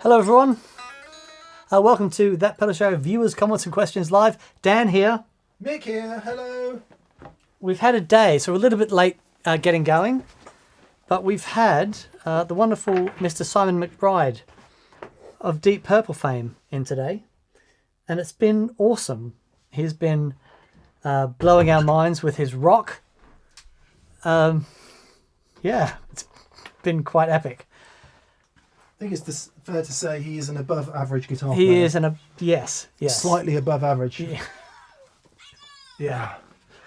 Hello everyone, welcome to That Pedal Show Viewers, Comments and Questions Live. Dan here. Mick here, hello. We've had a day, so we're a little bit late getting going, but we've had the wonderful Mr. Simon McBride of Deep Purple fame in today, and it's been awesome. He's been blowing our minds with his rock. Yeah, it's been quite epic. I think it's fair to say he is an above average guitar player. He is yes. Slightly above average. Yeah. Yeah.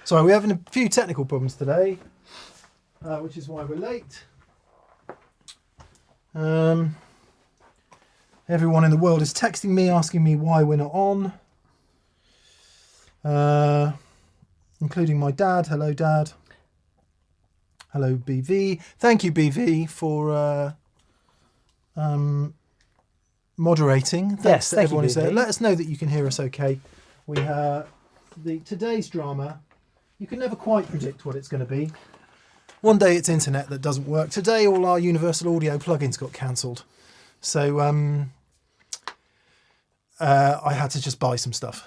So we're having a few technical problems today, which is why we're late. Everyone in the world is texting me, asking me why we're not on. Including my dad. Hello, Dad. Hello, BV. Thank you, BV, for moderating. Thanks to everyone who's there. Let us know that you can hear us okay. We today's drama, you can never quite predict what it's going to be. One day it's internet that doesn't work. Today all our Universal Audio plugins got cancelled. So I had to just buy some stuff.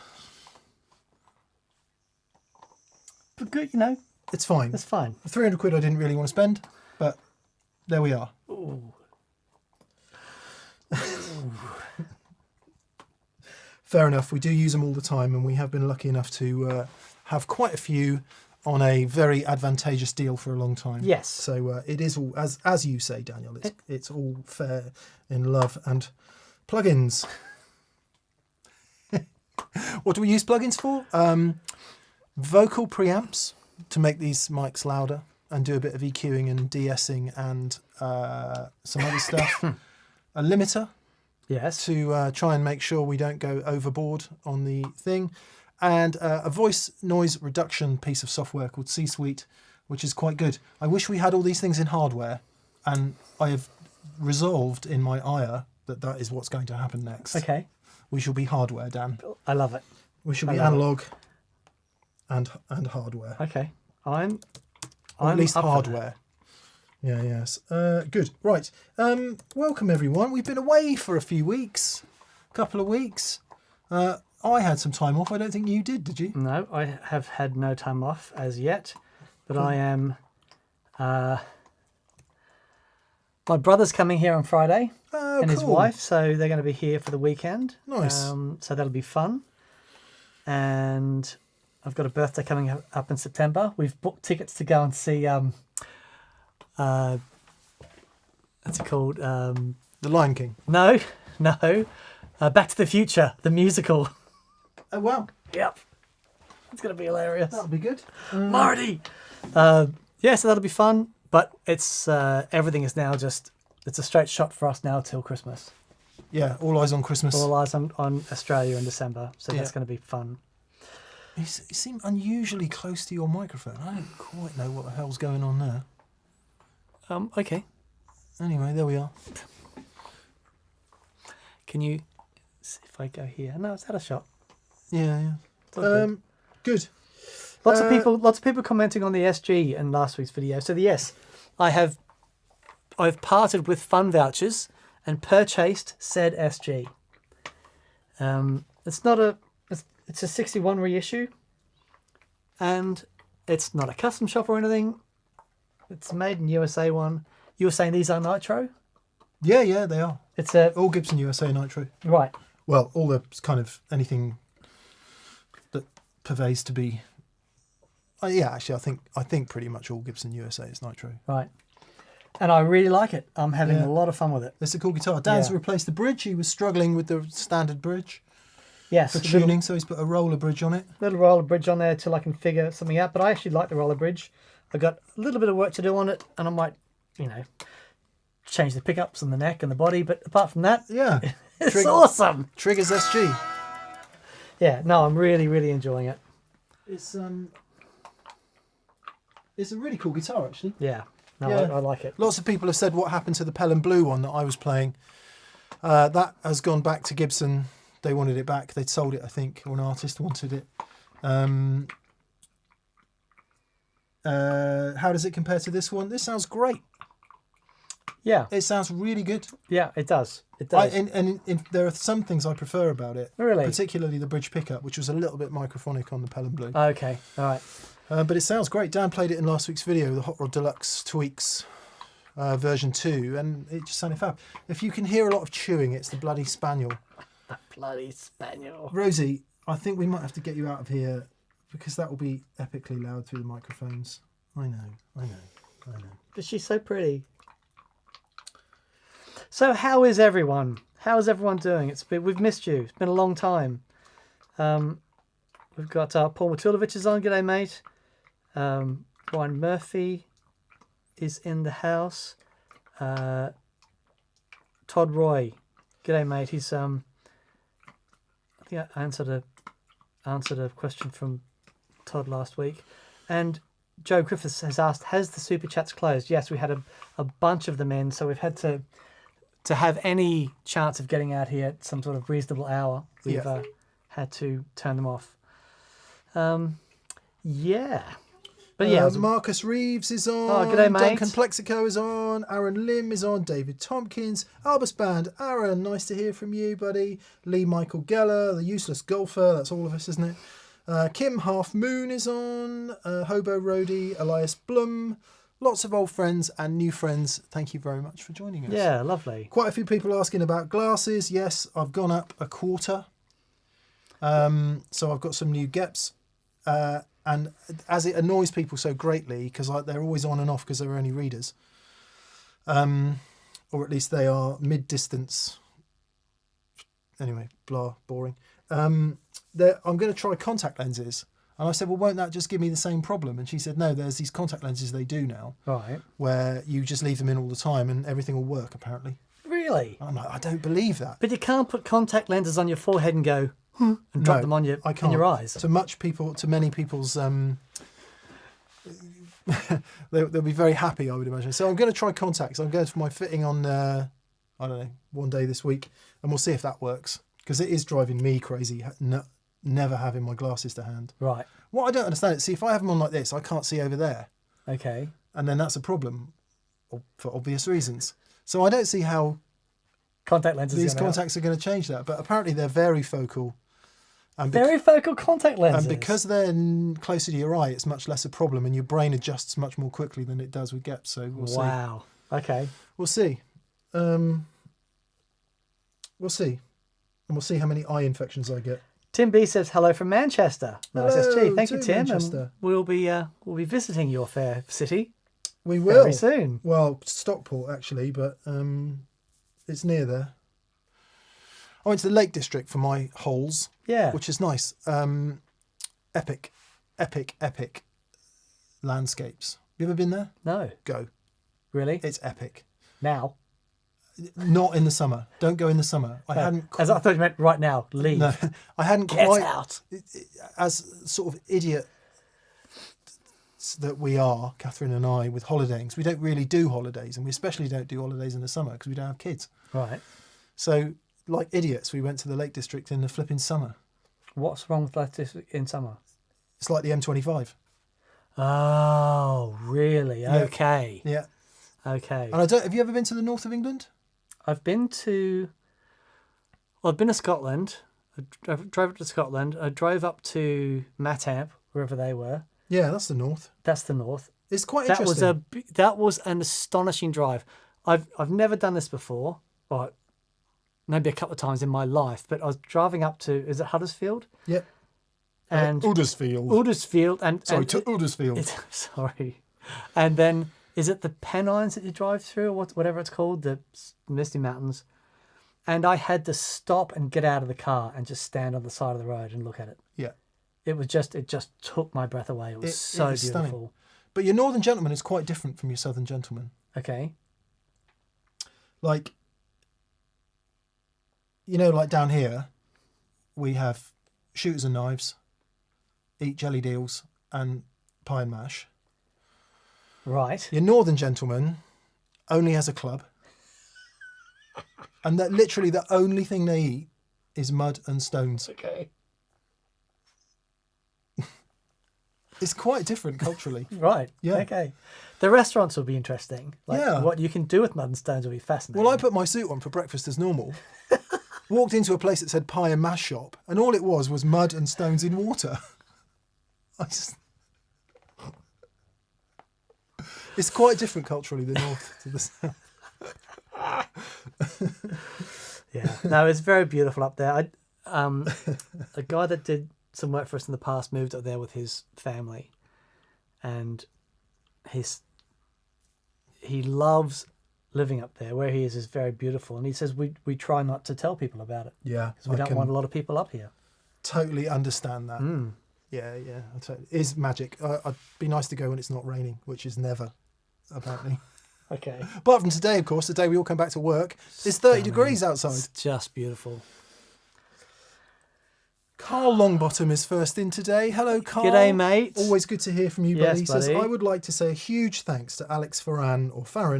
But good, you know. It's fine. It's fine. 300 quid I didn't really want to spend, but there we are. Ooh. Fair enough. We do use them all the time, and we have been lucky enough to have quite a few on a very advantageous deal for a long time. Yes. So it is all, as you say, Daniel, it's all fair in love and plugins. What do we use plugins for? Vocal preamps to make these mics louder and do a bit of EQing and de-essing and some other stuff. A limiter. Yes. To try and make sure we don't go overboard on the thing. And a voice noise reduction piece of software called C-Suite, which is quite good. I wish we had all these things in hardware, and I have resolved in my ire that is what's going to happen next. Okay. We shall be hardware, Dan. I love it. We shall be analog and hardware. Okay. I'm at least hardware. Yeah, yes. Good. Right. Welcome, everyone. We've been away for a few weeks. A couple of weeks. I had some time off. I don't think you did you? No, I have had no time off as yet. But I am... my brother's coming here on Friday. Oh, and his wife. So they're going to be here for the weekend. Nice. So that'll be fun. And I've got a birthday coming up in September. We've booked tickets to go and see... what's it called? The Lion King. No. Back to the Future, the musical. Oh wow! Yep, it's gonna be hilarious. That'll be good. Marty. Yeah, so that'll be fun. But it's everything is now it's a straight shot for us now till Christmas. Yeah, all eyes on Christmas. All eyes on Australia in December. So that's going to be fun. You seem unusually close to your microphone. I don't quite know what the hell's going on there. Okay. Anyway, there we are. Can you see if I go here? No, it's out of shot. Yeah. Good. Lots of people commenting on the SG in last week's video. So yes, I've parted with fun vouchers and purchased said SG. It's a 61 reissue, and it's not a custom shop or anything. It's made in USA one. You were saying these are nitro? Yeah, they are. It's all Gibson USA nitro. Right. Well, all the kind of anything that purveys to be. Yeah, actually, I think pretty much all Gibson USA is nitro. Right. And I really like it. I'm having a lot of fun with it. It's a cool guitar. Dan's replaced the bridge. He was struggling with the standard bridge. Yes. For tuning, so he's put a roller bridge on it. Little roller bridge on there till I can figure something out. But I actually like the roller bridge. I got a little bit of work to do on it, and I might, change the pickups and the neck and the body. But apart from that, it's awesome. Triggers SG. Yeah, no, I'm really, really enjoying it. It's a really cool guitar, actually. Yeah, I like it. Lots of people have said what happened to the Pelham Blue one that I was playing. That has gone back to Gibson. They wanted it back. They'd sold it, I think, or an artist wanted it. How does it compare to this one? This sounds great. Yeah. It sounds really good. Yeah, it does. It does. And there are some things I prefer about it. Really? Particularly the bridge pickup, which was a little bit microphonic on the Pelham Blue. Okay. All right. But it sounds great. Dan played it in last week's video, the Hot Rod Deluxe Tweaks version 2, and it just sounded fab. If you can hear a lot of chewing, it's the bloody spaniel. The bloody spaniel. Rosie, I think we might have to get you out of here because that will be epically loud through the microphones. I know. But she's so pretty. So how is everyone? How is everyone doing? We've missed you. It's been a long time. We've got Paul Matulovich is on. G'day, mate. Brian Murphy is in the house. Todd Roy. G'day, mate. He's I think I answered a question from Todd last week. And Joe Griffiths has asked, has the super chats closed? Yes, we had a bunch of them in, so we've had to have any chance of getting out here at some sort of reasonable hour. We've had to turn them off. Yeah. But yeah. Marcus Reeves is on. Oh, g'day, mate. Duncan Plexico is on. Aaron Lim is on. David Tompkins. Albus Band. Aaron, nice to hear from you, buddy. Lee Michael Geller, the useless golfer. That's all of us, isn't it? Kim Half Moon is on. Hobo Roadie. Elias Blum. Lots of old friends and new friends. Thank you very much for joining us. Yeah, lovely. Quite a few people asking about glasses. Yes, I've gone up a quarter. So I've got some new Geps. And as it annoys people so greatly, because they're always on and off because they're only readers, or at least they are mid-distance. Anyway, blah, boring. I'm going to try contact lenses. And I said, well, won't that just give me the same problem? And she said, no, there's these contact lenses they do now. Right. Where you just leave them in all the time and everything will work, apparently. Really? I'm like, I don't believe that. But you can't put contact lenses on your forehead and go, and drop them on in your eyes. To many people's, they'll be very happy, I would imagine. So I'm going to try contacts. I'm going for my fitting on, I don't know, one day this week, and we'll see if that works. Because it is driving me crazy, never having my glasses to hand. Right. What I don't understand is, see, if I have them on like this, I can't see over there. Okay. And then that's a problem, for obvious reasons. So I don't see how contact lenses these contacts are going to change that. But apparently they're varifocal. Varifocal contact lenses. And because they're closer to your eye, it's much less a problem, and your brain adjusts much more quickly than it does with Geps. So we'll see. Wow. Okay. We'll see. We'll see. And we'll see how many eye infections I get. Tim B says hello from Manchester. Nice SG. Thank you, Tim. Manchester. And we'll be visiting your fair city. We will very soon. Well, Stockport actually, but it's near there. I went to the Lake District for my holes. Yeah. Which is nice. Epic landscapes. You ever been there? No. Go. Really? It's epic. Now? Not in the summer. Don't go in the summer. I thought you meant right now. Leave. No, I hadn't Get quite. out. As sort of idiot that we are, Catherine and I, with holidaying. We don't really do holidays, and we especially don't do holidays in the summer because we don't have kids. Right. So, like idiots, we went to the Lake District in the flipping summer. What's wrong with Lake District in summer? It's like the M25. Oh, really? Yeah. Okay. Yeah. Okay. And have you ever been to the north of England? I've been to Scotland. I drove up to Scotland. I drove up to Mattamp, wherever they were. Yeah, that's the north. That's the north. It's quite interesting. That was an astonishing drive. I've never done this before, or maybe a couple of times in my life. But I was driving up to, is it Huddersfield? Yep. And Huddersfield. Sorry, to Huddersfield. Sorry, and then. Is it the Pennines that you drive through, or whatever it's called, the Misty Mountains? And I had to stop and get out of the car and just stand on the side of the road and look at it. Yeah. It just took my breath away. It was so beautiful. Stunning. But your northern gentleman is quite different from your southern gentleman. Okay. Like, like down here, we have shooters and knives, eat jelly deals, and pie and mash. Right. Your northern gentleman only has a club. And that literally the only thing they eat is mud and stones. Okay. It's quite different culturally. Right. Yeah. Okay. The restaurants will be interesting. Like Yeah. what you can do with mud and stones will be fascinating. Well, I put my suit on for breakfast as normal. Walked into a place that said pie and mash shop, and all it was mud and stones in water. It's quite different culturally, the north to the south. Yeah, no, it's very beautiful up there. A guy that did some work for us in the past moved up there with his family, and he loves living up there. Where he is very beautiful, and he says we try not to tell people about it. Yeah, because we don't want a lot of people up here. Totally understand that. Mm. Yeah, it is magic. I'd be nice to go when it's not raining, which is never, apparently. Okay. Apart from today, of course, the day we all come back to work, it's 30 degrees outside. It's just beautiful. Carl Longbottom is first in today. Hello, Carl. G'day, mate. Always good to hear from you, Yes, buddy. He says, buddy. I would like to say a huge thanks to Alex Farran,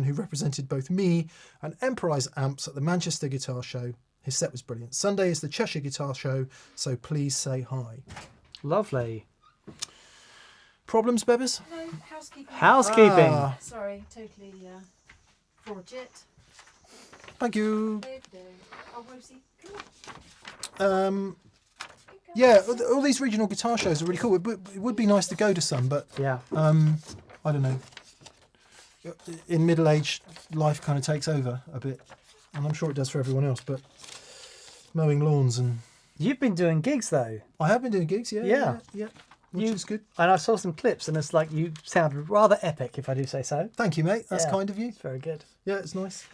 who represented both me and Emprise Amps at the Manchester Guitar Show. His set was brilliant. Sunday is the Cheshire Guitar Show, so please say hi. Lovely. Problems, Bebbers? Hello, housekeeping. Housekeeping. Ah. Sorry, totally forget. Thank you. Oh, Rosie, come on. Yeah, all these regional guitar shows are really cool. It would be nice to go to some, but Yeah. I don't know. In middle age, life kind of takes over a bit, and I'm sure it does for everyone else. But mowing lawns and You've been doing gigs though, I have been doing gigs, yeah, which is good. and I saw some clips, and it's like you sounded rather epic, if I do say so. Thank you, mate. That's Yeah. kind of you. It's very good. Yeah, it's nice.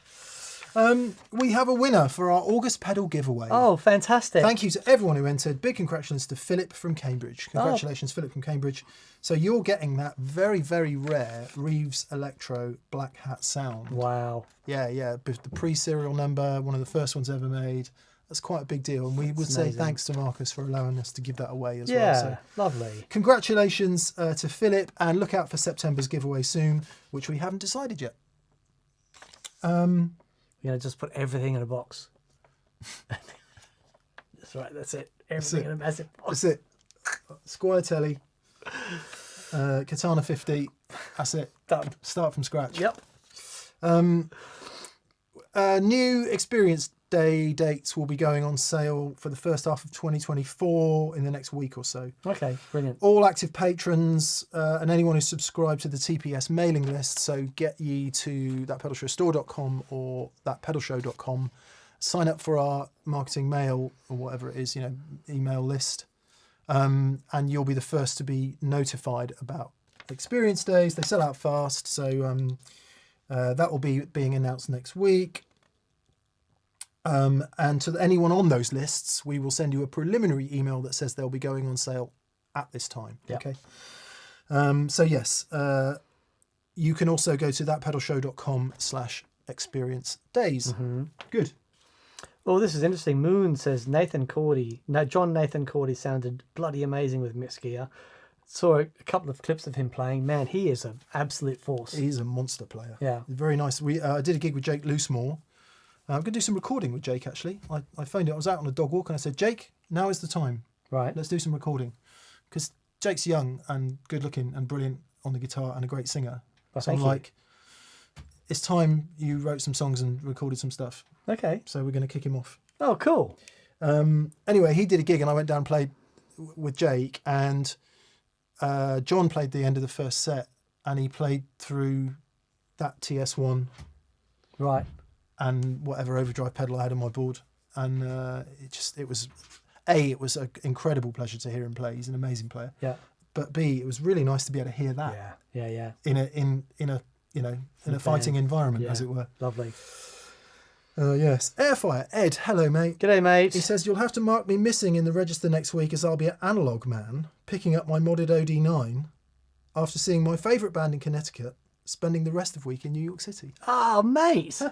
We have a winner for our August pedal giveaway. Oh, fantastic! Thank you to everyone who entered. Big congratulations to Philip from Cambridge. Congratulations, Philip from Cambridge. So you're getting that very, very rare Reeves Electro Black Hat sound. Wow. Yeah. The pre-serial number, one of the first ones ever made. That's quite a big deal. And we would say amazing. thanks to Marcus for allowing us to give that away as well. Yeah, So lovely. congratulations to Philip, and look out for September's giveaway soon, which we haven't decided yet. You know, just put everything in a box. That's right. That's it. Everything it. in a massive box. That's it. Squire Telly, Katana 50. That's it. Done. Start from scratch. Yep. New Experience Day dates will be going on sale for the first half of 2024 in the next week or so. Okay. Brilliant. All active patrons and anyone who's subscribed to the TPS mailing list, so get ye to thatpedalshowstore.com or thatpedalshow.com, sign up for our marketing mail or whatever it is, email list, and you'll be the first to be notified about Experience Days. They sell out fast, so that will be being announced next week. And to anyone on those lists, we will send you a preliminary email that says they'll be going on sale at this time. Yep. Okay. So yes, you can also go to thatpedalshow.com/experience days. Good. Well, this is interesting. Moon says John Nathan Cordy sounded bloody amazing with mixed gear. Saw a couple of clips of him playing. Man, he is an absolute force. He's a monster player. Yeah. Very nice. I did a gig with Jake Loosemore. I'm going to do some recording with Jake, actually. I phoned it. I was out on a dog walk and I said, Jake, now is the time. Right. Let's do some recording. Because Jake's young and good looking and brilliant on the guitar and a great singer. Well, so I'm thank you. like, it's time you wrote some songs and recorded some stuff. Okay. So we're going to kick him off. Oh, cool. Anyway, he did a gig and I went down and played with Jake, and John played the end of the first set, and he played through that TS1 Right. and whatever overdrive pedal I had on my board, and it was an incredible pleasure to hear him play. He's an amazing player. Yeah. But B, it was really nice to be able to hear that Yeah. in a fighting environment, Yeah. as it were. Lovely. Yes. Airfire. Ed, hello mate. G'day, mate. He says, you'll have to mark me missing in the register next week, as I'll be at Analog Man picking up my modded OD9 after seeing my favourite band in Connecticut, spending the rest of the week in New York City. Oh, mate.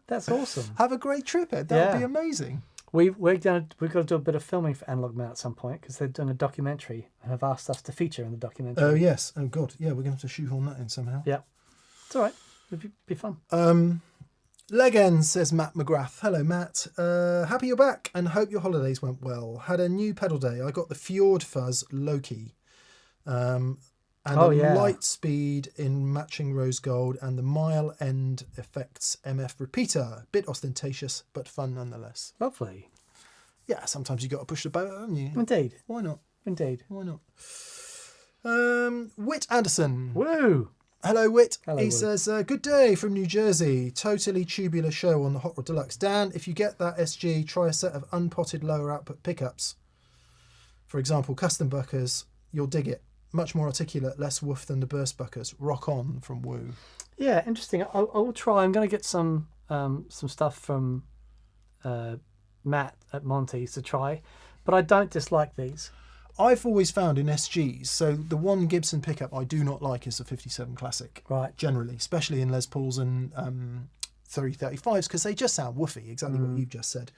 That's awesome. Have a great trip, Ed. That would Yeah. be amazing. We've got to do a bit of filming for Analog Man at some point, because they're doing a documentary and have asked us to feature in the documentary. Oh, yes. Oh, God. Yeah, we're going to have to shoehorn that in somehow. Yeah. It's all right. It'd be fun. Legend, says Matt McGrath. Hello, Matt. Happy you're back and hope your holidays went well. Had a new pedal day. I got the Fjord Fuzz Loki. and Oh, a yeah. light speed in matching rose gold, and the mile end effects MF repeater. Bit ostentatious, but fun nonetheless. Lovely. Yeah, sometimes you got to push the boat, haven't you? Indeed. Why not? Indeed. Why not? Whit Anderson. Woo! Hello, Whit. Hello, He Whit. says, good day from New Jersey. Totally tubular show on the Hot Rod Deluxe. Dan, if you get that SG, try a set of unpotted lower output pickups. For example, custom buckers. You'll dig it. Much more articulate, less woof than the burst buckers. Rock on from Woo. Yeah, interesting. I will try. I'm going to get some stuff from Matt at Monty's to try, but I don't dislike these. I've always found in SGs, so the one Gibson pickup I do not like is the 57 Classic. Right. Generally, especially in Les Pauls and 335s, because they just sound woofy, exactly what you've just said.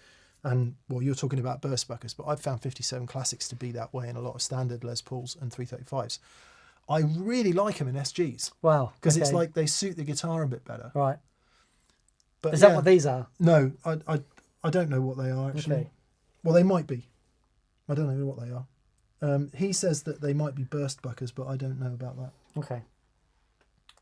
And, well, you're talking about burst buckers, but I've found 57 Classics to be that way in a lot of standard Les Pauls and 335s. I really like them in SGs. Wow. Because it's okay. like they suit the guitar a bit better. Right. But Is that what these are? No, I don't know what they are, actually. Okay. Well, they might be. I don't know what they are. He says that they might be burst buckers, but I don't know about that. Okay.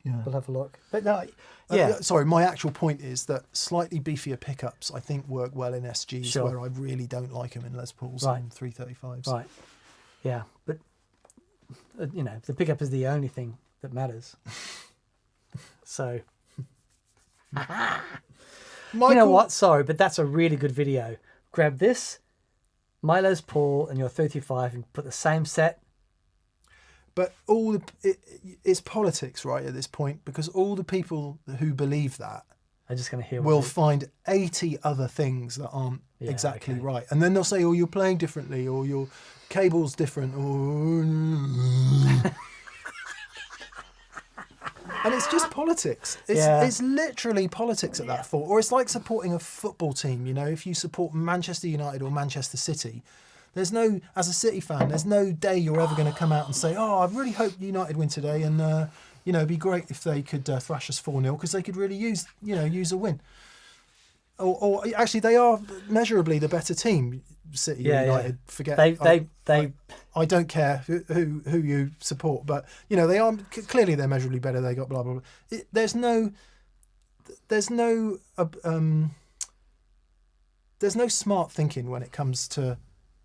Yeah. We'll have a look. But no, yeah. Sorry, my actual point is that slightly beefier pickups, I think, work well in SGs, Sure. where I really don't like them in Les Pauls Right. and 335s. Right. Yeah. But, the pickup is the only thing that matters. So, Michael, you know what? Sorry, but that's a really good video. Grab this, Milo's Paul, and your 35 and put the same set. But it's politics, right, at this point, because all the people who believe that I'm just going to hear will what find 80 other things that aren't Yeah, exactly okay. right. And then they'll say, oh, you're playing differently, or your cable's different, or... And it's just politics. It's literally politics at that fault. Or it's like supporting a football team, if you support Manchester United or Manchester City. As a City fan, there's no day you're ever going to come out and say, oh, I really hope United win today, and it'd be great if they could thrash us 4-0, because they could really use a win. Or actually, they are measurably the better team, City or United. Yeah. Forget they I don't care who you support, but they are clearly they're measurably better. They got blah blah blah. There's no smart thinking when it comes to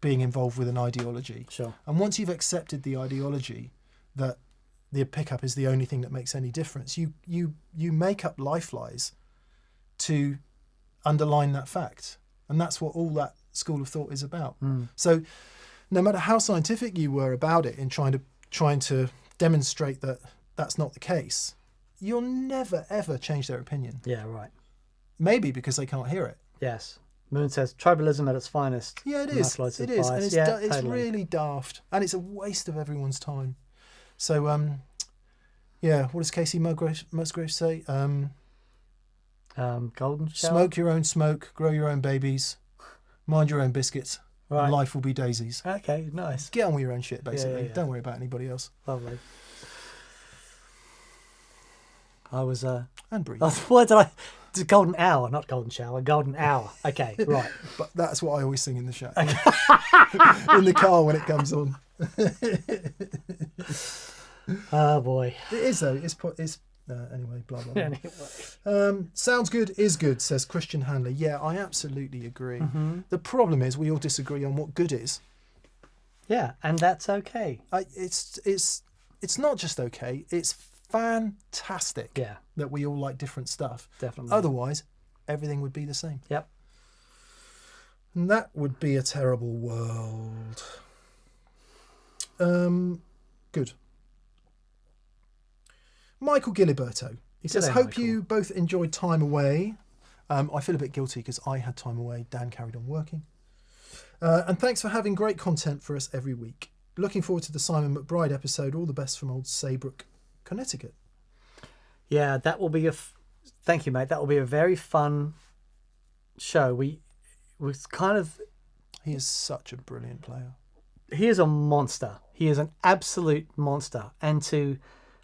being involved with an ideology. Sure. And once you've accepted the ideology that the pickup is the only thing that makes any difference, you make up life lies to underline that fact, and that's what all that school of thought is about. So no matter how scientific you were about it in trying to demonstrate that that's not the case, you'll never ever change their opinion. Yeah, right. Maybe because they can't hear it. Yes. Moon says tribalism at its finest. Yeah, it is. It It is, and it's totally. really daft, and it's a waste of everyone's time. So, what does Casey Musgrave say? Golden shower? Smoke your own smoke, grow your own babies, mind your own biscuits, Right. and life will be daisies. Okay, nice. Get on with your own shit, basically. yeah. Don't worry about anybody else. Lovely. I was And breathe. what did I? It's a golden hour, not golden shower. Golden hour. Okay, right. But that's what I always sing in the shower. In the car when it comes on. Oh boy. It is though. It's anyway. Blah blah. blah. Anyway. Sounds good is good, says Christian Handler. Yeah, I absolutely agree. Mm-hmm. The problem is we all disagree on what good is. Yeah, and that's okay. It's not just okay. It's fantastic. Yeah, That we all like different stuff. definitely. Otherwise, everything would be the same. Yep. And that would be a terrible world. Good. Michael Giliberto. He says, G'day, hope Michael. you both enjoyed time away. I feel a bit guilty because I had time away. Dan carried on working. And thanks for having great content for us every week. Looking forward to the Simon McBride episode. All the best from old Saybrook, Connecticut. Yeah, that will be thank you, mate. That will be a very fun show. We was kind of. He is such a brilliant player. He is a monster. He is an absolute monster. And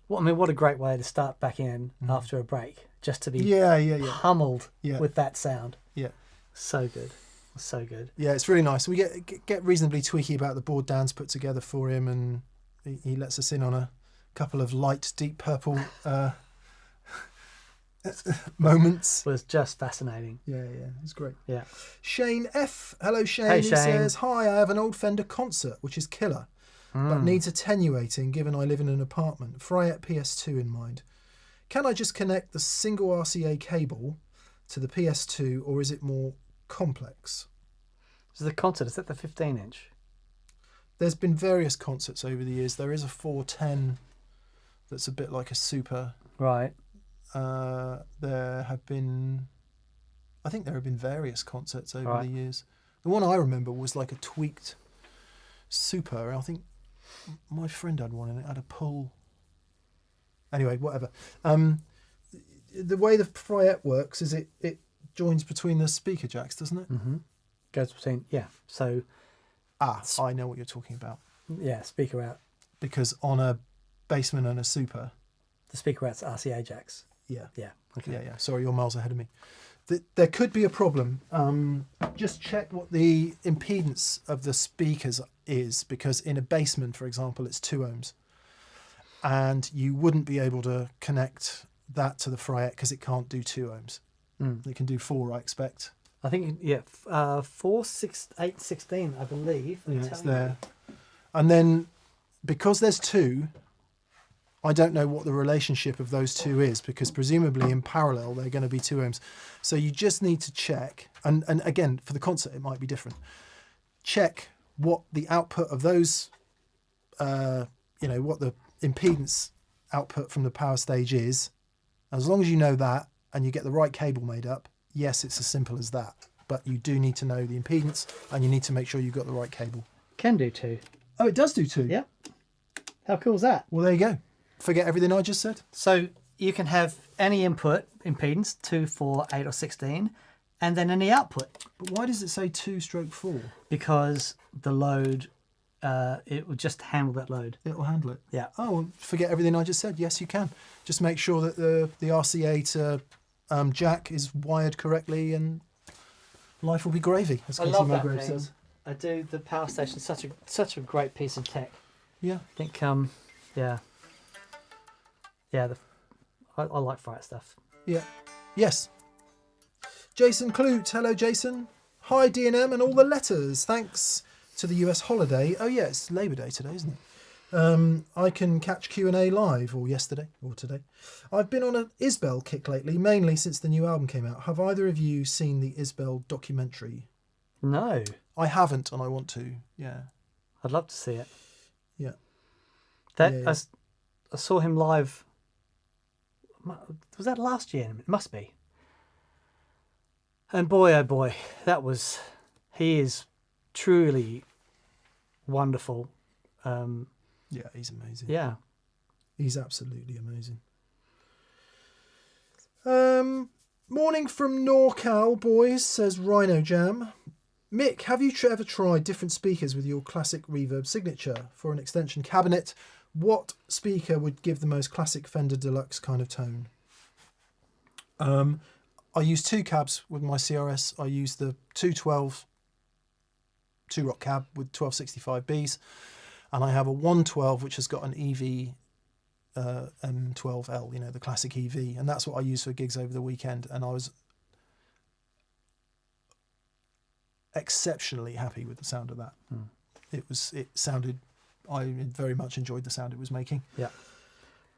what a great way to start back in after a break, just to be Yeah. pummeled Yeah. with that sound. Yeah. So good. So good. Yeah, it's really nice. We get reasonably tweaky about the board Dan's put together for him, and he lets us in on a couple of light, deep purple moments. Was just fascinating. Yeah, it's great. Yeah. Shane F. Hello, Shane. Hey, He Shane. says, hi, I have an old Fender Concert, which is killer, but needs attenuating given I live in an apartment. Fryette PS2 in mind. Can I just connect the single RCA cable to the PS2, or is it more complex? So the concert, is that the 15-inch? There's been various concerts over the years. There is a 410 that's a bit like a super. Right. There have been, I think there have been various concerts over Right. the years. The one I remember was like a tweaked super. I think my friend had one and it had a pull. Anyway, whatever. The way the Fryette works is it joins between the speaker jacks, doesn't it? Mm-hmm. Goes between, yeah. So, I know what you're talking about. yeah, speaker out. Because on a Bassman and a super. The speaker out's RCA jacks. Yeah. Yeah. Okay. Yeah. Sorry, you're miles ahead of me. There could be a problem. Just check what the impedance of the speakers is, because in a Bassman, for example, it's 2 ohms. And you wouldn't be able to connect that to the Fryette because it can't do 2 ohms. It can do 4, I expect. I think, yeah, 4, 6, 8, 16, I believe. Yeah, it's there. And then because there's 2, I don't know what the relationship of those 2 is, because presumably in parallel they're going to be 2 ohms. So you just need to check, and again, for the concert it might be different. Check what the output of those, what the impedance output from the power stage is. As long as you know that and you get the right cable made up, yes, it's as simple as that. But you do need to know the impedance and you need to make sure you've got the right cable. Can do 2. Oh, it does do 2? Yeah. How cool is that? Well, there you go. Forget everything I just said. So you can have any input impedance, 2, 4, 8 or 16, and then any output. But why does it say 2/4? Because the load, it will just handle that load. It'll handle it. Yeah. Oh, well, forget everything I just said. Yes, you can. Just make sure that the RCA to jack is wired correctly and life will be gravy, as I Casey love that Mulgrave thing. says. I do. The power station is such a great piece of tech. Yeah. I think, yeah. I like Fryette stuff. Yeah. Yes. Jason Clute. Hello, Jason. Hi, D&M and all the letters. Thanks to the US holiday. Oh, yeah, it's Labour Day today, isn't it? I can catch Q&A live, or yesterday, or today. I've been on an Isbell kick lately, mainly since the new album came out. Have either of you seen the Isbell documentary? No. I haven't, and I want to. Yeah. I'd love to see it. Yeah. I saw him live. Was that last year? It must be. And boy, oh boy, he is truly wonderful. Yeah, he's amazing. Yeah. He's absolutely amazing. Morning from NorCal, boys, says Rhino Jam. Mick, have you ever tried different speakers with your classic reverb signature for an extension cabinet? What speaker would give the most classic Fender Deluxe kind of tone? I use 2 cabs with my CRS. I use the 212 2-rock cab with 1265Bs, and I have a 112 which has got an EV M12L, the classic EV, and that's what I use for gigs over the weekend, and I was exceptionally happy with the sound of that. I very much enjoyed the sound it was making. Yeah.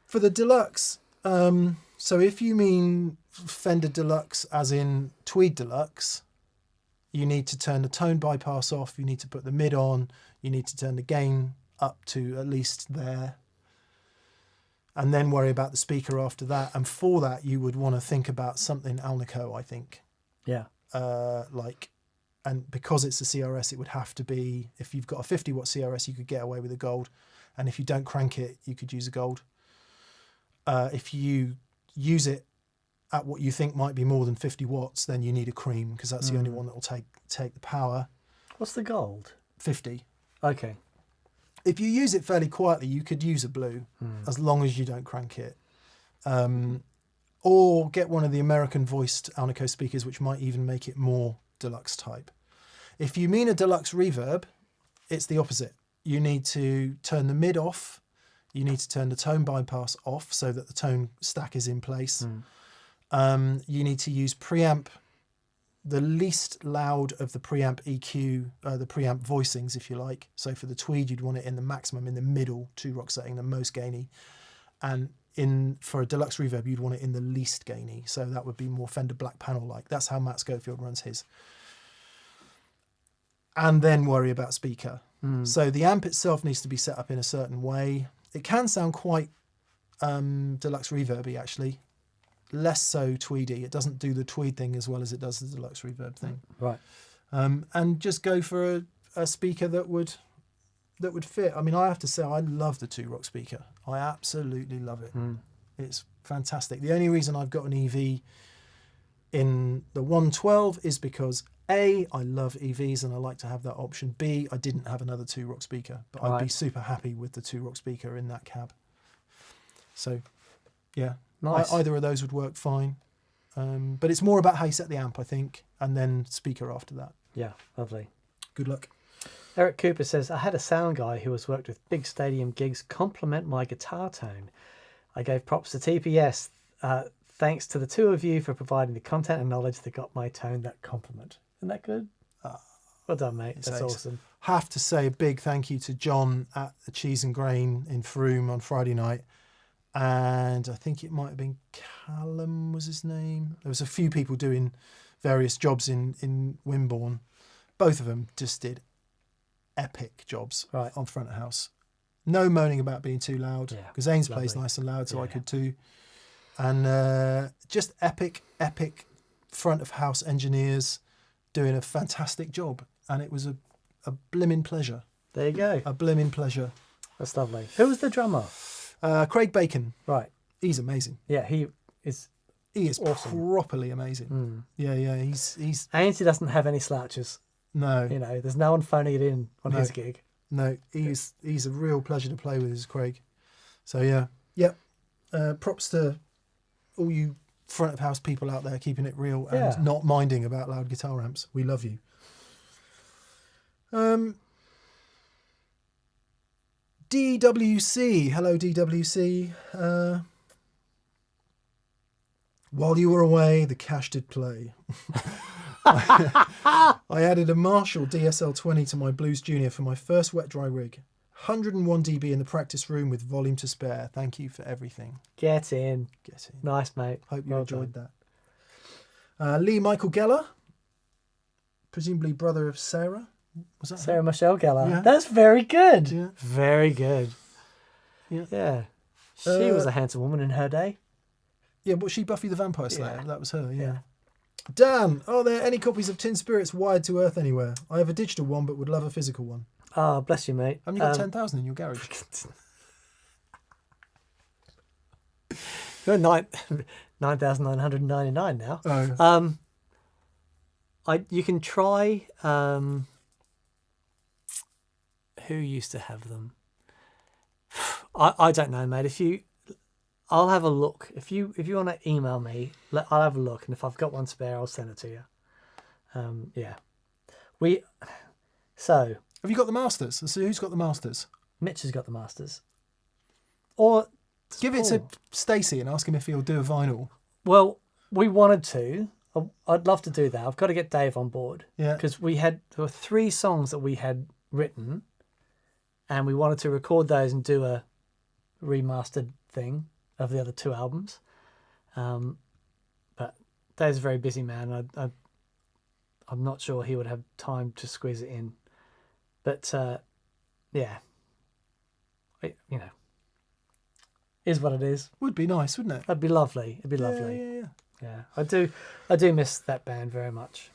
For the Deluxe, so if you mean Fender Deluxe as in Tweed Deluxe, you need to turn the tone bypass off, you need to put the mid on, you need to turn the gain up to at least there, and then worry about the speaker after that. And for that, you would want to think about something Alnico, I think. Yeah. And because it's a CRS, it would have to be, if you've got a 50 watt CRS, you could get away with a gold. And if you don't crank it, you could use a gold. If you use it at what you think might be more than 50 watts, then you need a cream, because that's the only one that will take the power. What's the gold? 50. Okay. If you use it fairly quietly, you could use a blue, as long as you don't crank it. Or get one of the American voiced Alnico speakers, which might even make it more deluxe type. If you mean a deluxe reverb, it's the opposite. You need to turn the mid off, You need to turn the tone bypass off so that the tone stack is in place. You need to use preamp, the least loud of the preamp EQ, the preamp voicings, if you like. So for the tweed, you'd want it in the maximum, in the middle 2-rock setting, the most gainy. And for a deluxe reverb, you'd want it in the least gainy. So that would be more Fender Black Panel-like. That's how Matt Schofield runs his. And then worry about speaker. So the amp itself needs to be set up in a certain way. It can sound quite deluxe reverby, actually. Less so tweedy. It doesn't do the tweed thing as well as it does the deluxe reverb thing. Right. And just go for a speaker that would fit. I mean, I have to say, I love the 2-rock speaker. I absolutely love it. It's fantastic. The only reason I've got an EV in the 112 is because A, I love EVs and I like to have that option. B, I didn't have another 2-rock speaker, but I'd be super happy with the 2-rock speaker in that cab. So, yeah. Nice. Either of those would work fine. But it's more about how you set the amp, I think, and then speaker after that. Yeah, lovely. Good luck. Eric Cooper says, I had a sound guy who has worked with big stadium gigs compliment my guitar tone. I gave props to TPS. Thanks to the two of you for providing the content and knowledge that got my tone that compliment. Isn't that good? Well done, mate. That's awesome. Have to say a big thank you to John at the Cheese and Grain in Frome on Friday night. And I think it might have been Callum was his name. There was a few people doing various jobs in Wimborne. Both of them just did epic jobs on front of house. No moaning about being too loud, because Ains plays nice and loud, so I could too. And just epic front of house engineers doing a fantastic job. And it was a blimmin' pleasure. There you go. A blimmin' pleasure. That's lovely. Who was the drummer? Craig Bacon. Right. He's amazing. Yeah, he is awesome. Properly amazing. Yeah, he's Ainsley doesn't have any slouches. No. You know, there's no one phoning it in on his gig. No, he's a real pleasure to play with, is Craig. So yeah. Props to all you front of house people out there keeping it real and not minding about loud guitar amps. We love you. DWC, hello DWC. While you were away, the cash did play. I added a Marshall DSL-20 to my Blues Junior for my first wet dry rig. 101 dB in the practice room with volume to spare. Thank you for everything. Get in. Get in. Nice, mate. Hope you enjoyed that. Lee Michael Geller, presumably brother of Sarah. Was that Sarah Michelle Gellar? Yeah. That's very good. Yeah. Very good. Yeah. She was a handsome woman in her day. Yeah, but she Buffy the Vampire Slayer? Yeah. That was her, yeah. Dan, are there any copies of Tin Spirits Wired to Earth anywhere? I have a digital one, but would love a physical one. Oh, bless you, mate. Haven't you got 10,000 in your garage? You're 9,999 now. Oh. You can try. Who used to have them? I don't know, mate. I'll have a look. If you want to email me, I'll have a look, and if I've got one spare, I'll send it to you. Yeah. So. Have you got the masters? So who's got the masters? Mitch has got the masters. Or give it to Stacey and ask him if he'll do a vinyl. Well, we wanted to. I'd love to do that. I've got to get Dave on board. Yeah. Because there were 3 songs that we had written, and we wanted to record those and do a remastered thing of the other 2 albums. But Dave's a very busy man. I'm not sure he would have time to squeeze it in. But yeah, is what it is. Would be nice, wouldn't it? That'd be lovely. It'd be lovely. Yeah. I do miss that band very much.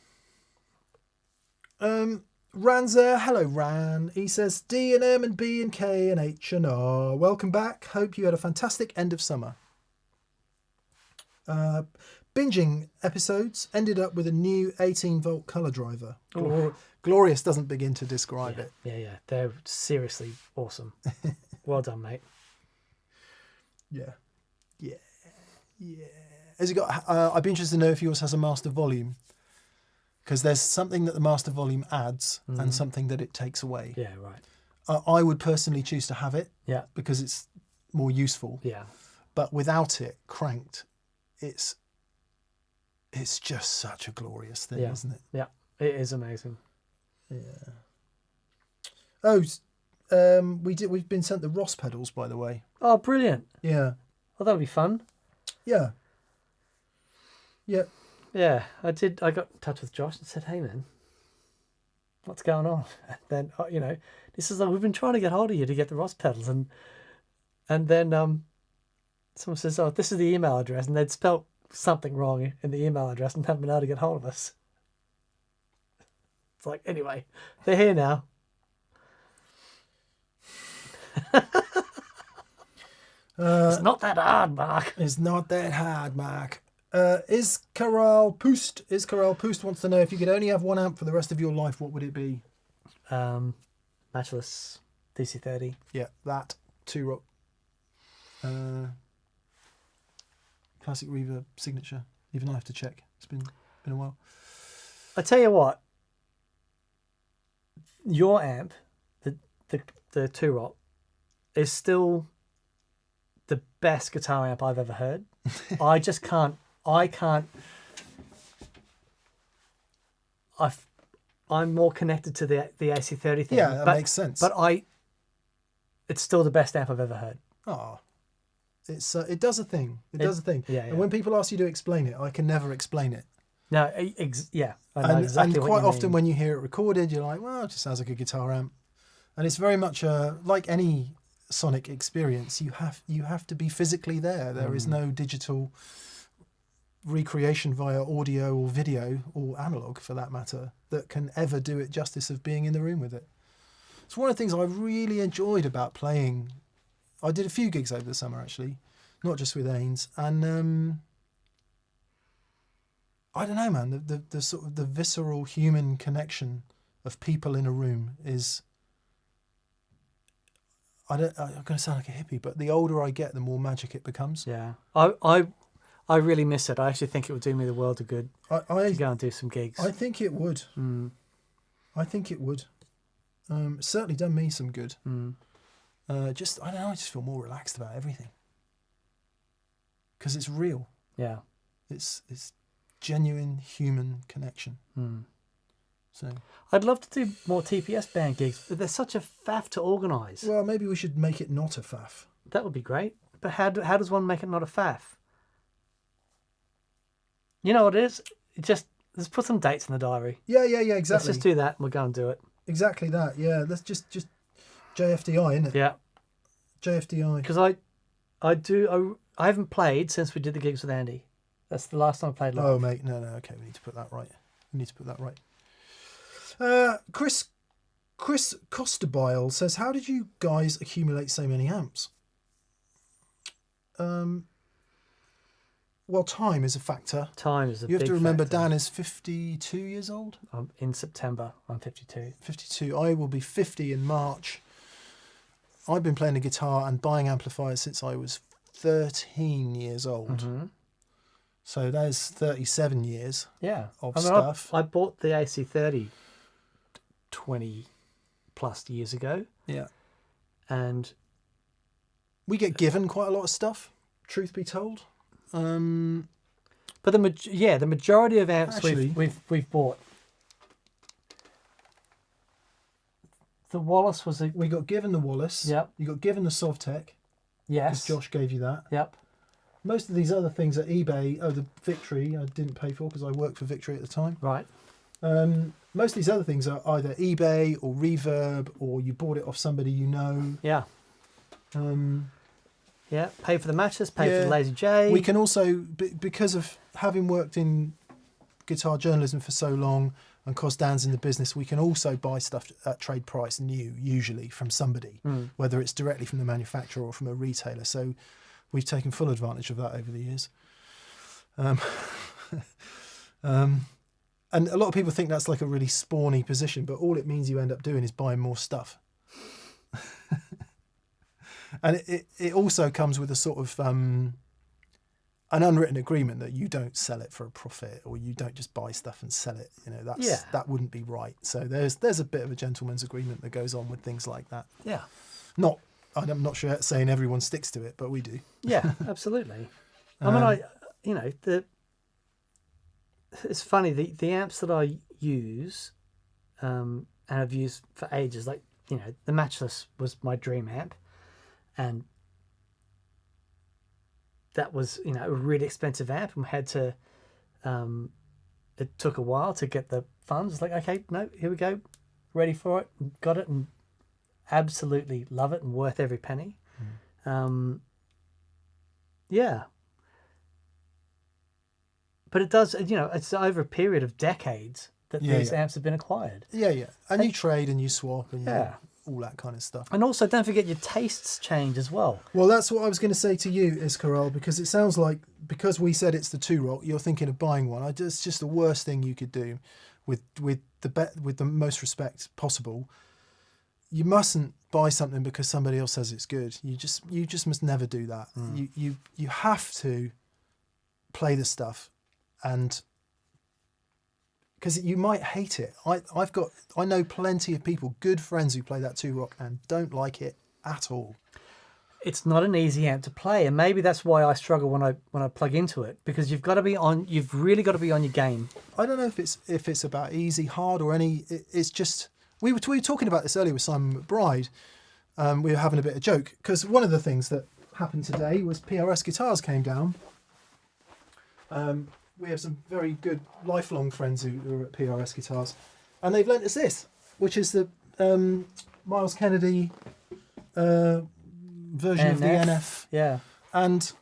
Ran's there. Hello, Ran. He says D and M and B and K and H and R. Welcome back. Hope you had a fantastic end of summer. Binging episodes ended up with a new 18-volt colour driver. Glorious doesn't begin to describe it. Yeah. They're seriously awesome. Well done, mate. Yeah. Has it got? I'd be interested to know if yours has a master volume, because there's something that the master volume adds and something that it takes away. Yeah, right. I would personally choose to have it. Yeah. Because it's more useful. Yeah. But without it cranked, it's just such a glorious thing, Yeah. isn't it? Yeah. It is amazing. Yeah. Oh, we've been sent the Ross pedals, by the way. Oh, brilliant. Yeah. Well, that'll be fun. Yeah. Yeah. Yeah, I did. I got in touch with Josh and said, "Hey, man, what's going on?" And then, this is like, we've been trying to get hold of you to get the Ross pedals, and then someone says, "Oh, this is the email address," and they'd spelt something wrong in the email address and haven't been able to get hold of us. It's like, anyway, they're here now. It's not that hard, Mark. It's not that hard, Mark. Is Carol Poost wants to know, if you could only have one amp for the rest of your life, what would it be? Matchless DC30. Yeah, that. 2-rock. Classic reverb signature. Even I have to check. It's been a while. I tell you what, your amp, the 2-rock, is still the best guitar amp I've ever heard. I can't. I'm more connected to the AC30 thing. Yeah, that makes sense. But it's still the best amp I've ever heard. Oh, it does a thing. It does a thing. Yeah. And when people ask you to explain it, I can never explain it. No, yeah, I know exactly and what quite you often mean. when you hear it recorded, you're like, well, it just sounds like a guitar amp. And it's very much like any sonic experience. You have to be physically there. There is no digital recreation via audio or video or analog, for that matter, that can ever do it justice of being in the room with it. It's one of the things I really enjoyed about playing. I did a few gigs over the summer, actually, not just with Ains, and I don't know, man. The sort of the visceral human connection of people in a room is. I'm going to sound like a hippie, but the older I get, the more magic it becomes. Yeah, I really miss it. I actually think it would do me the world of good to go and do some gigs. I think it would. I think it would. It's certainly done me some good. I don't know. I just feel more relaxed about everything because it's real. Yeah, It's genuine human connection. So I'd love to do more TPS band gigs, but they're such a faff to organise. well, maybe we should make it not a faff. That would be great. But how does one make it not a faff? You know what it is? Let's put some dates in the diary. Yeah, exactly. Let's just do that and we'll go and do it. Exactly that. Yeah, let's just JFDI, isn't it? Yeah. JFDI. Because I haven't played since we did the gigs with Andy. That's the last time I played live. Oh, mate, no. Okay, we need to put that right. Chris Costabile says, how did you guys accumulate so many amps? Well, time is a factor. Time is a big You have to remember factor. Dan is 52 years old. In September, I'm 52. 52. I will be 50 in March. I've been playing the guitar and buying amplifiers since I was 13 years old. So there's 37 years of stuff. I bought the AC30 20 plus years ago. Yeah. And we get given quite a lot of stuff, truth be told. But the majority of amps Actually, we've bought. The Wallace was we got given the Wallace. Yep. You got given the Sovtech. Yes. Because Josh gave you that. Yep. Most of these other things at eBay, the Victory, I didn't pay for because I worked for Victory at the time. Right. Most of these other things are either eBay or Reverb, or you bought it off somebody you know. Yeah. Yeah. Pay for the matches. Pay for the Lazy J. We can also, because of having worked in guitar journalism for so long, and because Dan's in the business, we can also buy stuff at trade price new, usually from somebody, whether it's directly from the manufacturer or from a retailer. So we've taken full advantage of that over the years. And a lot of people think that's like a really spawny position, but all it means you end up doing is buying more stuff. And it also comes with a sort of an unwritten agreement that you don't sell it for a profit, or you don't just buy stuff and sell it. You know, that wouldn't be right. So there's a bit of a gentleman's agreement that goes on with things like that. Yeah. Not I'm not sure saying everyone sticks to it, but we do. Yeah, absolutely. I mean, it's funny, the amps that I use, and I've used for ages, like, the Matchless was my dream amp, and that was, a really expensive amp, and had to, it took a while to get the funds. It's like, okay, no, here we go, ready for it, got it, and absolutely love it and worth every penny. Yeah. But it does, it's over a period of decades that these amps have been acquired. Yeah. And you trade and you swap and Yeah. all that kind of stuff. And also, don't forget your tastes change as well. Well, that's what I was going to say to you, Iscarol, because it sounds like, because we said it's the 2-rock, you're thinking of buying one. It's just the worst thing you could do with the most respect possible. You mustn't buy something because somebody else says it's good. You just must never do that. You have to play the stuff, and because you might hate it. I know plenty of people, good friends, who play that 2-rock and don't like it at all. It's not an easy amp to play, and maybe that's why I struggle when I plug into it, because you've really got to be on your game. I don't know if it's about easy, hard, or any. It's just we were talking about this earlier with Simon McBride. We were having a bit of joke because one of the things that happened today was PRS Guitars came down. We have some very good lifelong friends who are at PRS Guitars, and they've lent us this, which is the Miles Kennedy version of the NF. Yeah. And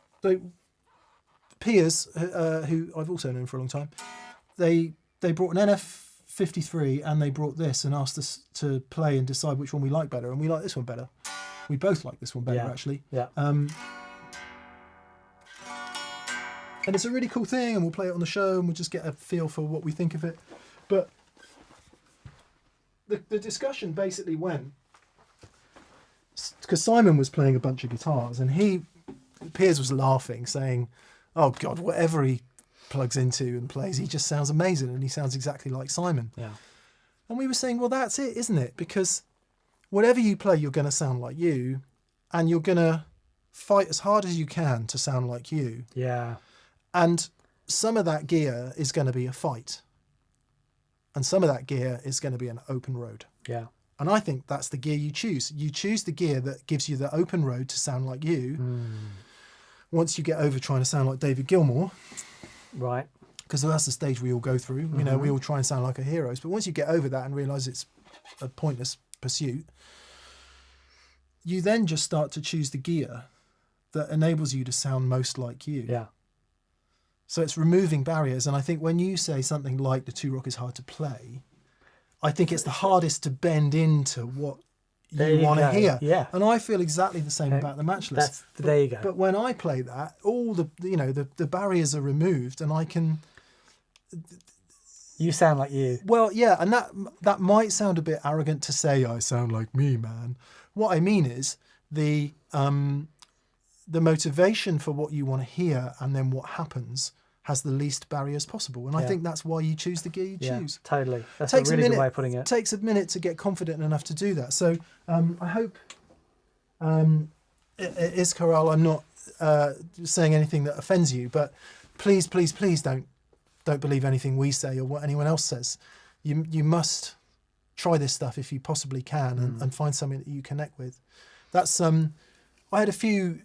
Piers, who I've also known for a long time, they brought an NF53 and they brought this and asked us to play and decide which one we like better, and we like this one better. We both like this one better, actually. Yeah. And it's a really cool thing, and we'll play it on the show and we'll just get a feel for what we think of it. But the discussion basically went, because Simon was playing a bunch of guitars and Piers was laughing, saying, oh God, whatever he plugs into and plays, he just sounds amazing and he sounds exactly like Simon. Yeah. And we were saying, well, that's it, isn't it? Because whatever you play, you're going to sound like you, and you're going to fight as hard as you can to sound like you. Yeah. And some of that gear is going to be a fight. And some of that gear is going to be an open road. Yeah. And I think that's the gear you choose. You choose the gear that gives you the open road to sound like you. Once you get over trying to sound like David Gilmour. Right. Because that's the stage we all go through. You know, we all try and sound like our heroes. But once you get over that and realise it's a pointless pursuit, you then just start to choose the gear that enables you to sound most like you. Yeah. So it's removing barriers. And I think when you say something like the 2-rock is hard to play, I think it's the hardest to bend into what you want to hear. Yeah. And I feel exactly the same about the Matchless. There you go. But when I play that, all the barriers are removed, and I can. You sound like you. Well, yeah, and that might sound a bit arrogant to say I sound like me, man. What I mean is the motivation for what you want to hear, and then what happens, has the least barriers possible. And I think that's why you choose the gear you choose. Totally. That's a really good way of putting it. It takes a minute to get confident enough to do that. So I hope, Iscarol, I'm not saying anything that offends you, but please, please, please don't believe anything we say or what anyone else says. You must try this stuff if you possibly can, and find something that you connect with. That's I had a few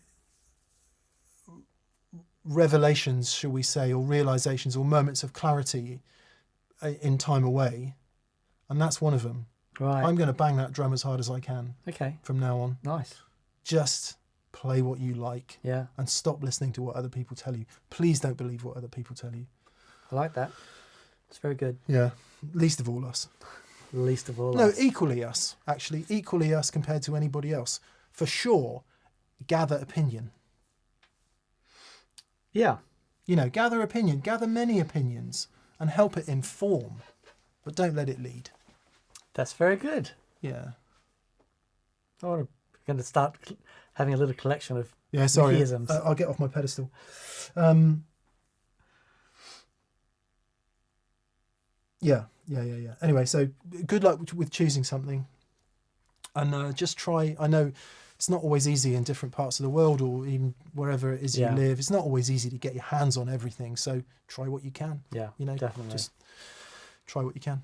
revelations, shall we say, or realizations or moments of clarity in time away, and that's one of them. Right. I'm going to bang that drum as hard as I can. Okay. From now on. Nice. Just play what you like. Yeah. And stop listening to what other people tell you. Please don't believe what other people tell you. I like that. It's very good. Yeah. Least of all us. Least of all us. No, equally equally us compared to anybody else. For sure, gather opinion. Yeah. Gather opinion, gather many opinions, and help it inform, but don't let it lead. That's very good. Yeah. I'm going to start having a little collection of Mickeyisms. I'll get off my pedestal. Yeah. Anyway, so good luck with choosing something, and just try. I know it's not always easy in different parts of the world, or even wherever it is you Yeah. live. It's not always easy to get your hands on everything. So try what you can. Yeah, You know, definitely. just try what you can.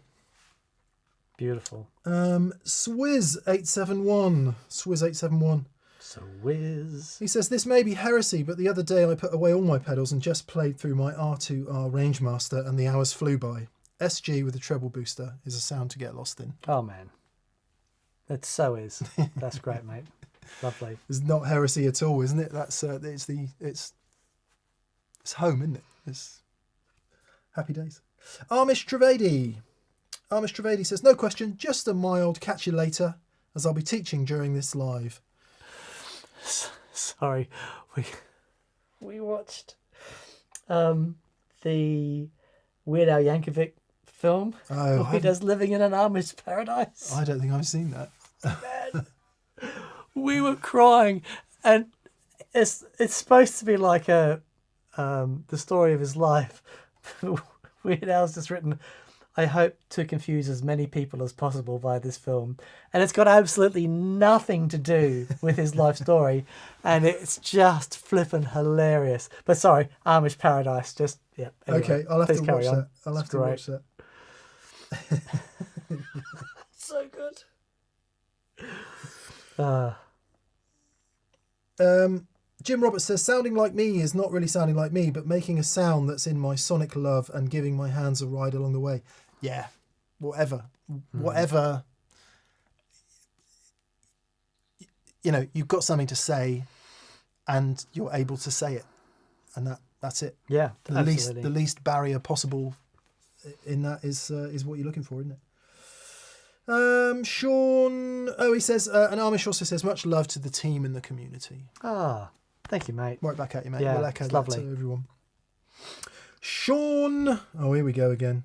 Beautiful. Swizz871. Swizz871. So whiz. He says, this may be heresy, but the other day I put away all my pedals and just played through my R2R Rangemaster and the hours flew by. SG with a treble booster is a sound to get lost in. Oh man, it so is. That's great, mate. Lovely. It's not heresy at all, isn't it? That's it's home, isn't it? It's happy days. Amish Trivedi says, no question, just a mild catch you later, as I'll be teaching during this live. Sorry, we watched the Weird Al Yankovic film. Oh, he does Living in an Amish Paradise. I don't think I've seen that. Man, we were crying, and it's supposed to be like the story of his life. Weird Al's just written, I hope to confuse as many people as possible by this film. And it's got absolutely nothing to do with his life story. And it's just flippin' hilarious. But sorry, Amish Paradise, just, yeah. Anyway, Okay, I'll have to please watch carry on. that. I'll have It's to great. watch that. So good. Jim Roberts says, sounding like me is not really sounding like me, but making a sound that's in my sonic love and giving my hands a ride along the way. Yeah, whatever. You know, you've got something to say and you're able to say it. And that's it. Yeah, The absolutely. least barrier possible in that is what you're looking for, isn't it? Sean, he says, and Amish also says, much love to the team and the community. Ah, thank you, mate. Right back at you, mate. Yeah, We'll echo it's that lovely. to everyone. Sean, oh, here we go again.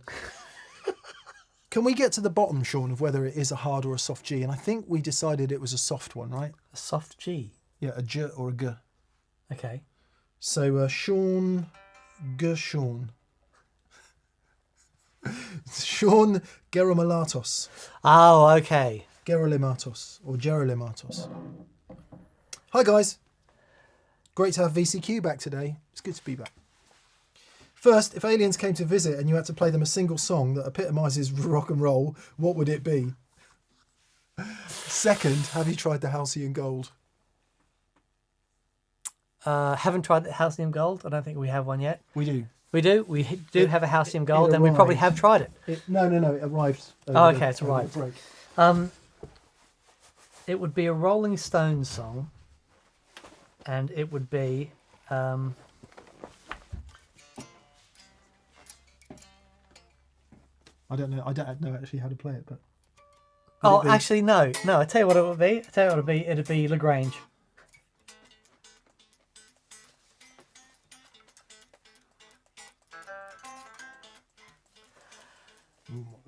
Can we get to the bottom, Sean, of whether it is a hard or a soft G? And I think we decided it was a soft one, right? A soft G. Yeah, a J or a G. Okay. So Sean Gershon. Sean Geromalatos. Oh, okay. Gerolimatos or Gerolimatos. Hi guys. Great to have VCQ back today. It's good to be back. First, if aliens came to visit and you had to play them a single song that epitomises rock and roll, what would it be? Second, have you tried the Halcyon Gold? Haven't tried the Halcyon Gold. I don't think we have one yet. We do. We do. We do have a Halcyon Gold, and we probably arrived. have tried it. No, it arrived. Oh, okay, it's over arrived. the break. It would be a Rolling Stones song, and it would be I don't know actually how to play it, but. oh, it be- actually no. I tell you what it would be. It'd be Lagrange.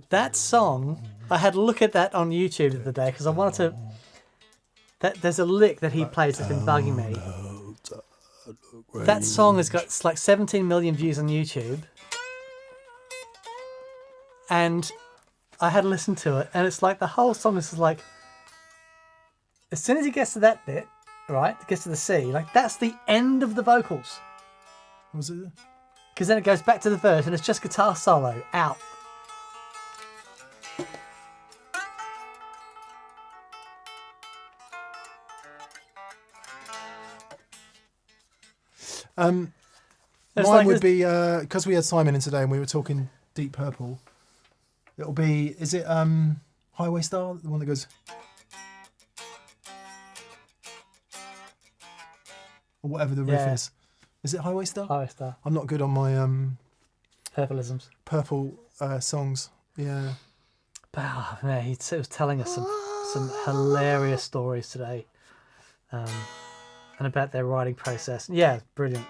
That song, I had a look at that on YouTube the other day because I wanted to. There's a lick that he plays that's been bugging me. That song has got like 17 million views on YouTube, and I had to listen to it, and it's like the whole song is just like, as soon as he gets to that bit, right, gets to the C, like that's the end of the vocals, Was it? because then it goes back to the verse and it's just guitar solo out. Mine like would this- be because we had Simon in today and we were talking Deep Purple. It'll be, is it Highway Star, the one that goes, or whatever the riff Yeah. is. Is it Highway Star? Highway Star, I'm not good on my Purpleisms. Purple songs. Yeah. But oh, man, he was telling us some hilarious stories today, and about their writing process. Yeah, brilliant.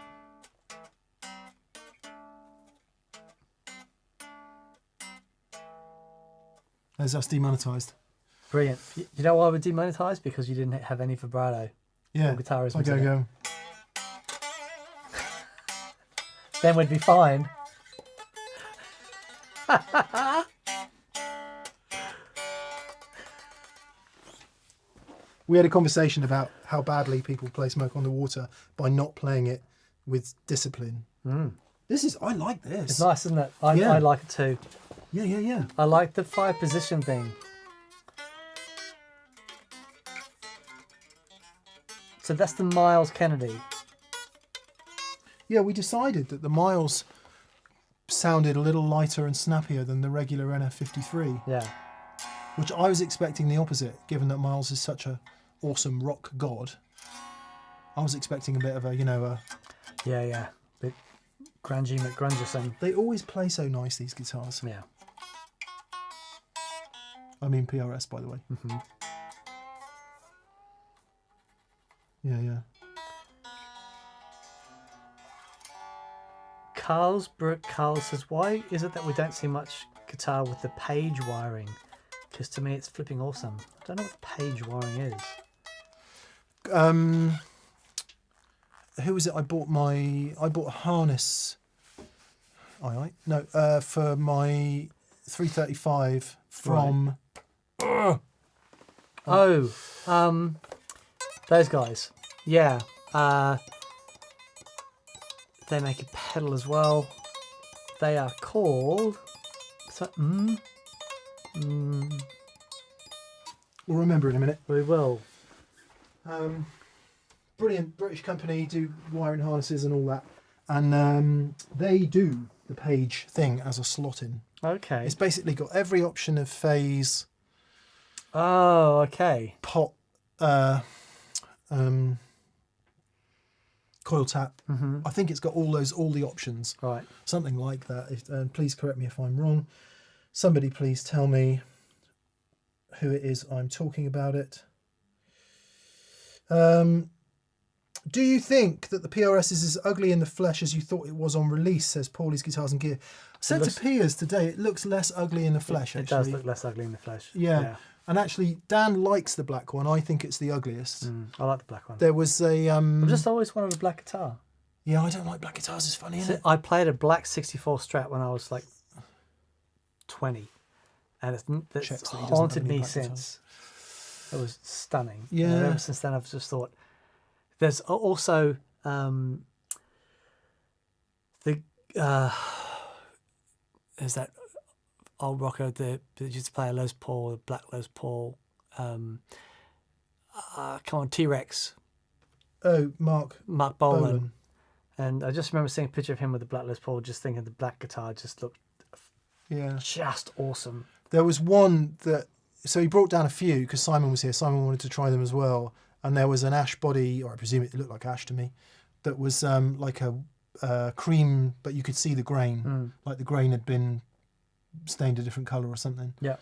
There's us demonetised. Brilliant. You know why we're demonetized? Because you didn't have any vibrato. Yeah. Or guitarism. Okay, in it. go. Then we'd be fine. We had a conversation about how badly people play Smoke on the Water by not playing it with discipline. I like this. It's nice, isn't it? I like it too. Yeah. I like the 5 position thing. So that's the Miles Kennedy. Yeah, we decided that the Miles sounded a little lighter and snappier than the regular NF53. Yeah. Which I was expecting the opposite, given that Miles is such a awesome rock god. I was expecting a bit of a, Yeah. Bit grungy McGrungerson. They always play so nice, these guitars. Yeah. I mean PRS, by the way. Mm-hmm. Yeah. Carl says, why is it that we don't see much guitar with the page wiring? Because to me it's flipping awesome. I don't know what the page wiring is. Who was it? I bought a harness. For my 335 from. Those guys. Yeah. They make a pedal as well. They are called. We'll remember in a minute. We will. Brilliant British company, do wiring harnesses and all that, and they do the page thing as a slot in. Okay. It's basically got every option of phase. Oh, okay. Pot, coil tap. Mm-hmm. I think it's got all the options. Right. Something like that. Please correct me if I'm wrong. Somebody please tell me who it is I'm talking about it. Do you think that the PRS is as ugly in the flesh as you thought it was on release, says Paulie's Guitars and Gear. Said to Piers today, it looks less ugly in the flesh, It does look less ugly in the flesh. Yeah. And actually, Dan likes the black one. I think it's the ugliest. I like the black one. There was a... I've just always wanted a black guitar. Yeah, I don't like black guitars. It's funny, isn't it? I played a black 64 Strat when I was like 20. And it's Checks that he doesn't haunted have any me black since. It was stunning. Yeah. And ever since then, I've just thought... There's also there's that old rocker that used to play a Les Paul, a black Les Paul. Come on, T-Rex. Oh, Mark Bolan. And I just remember seeing a picture of him with the black Les Paul, just thinking the black guitar just looked just awesome. There was one that... So he brought down a few because Simon was here. Simon wanted to try them as well. And there was an ash body, or I presume it looked like ash to me, that was like a cream, but you could see the grain, like the grain had been stained a different colour or something. Yeah,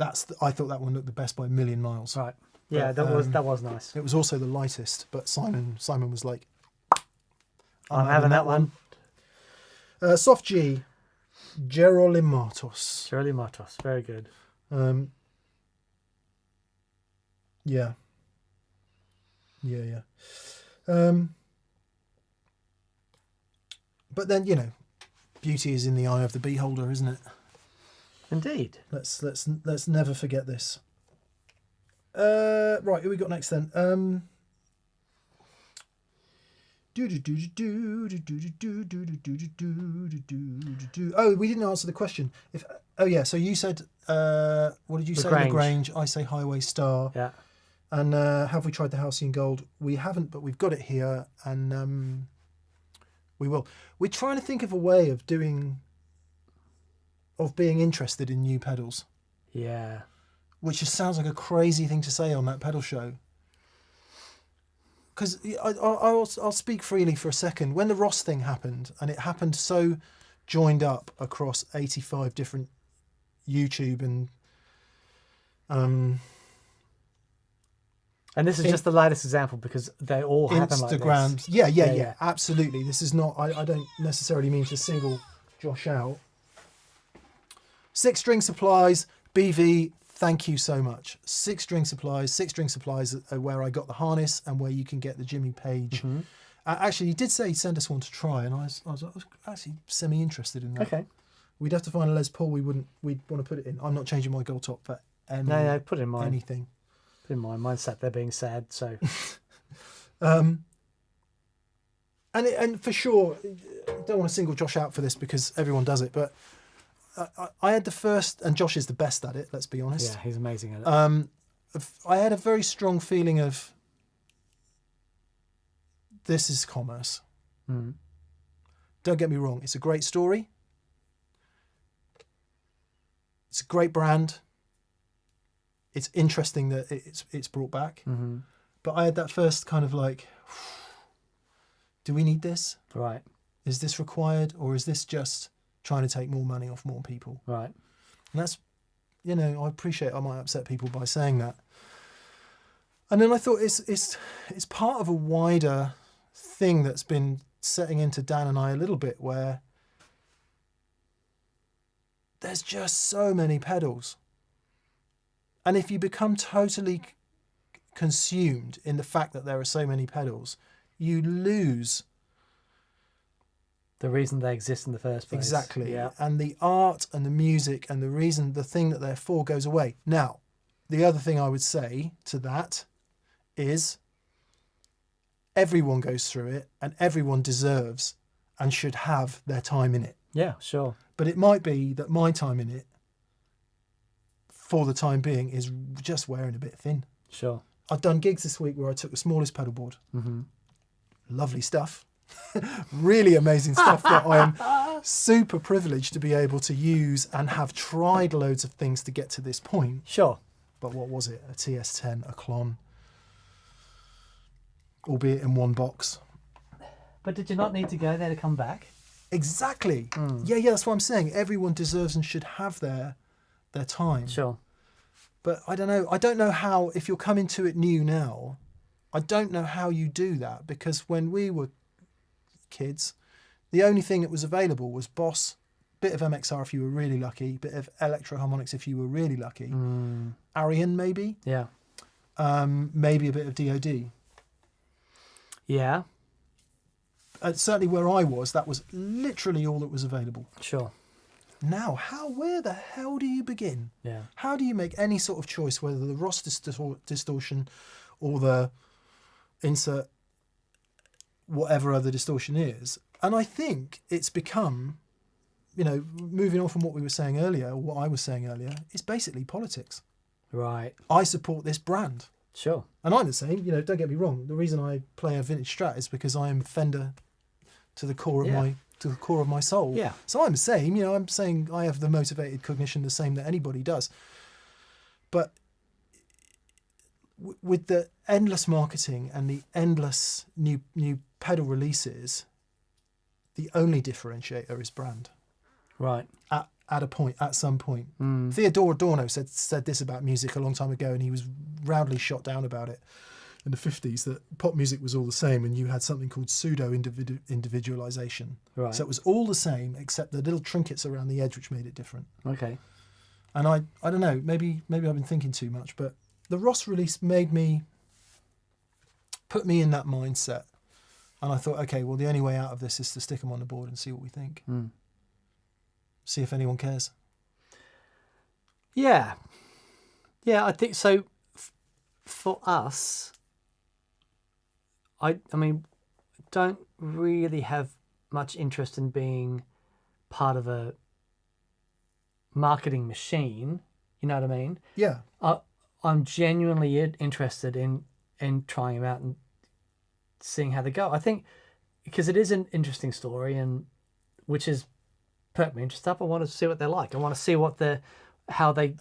I thought that one looked the best by a million miles. Right. Yeah, but, that was nice. It was also the lightest, but Simon was like, I'm having that one. Soft G, Gerolimatos. Gerolimatos, very good. Yeah. But then, beauty is in the eye of the beholder, isn't it? Indeed. Let's never forget this. Right, who we got next then? Oh, we didn't answer the question. So you said what did you say? LaGrange. I say Highway Star. Yeah. And have we tried the Halcyon Gold? We haven't, but we've got it here, and we will. We're trying to think of a way of being interested in new pedals. Yeah. Which just sounds like a crazy thing to say on that pedal show. Because I'll speak freely for a second. When the Ross thing happened, and it happened so joined up across 85 different YouTube and this is just the latest example because they all happen like this. Yeah, absolutely. This is not, I don't necessarily mean to single Josh out. 6 String Supplies, BV, thank you so much. 6 String Supplies are where I got the harness and where you can get the Jimmy Page. Mm-hmm. Actually, he did say send us one to try, and I was actually semi-interested in that. Okay. We'd have to find a Les Paul we'd want to put it in. I'm not changing my gold top for No, put it in mind. anything. In mine sat there being sad. So And for sure, I don't want to single Josh out for this because everyone does it, but I had the first, and Josh is the best at it, let's be honest. yeah, he's amazing at it. I had a very strong feeling of this is commerce. Mm. Don't get me wrong, it's a great story. It's a great brand. It's interesting that it's brought back. Mm-hmm. But I had that first kind of like, do we need this? Right, Is this required? Or is this just trying to take more money off more people? right. And that's, I appreciate I might upset people by saying that. And then I thought it's part of a wider thing that's been setting into Dan and I a little bit, where there's just so many pedals. And if you become totally consumed in the fact that there are so many pedals, you lose The reason they exist in the first place. exactly. Yeah. And the art and the music and the thing that they're for goes away. Now, the other thing I would say to that is everyone goes through it and everyone deserves and should have their time in it. Yeah, sure. But it might be that my time in it, for the time being, is just wearing a bit thin. Sure. I've done gigs this week where I took the smallest pedal board. Mm-hmm. Lovely stuff. Really amazing stuff that I am super privileged to be able to use and have tried loads of things to get to this point. Sure. But what was it? A TS10, a Klon, albeit in one box. But did you not need to go there to come back? Exactly. Yeah, that's what I'm saying. Everyone deserves and should have their time. Sure. But I don't know. I don't know how, if you're coming to it new now, I don't know how you do that, because when we were kids, the only thing that was available was Boss, bit of MXR if you were really lucky, bit of Electro Harmonics if you were really lucky, Arian maybe, Yeah. maybe a bit of DoD. Yeah. Certainly where I was, that was literally all that was available. Sure. Now, where the hell do you begin? Yeah. How do you make any sort of choice, whether the Ross distortion or the insert whatever other distortion is? And I think it's become, moving on from what we were saying earlier, or what I was saying earlier, it's basically politics. Right. I support this brand. Sure. And I'm the same, don't get me wrong. The reason I play a vintage Strat is because I am Fender to the core of my soul. Yeah. So I'm the same, I'm saying I have the motivated cognition, the same that anybody does. But with the endless marketing and the endless new pedal releases, the only differentiator is brand. Right. At some point. Theodore Adorno said this about music a long time ago, and he was roundly shot down about it in the 50s, that pop music was all the same and you had something called pseudo-individualization. Right. So it was all the same except the little trinkets around the edge which made it different. Okay. And I don't know, maybe I've been thinking too much, but the Ross release put me in that mindset. And I thought, okay, well, the only way out of this is to stick them on the board and see what we think. See if anyone cares. Yeah. Yeah, I think so. For us, I mean, don't really have much interest in being part of a marketing machine. You know what I mean? Yeah. I'm genuinely interested in trying them out and seeing how they go. I think because it is an interesting story, and which is perked me interest up. I want to see what they're like. I want to see how they,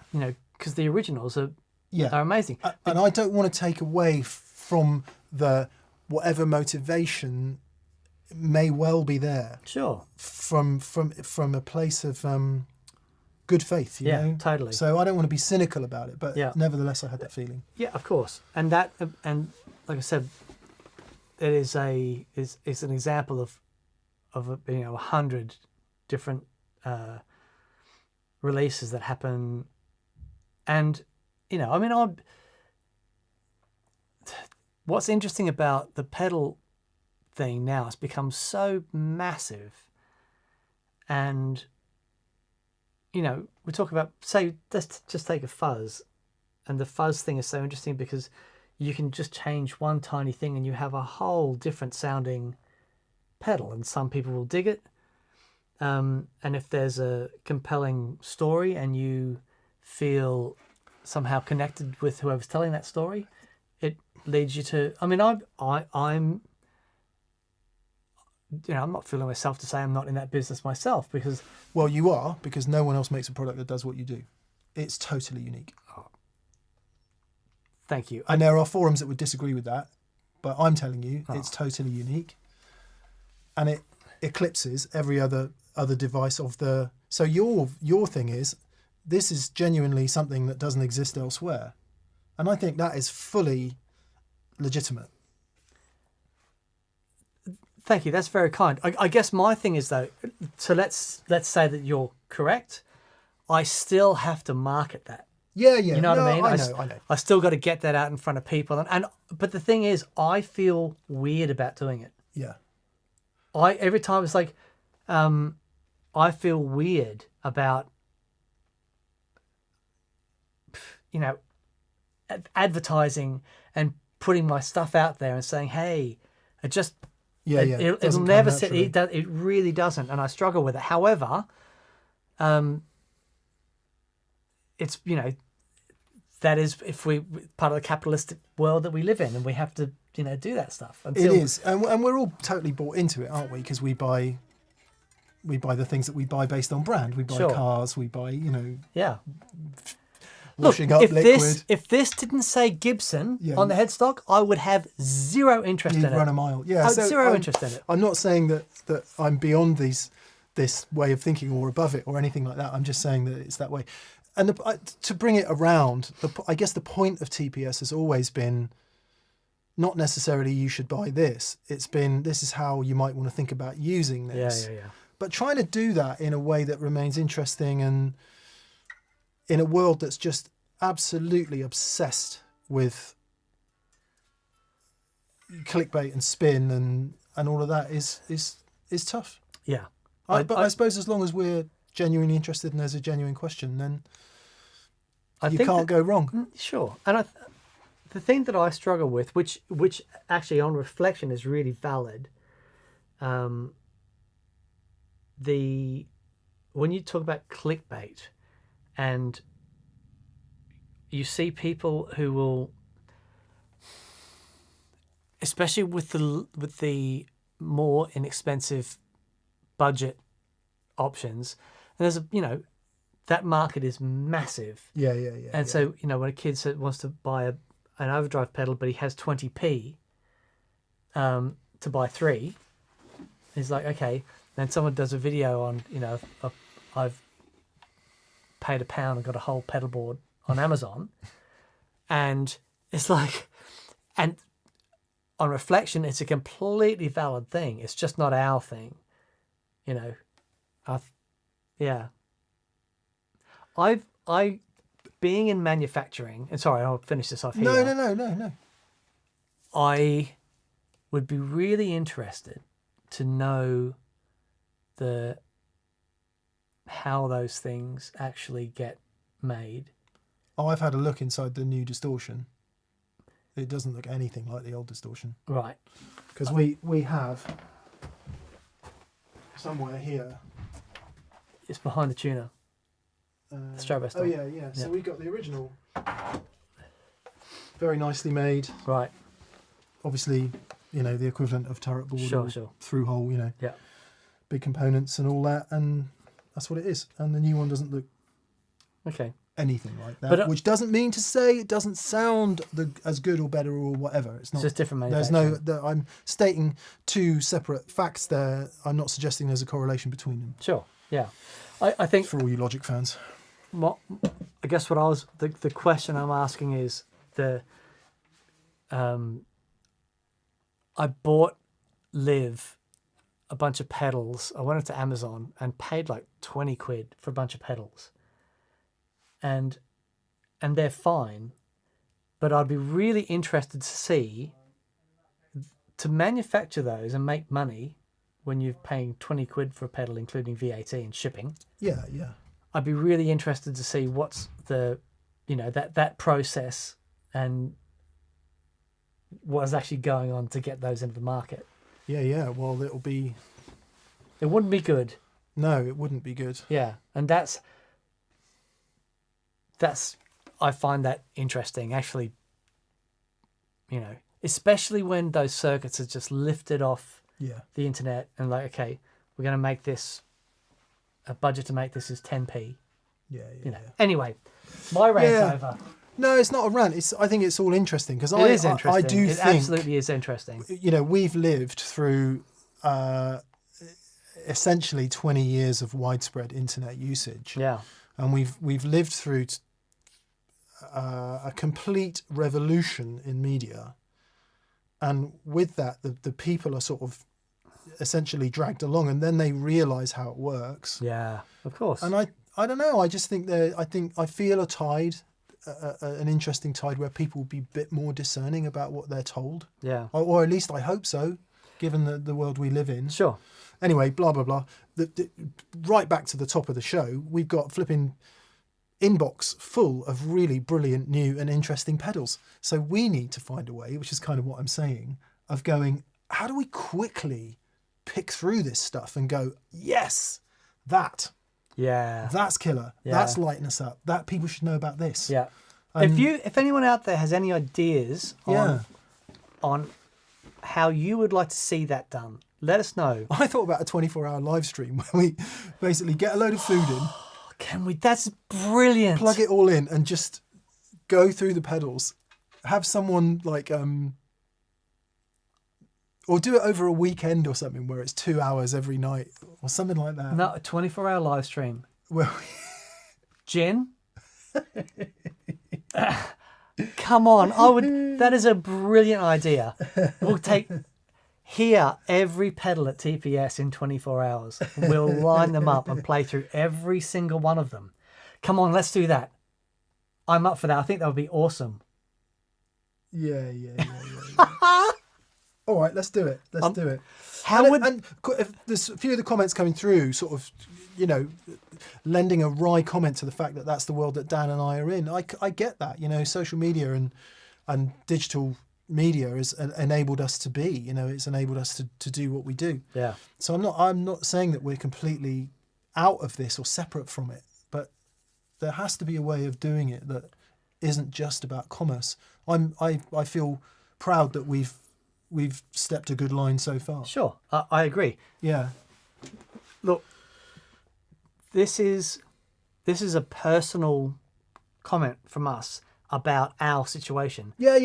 because the originals are amazing. And I don't want to take away from the whatever motivation may well be there. Sure. From a place of good faith, you know? Totally. So I don't want to be cynical about it, but nevertheless I had that feeling. Yeah, of course. And like I said, it is an example of 100 different releases that happen. And what's interesting about the pedal thing now, it's become so massive, and we talk about, say, let's just take a fuzz. the fuzz thing is so interesting because you can just change one tiny thing and you have a whole different sounding pedal, and some people will dig it. And if there's a compelling story and you feel somehow connected with whoever's telling that story, it leads you to. I mean, I'm I'm not fooling myself to say I'm not in that business myself, because Well, you are, because no one else makes a product that does what you do. It's totally unique. thank you. And there are forums that would disagree with that, but I'm telling you, it's totally unique, and it eclipses every other device of the. So your thing is, this is genuinely something that doesn't exist elsewhere, and I think that is fully legitimate. Thank you. That's very kind. I guess my thing is though. So let's say that you're correct. I still have to market that. Yeah. You know what I mean? I know. I still got to get that out in front of people, but the thing is, I feel weird about doing it. Yeah. Every time it's like, I feel weird about, advertising and putting my stuff out there and saying, hey, it'll never sit. It really doesn't, and I struggle with it. However, it's that is if we part of the capitalistic world that we live in, and we have to do that stuff. It is, and we're all totally bought into it, aren't we? Because we buy the things that we buy based on brand. We buy cars. We buy washing up liquid. If this didn't say Gibson on the headstock, I would have zero interest in it. Run a mile. Yeah, zero interest in it. I'm not saying that I'm beyond this way of thinking or above it or anything like that. I'm just saying that it's that way. And to bring it around, I guess the point of TPS has always been not necessarily you should buy this. It's been this is how you might want to think about using this. Yeah. But trying to do that in a way that remains interesting, and in a world that's just absolutely obsessed with clickbait and spin and all of that is tough. Yeah. But I suppose as long as we're genuinely interested and there's a genuine question, then you can't go wrong. Sure. And the thing that I struggle with, which actually on reflection is really valid, when you talk about clickbait, and you see people who will, especially with the more inexpensive budget options, and there's that market is massive. Yeah. And so when a kid wants to buy an overdrive pedal, but he has 20p to buy 3, he's like, okay. Then someone does a video on I've paid £1 and got a whole pedal board on Amazon, and it's like, and on reflection, it's a completely valid thing. It's just not our thing, I being in manufacturing, and sorry, I'll finish this off here. No. I would be really interested to know how those things actually get made. Oh, I've had a look inside the new distortion. It doesn't look anything like the old distortion. Right. Because we have somewhere here. It's behind the tuner. Strabo. Oh yeah. So we got the original. Very nicely made. Right. Obviously, the equivalent of turret board. Sure. Through hole, Yeah. Big components and all that, and that's what it is. And the new one doesn't look anything like that, but, which doesn't mean to say it doesn't sound as good or better or whatever. It's not. It's just different manufacturing. I'm stating two separate facts there. I'm not suggesting there's a correlation between them. Sure. Yeah. I think for all you Logic fans. I guess the question I'm asking is I bought Liv a bunch of pedals. I went into Amazon and paid like 20 quid for a bunch of pedals. And they're fine, but I'd be really interested to see, to manufacture those and make money when you're paying 20 quid for a pedal, including VAT and shipping. Yeah. I'd be really interested to see what's the you know, that process and what is actually going on to get those into the market. Yeah. Well, it'll be. It wouldn't be good. No, it wouldn't be good. Yeah, and that's I find that interesting, actually. You know, especially when those circuits are just lifted off the internet and like, okay, we're going to make this. A budget to make this is 10p. Yeah. You know. Anyway, my rant's over. No, it's not a rant. I think it's all interesting because It is interesting. I do it think absolutely is interesting. you know, we've lived through essentially 20 years of widespread internet usage. Yeah. And we've lived through a complete revolution in media. And with that, the people are sort of essentially dragged along, and then they realise how it works. Yeah, of course. And I don't know. I just think I feel a tide, an interesting tide where people will be a bit more discerning about what they're told. Yeah. Or at least I hope so, given the world we live in. Sure. Anyway, blah, blah, blah. Right back to the top of the show, we've got flipping inbox full of really brilliant, new and interesting pedals. So we need to find a way, which is kind of what I'm saying, of going, how do we quickly pick through this stuff and go, yes, that's killer. Yeah. That's lighting us up. That people should know about this. Yeah. If anyone out there has any ideas on how you would like to see that done, let us know. I thought about a 24-hour live stream where we basically get a load of food in. Can we? That's brilliant. Plug it all in and just go through the pedals. Have someone like, or do it over a weekend or something where it's 2 hours every night or something like that. No, a 24-hour live stream. Well, Gin? Come on. That is a brilliant idea. We'll take here every pedal at TPS in 24 hours. We'll line them up and play through every single one of them. Come on, let's do that. I'm up for that. I think that would be awesome. Yeah. All right, let's do it. Let's do it. And if there's a few of the comments coming through, sort of, you know, lending a wry comment to the fact that that's the world that Dan and I are in. I get that. You know, social media and digital media has enabled us to be. You know, it's enabled us to do what we do. Yeah. So I'm not saying that we're completely out of this or separate from it, but there has to be a way of doing it that isn't just about commerce. I feel proud that we've stepped a good line so far. Sure, I agree. Yeah. Look, this is a personal comment from us about our situation. Yeah.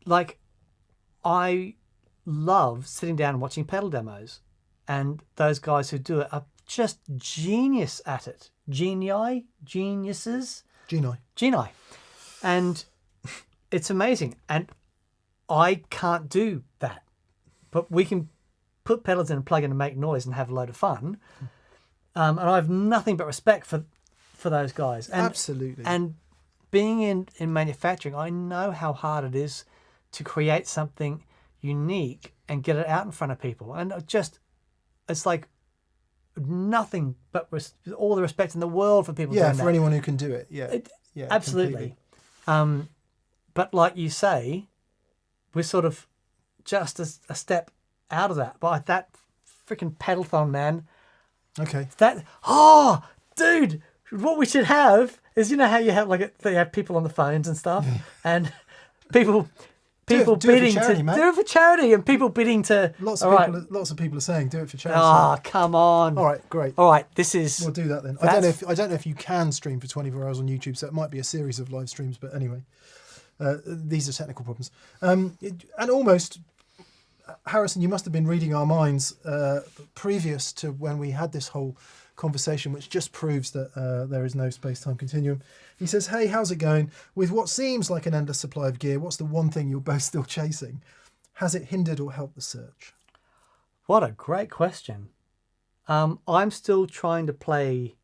Like, I love sitting down and watching pedal demos, and those guys who do it are just genius at it. Geniuses. Genii. And it's amazing. And I can't do that. But we can put pedals in and plug in and make noise and have a load of fun. And I have nothing but respect for those guys. And, absolutely. And being in manufacturing, I know how hard it is to create something unique and get it out in front of people. And it's like nothing but all the respect in the world for people doing that. Yeah, for anyone who can do it. Yeah, absolutely. But like you say, we're sort of just a step out of that. But that freaking pedalthon, man. Okay. Dude, what we should have is, you know how you have they have people on the phones and stuff, and people bidding to do it for charity, and people bidding to. Lots of people are saying do it for charity. Come on. All right, great. All right, we'll do that then. I don't know if you can stream for 24 hours on YouTube, so it might be a series of live streams. But anyway, these are technical problems. And almost, Harrison, you must have been reading our minds previous to when we had this whole conversation, which just proves that there is no space-time continuum. He says, hey, how's it going? With what seems like an endless supply of gear, what's the one thing you're both still chasing? Has it hindered or helped the search? What a great question. I'm still trying to play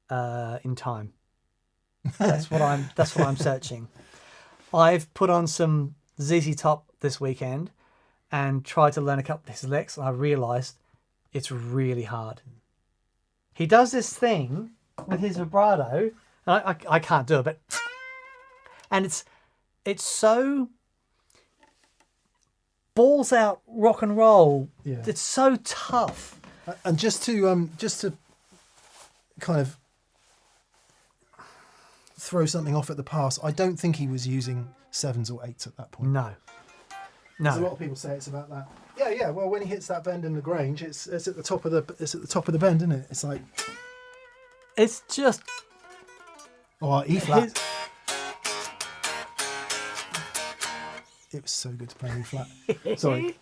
in time. That's what I'm searching. I've put on some ZZ Top this weekend and tried to learn a couple of his licks, and I realised it's really hard. He does this thing with his vibrato I can't do it, but and it's so balls out rock and roll. Yeah. It's so tough. And just to kind of throw something off at the pass, I don't think he was using 7s or 8s at that point. No. A lot of people say it's about that. Yeah. Well, when he hits that bend in the Grange, it's at the top of the bend, isn't it? It's like it's just E flat. It was so good to play E flat. Sorry.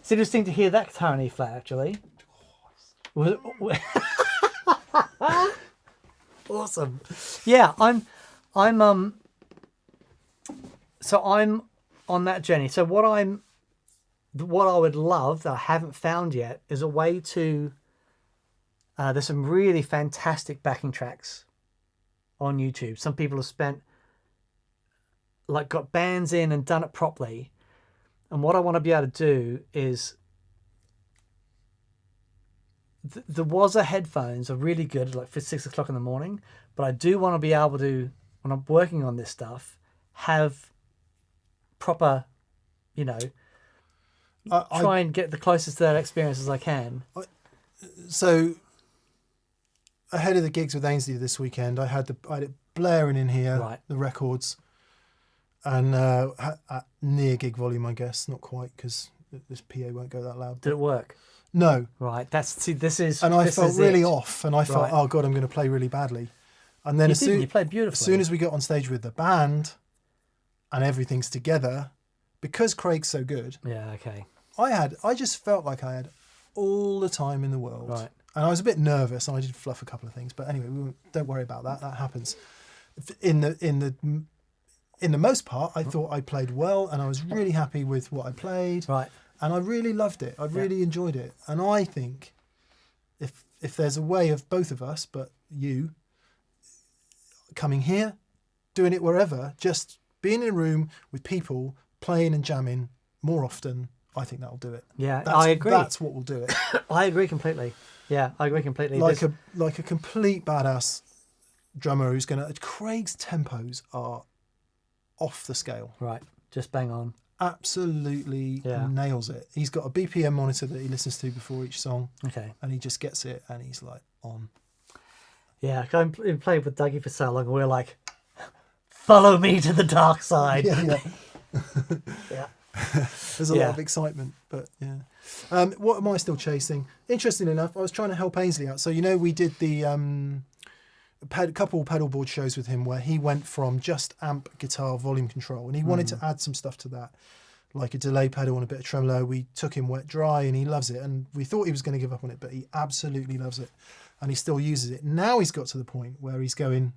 It's interesting to hear that guitar in E flat, actually. Awesome. Yeah, I'm on that journey. So what I would love that I haven't found yet is a way to there's some really fantastic backing tracks on YouTube. Some people have got bands in and done it properly. And what I want to be able to do is the Waza headphones are really good, like for 6 o'clock in the morning. But I do want to be able to, when I'm working on this stuff, have proper, try and get the closest to that experience as I can. So ahead of the gigs with Ainsley this weekend, I had it blaring in here, Right. The records, and at near gig volume, I guess, not quite because this PA won't go that loud. Did it work? No. Right. This is. And I this felt is really it. off, and I thought, Right. oh God, I'm going to play really badly. And then You played beautifully. as soon as we got on stage with the band, and everything's together, because Craig's so good, Yeah. Okay. I just felt like I had all the time in the world. Right. And I was a bit nervous, and I did fluff a couple of things. But anyway, don't worry about that. That happens. In the most part, I thought I played well, and I was really happy with what I played. Right. And I really loved it. I really enjoyed it. And I think if there's a way of both of us, but you coming here, doing it wherever, just being in a room with people playing and jamming more often, I think that'll do it. Yeah, I agree. That's what will do it. I agree completely. Yeah, I agree completely. like a complete badass drummer who's gonna. Craig's tempos are off the scale. Right. Just bang on. Absolutely nails it. He's got a BPM monitor that he listens to before each song. Okay. And he just gets it, and he's like on. Yeah, I played with Dougie for so long, and we're like, follow me to the dark side. Yeah. Yeah. There's a lot of excitement, but yeah. What am I still chasing? Interesting enough, I was trying to help Ainsley out. So we did the couple pedalboard shows with him where he went from just amp, guitar, volume control, and he wanted to add some stuff to that, like a delay pedal and a bit of tremolo. We took him wet dry, and he loves it. And we thought he was going to give up on it, but he absolutely loves it, and he still uses it. Now he's got to the point where he's going,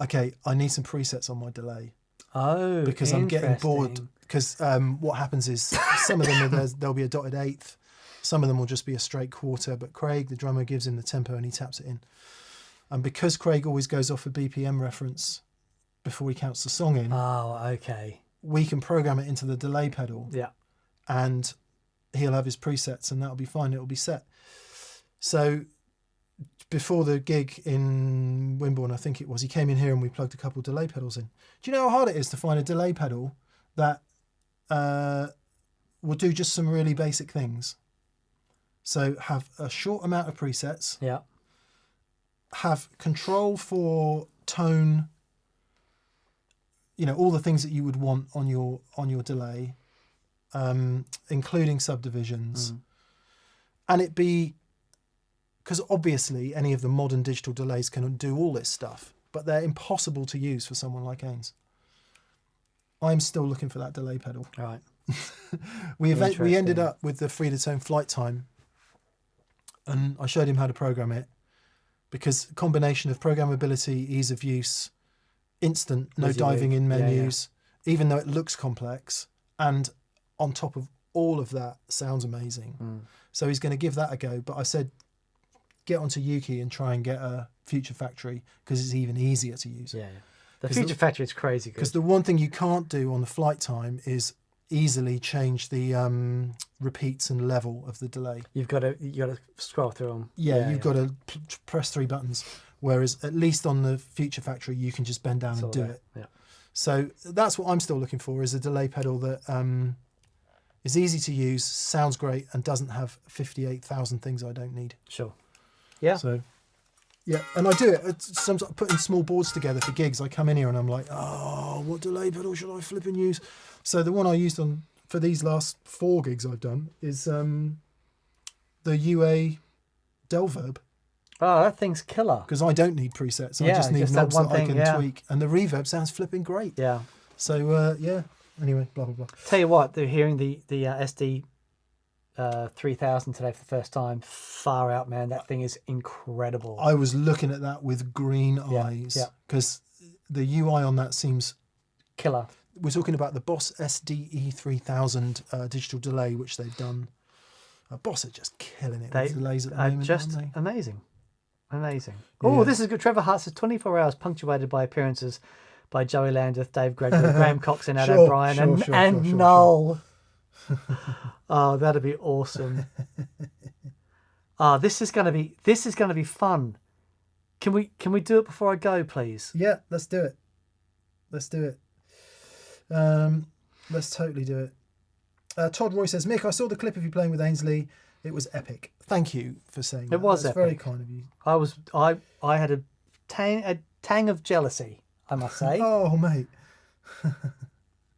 okay, I need some presets on my delay. Oh, because I'm getting bored. Because what happens is some of them there'll be a dotted eighth, some of them will just be a straight quarter. But Craig, the drummer, gives him the tempo and he taps it in. And because Craig always goes off a BPM reference before he counts the song in, we can program it into the delay pedal. Yeah, and he'll have his presets, and that'll be fine. It'll be set. So before the gig in Wimborne, I think it was, he came in here and we plugged a couple of delay pedals in. Do you know how hard it is to find a delay pedal that will do just some really basic things? So have a short amount of presets. Yeah. Have control for tone. All the things that you would want on your delay, including subdivisions, and it be. Because obviously any of the modern digital delays can do all this stuff, but they're impossible to use for someone like Ains. I'm still looking for that delay pedal. Right. We ended up with the Free to Tone flight time, and I showed him how to program it, because combination of programmability, ease of use, instant, no diving in menus, even though it looks complex, and on top of all of that, sounds amazing. So he's going to give that a go. But I said, get onto Yuki and try and get a Future Factory, because it's even easier to use. Yeah. The Future Factory is crazy good. Because the one thing you can't do on the flight time is easily change the repeats and level of the delay. You got to scroll through them. You've got to press 3 buttons. Whereas at least on the Future Factory, you can just bend down and do it. Yeah. So that's what I'm still looking for, is a delay pedal that is easy to use, sounds great, and doesn't have 58,000 things I don't need. Sure. Yeah. So, yeah, and I do it. Sometimes putting small boards together for gigs. I come in here and I'm like, oh, what delay pedal should I flip and use? So the one I used for these last 4 gigs I've done is the UA Delverb. Oh, that thing's killer. Because I don't need presets. I Yeah, just need just that knobs one that I thing, can tweak. And the reverb sounds flipping great. Yeah. So, yeah. Anyway, blah, blah, blah. Tell you what, they're hearing the SD 3000 today for the first time. Far out, man. That thing is incredible. I was looking at that with green eyes. Yeah. Because the UI on that seems... Killer. We're talking about the Boss SDE 3000 digital delay, which they've done. Boss are just killing it with delays at the moment, just aren't they? amazing. Amazing. Yeah. Oh, this is good. Trevor Hart says 24 hours punctuated by appearances by Joey Landreth, Dave Gregory, Graham Coxon, Ed O'Brien, and Noel. Oh, that'd be awesome. This is gonna be fun. Can we do it before I go, please? Yeah, let's do it. Let's do it. Let's totally do it. Todd Roy says, Mick, I saw the clip of you playing with Ainsley. It was epic. Thank you for saying that. It was That's epic. very kind of you. I had a tang of jealousy, I must say. Oh, mate.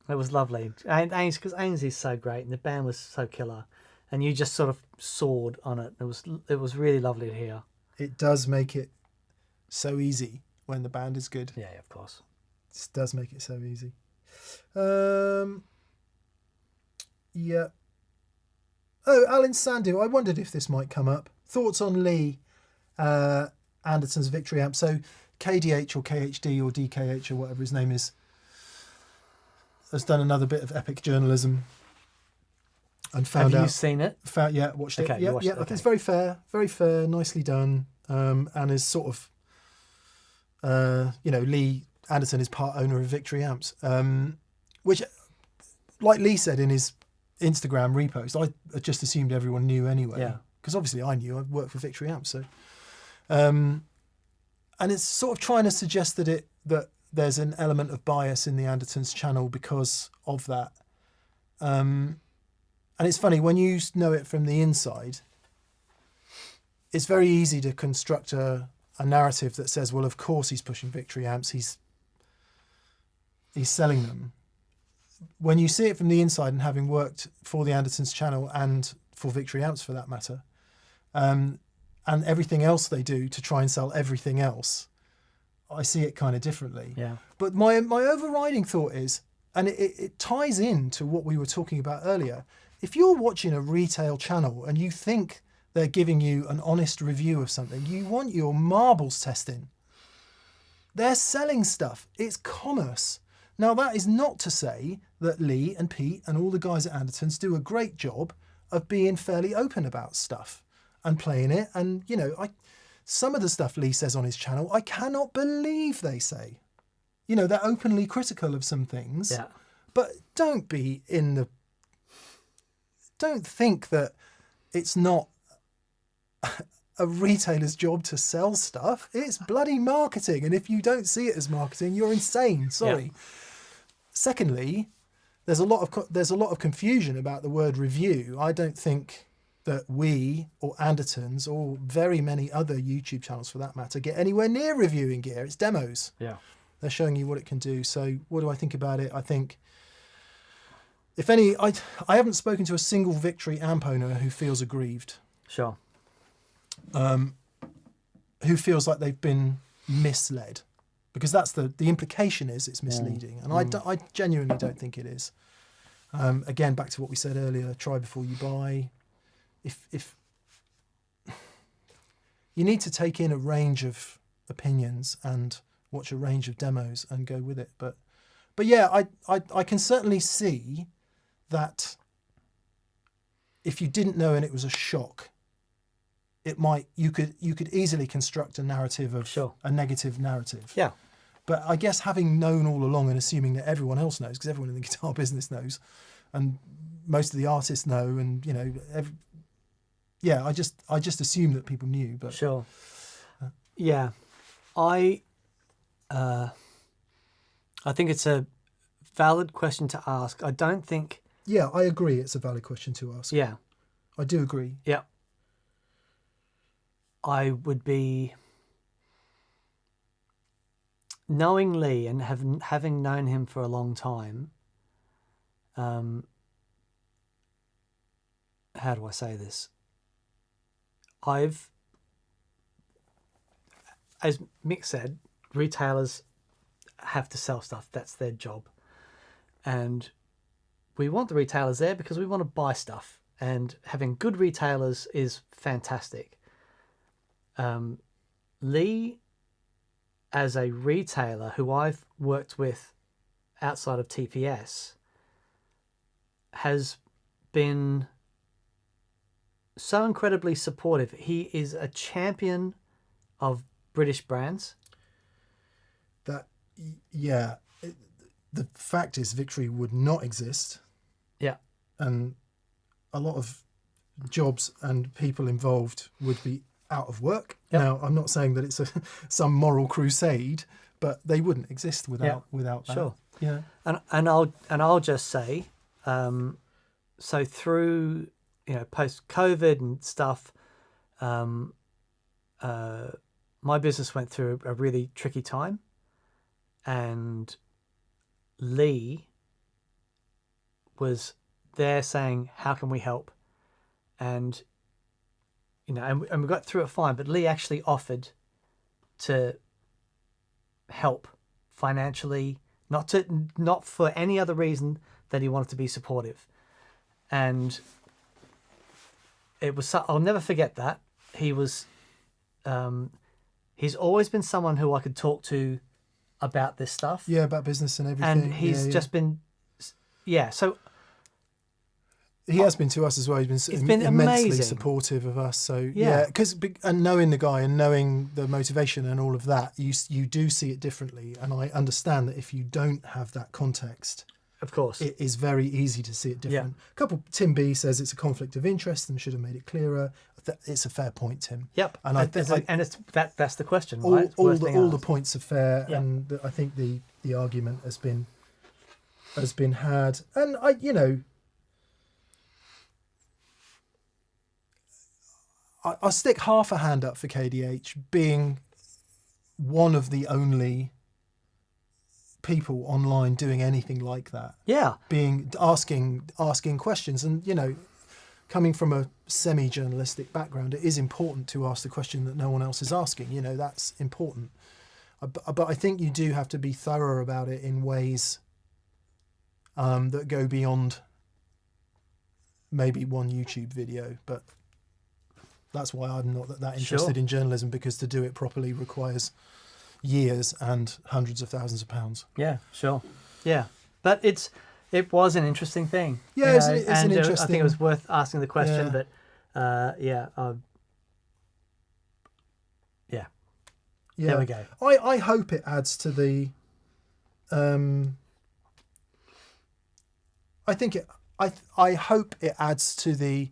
It was lovely. And because Ainsley's so great and the band was so killer, and you just sort of soared on it. It was really lovely to hear. It does make it so easy when the band is good. Yeah, of course. It does make it so easy. Yeah. Oh, Alan Sandu, I wondered if this might come up. Thoughts on Lee Anderton's Victory amp. So KDH or KHD or DKH or whatever his name is has done another bit of epic journalism and found out. Have you seen it? Watched it. Okay, Yeah, you watched yeah. it, I think okay. it's very fair, nicely done, and is sort of, Lee Anderton is part owner of Victory amps, which, like Lee said in his Instagram repost, I just assumed everyone knew anyway. Yeah. Because obviously I knew. I worked for Victory amps, so. And it's sort of trying to suggest that there's an element of bias in the Andertons channel because of that. And it's funny, when you know it from the inside, it's very easy to construct a narrative that says, well, of course he's pushing Victory amps, he's selling them. When you see it from the inside, and having worked for the Andertons channel and for Victory amps for that matter, and everything else they do to try and sell everything else, I see it kind of differently. Yeah. But my overriding thought is, and it ties in to what we were talking about earlier, if you're watching a retail channel and you think they're giving you an honest review of something, you want your marbles testing. They're selling stuff. It's commerce. Now, that is not to say that Lee and Pete and all the guys at Andertons do a great job of being fairly open about stuff and playing it. And, some of the stuff Lee says on his channel, I cannot believe they say. They're openly critical of some things. Yeah. But don't think that it's not a retailer's job to sell stuff. It's bloody marketing. And if you don't see it as marketing, you're insane. Sorry. Yeah. Secondly, there's a lot of confusion about the word review. I don't think that we or Andertons or very many other YouTube channels for that matter get anywhere near reviewing gear. It's demos. Yeah. They're showing you what it can do. So what do I think about it? I think, if any, I haven't spoken to a single Victory amp owner who feels aggrieved, Sure. who feels like they've been misled, because that's the implication is it's misleading. And I genuinely don't think it is. Again, back to what we said earlier, try before you buy. If you need to take in a range of opinions and watch a range of demos and go with it. But yeah, I can certainly see that if you didn't know and it was a shock, you could easily construct a narrative of Sure. a negative narrative. Yeah. But I guess having known all along and assuming that everyone else knows, because everyone in the guitar business knows, and most of the artists know, and I just assumed that people knew. But Sure. Yeah. I think it's a valid question to ask. I don't think. Yeah, I agree. It's a valid question to ask. Yeah. I do agree. Yeah. I would be, knowing Lee and having known him for a long time. How do I say this? As Mick said, retailers have to sell stuff. That's their job. And we want the retailers there because we want to buy stuff. And having good retailers is fantastic. Lee, as a retailer who I've worked with outside of TPS, has been so incredibly supportive. He is a champion of British brands. The fact is, Victory would not exist. Yeah. And a lot of jobs and people involved would be out of work. Yep. Now, I'm not saying that it's some moral crusade, but they wouldn't exist without that. Sure. Yeah. And I'll just say, so through post COVID and stuff, my business went through a really tricky time, and Lee was there saying, "How can we help?" And and we got through it fine. But Lee actually offered to help financially, not for any other reason than he wanted to be supportive. And it was, I'll never forget that. He was, he's always been someone who I could talk to about this stuff. Yeah, about business and everything. And he's just been, so. He has been to us as well. He's been immensely supportive of us. So and knowing the guy and knowing the motivation and all of that, you do see it differently. And I understand that if you don't have that context, of course, it is very easy to see it different. Tim B says it's a conflict of interest and should have made it clearer. It's a fair point, Tim. Yep. And that's the question, right? All the points are fair, and I think the argument has been had, and I'll stick half a hand up for KDH being one of the only people online doing anything like that. Yeah. Asking questions, and coming from a semi-journalistic background, it is important to ask the question that no one else is asking. That's important. But I think you do have to be thorough about it in ways that go beyond maybe one YouTube video, but that's why I'm not that interested in journalism, because to do it properly requires years and hundreds of thousands of pounds. Yeah, sure. Yeah, but it was an interesting thing. Yeah, it's an interesting. I think it was worth asking the question, but there we go. I hope it adds to the. I hope it adds to the.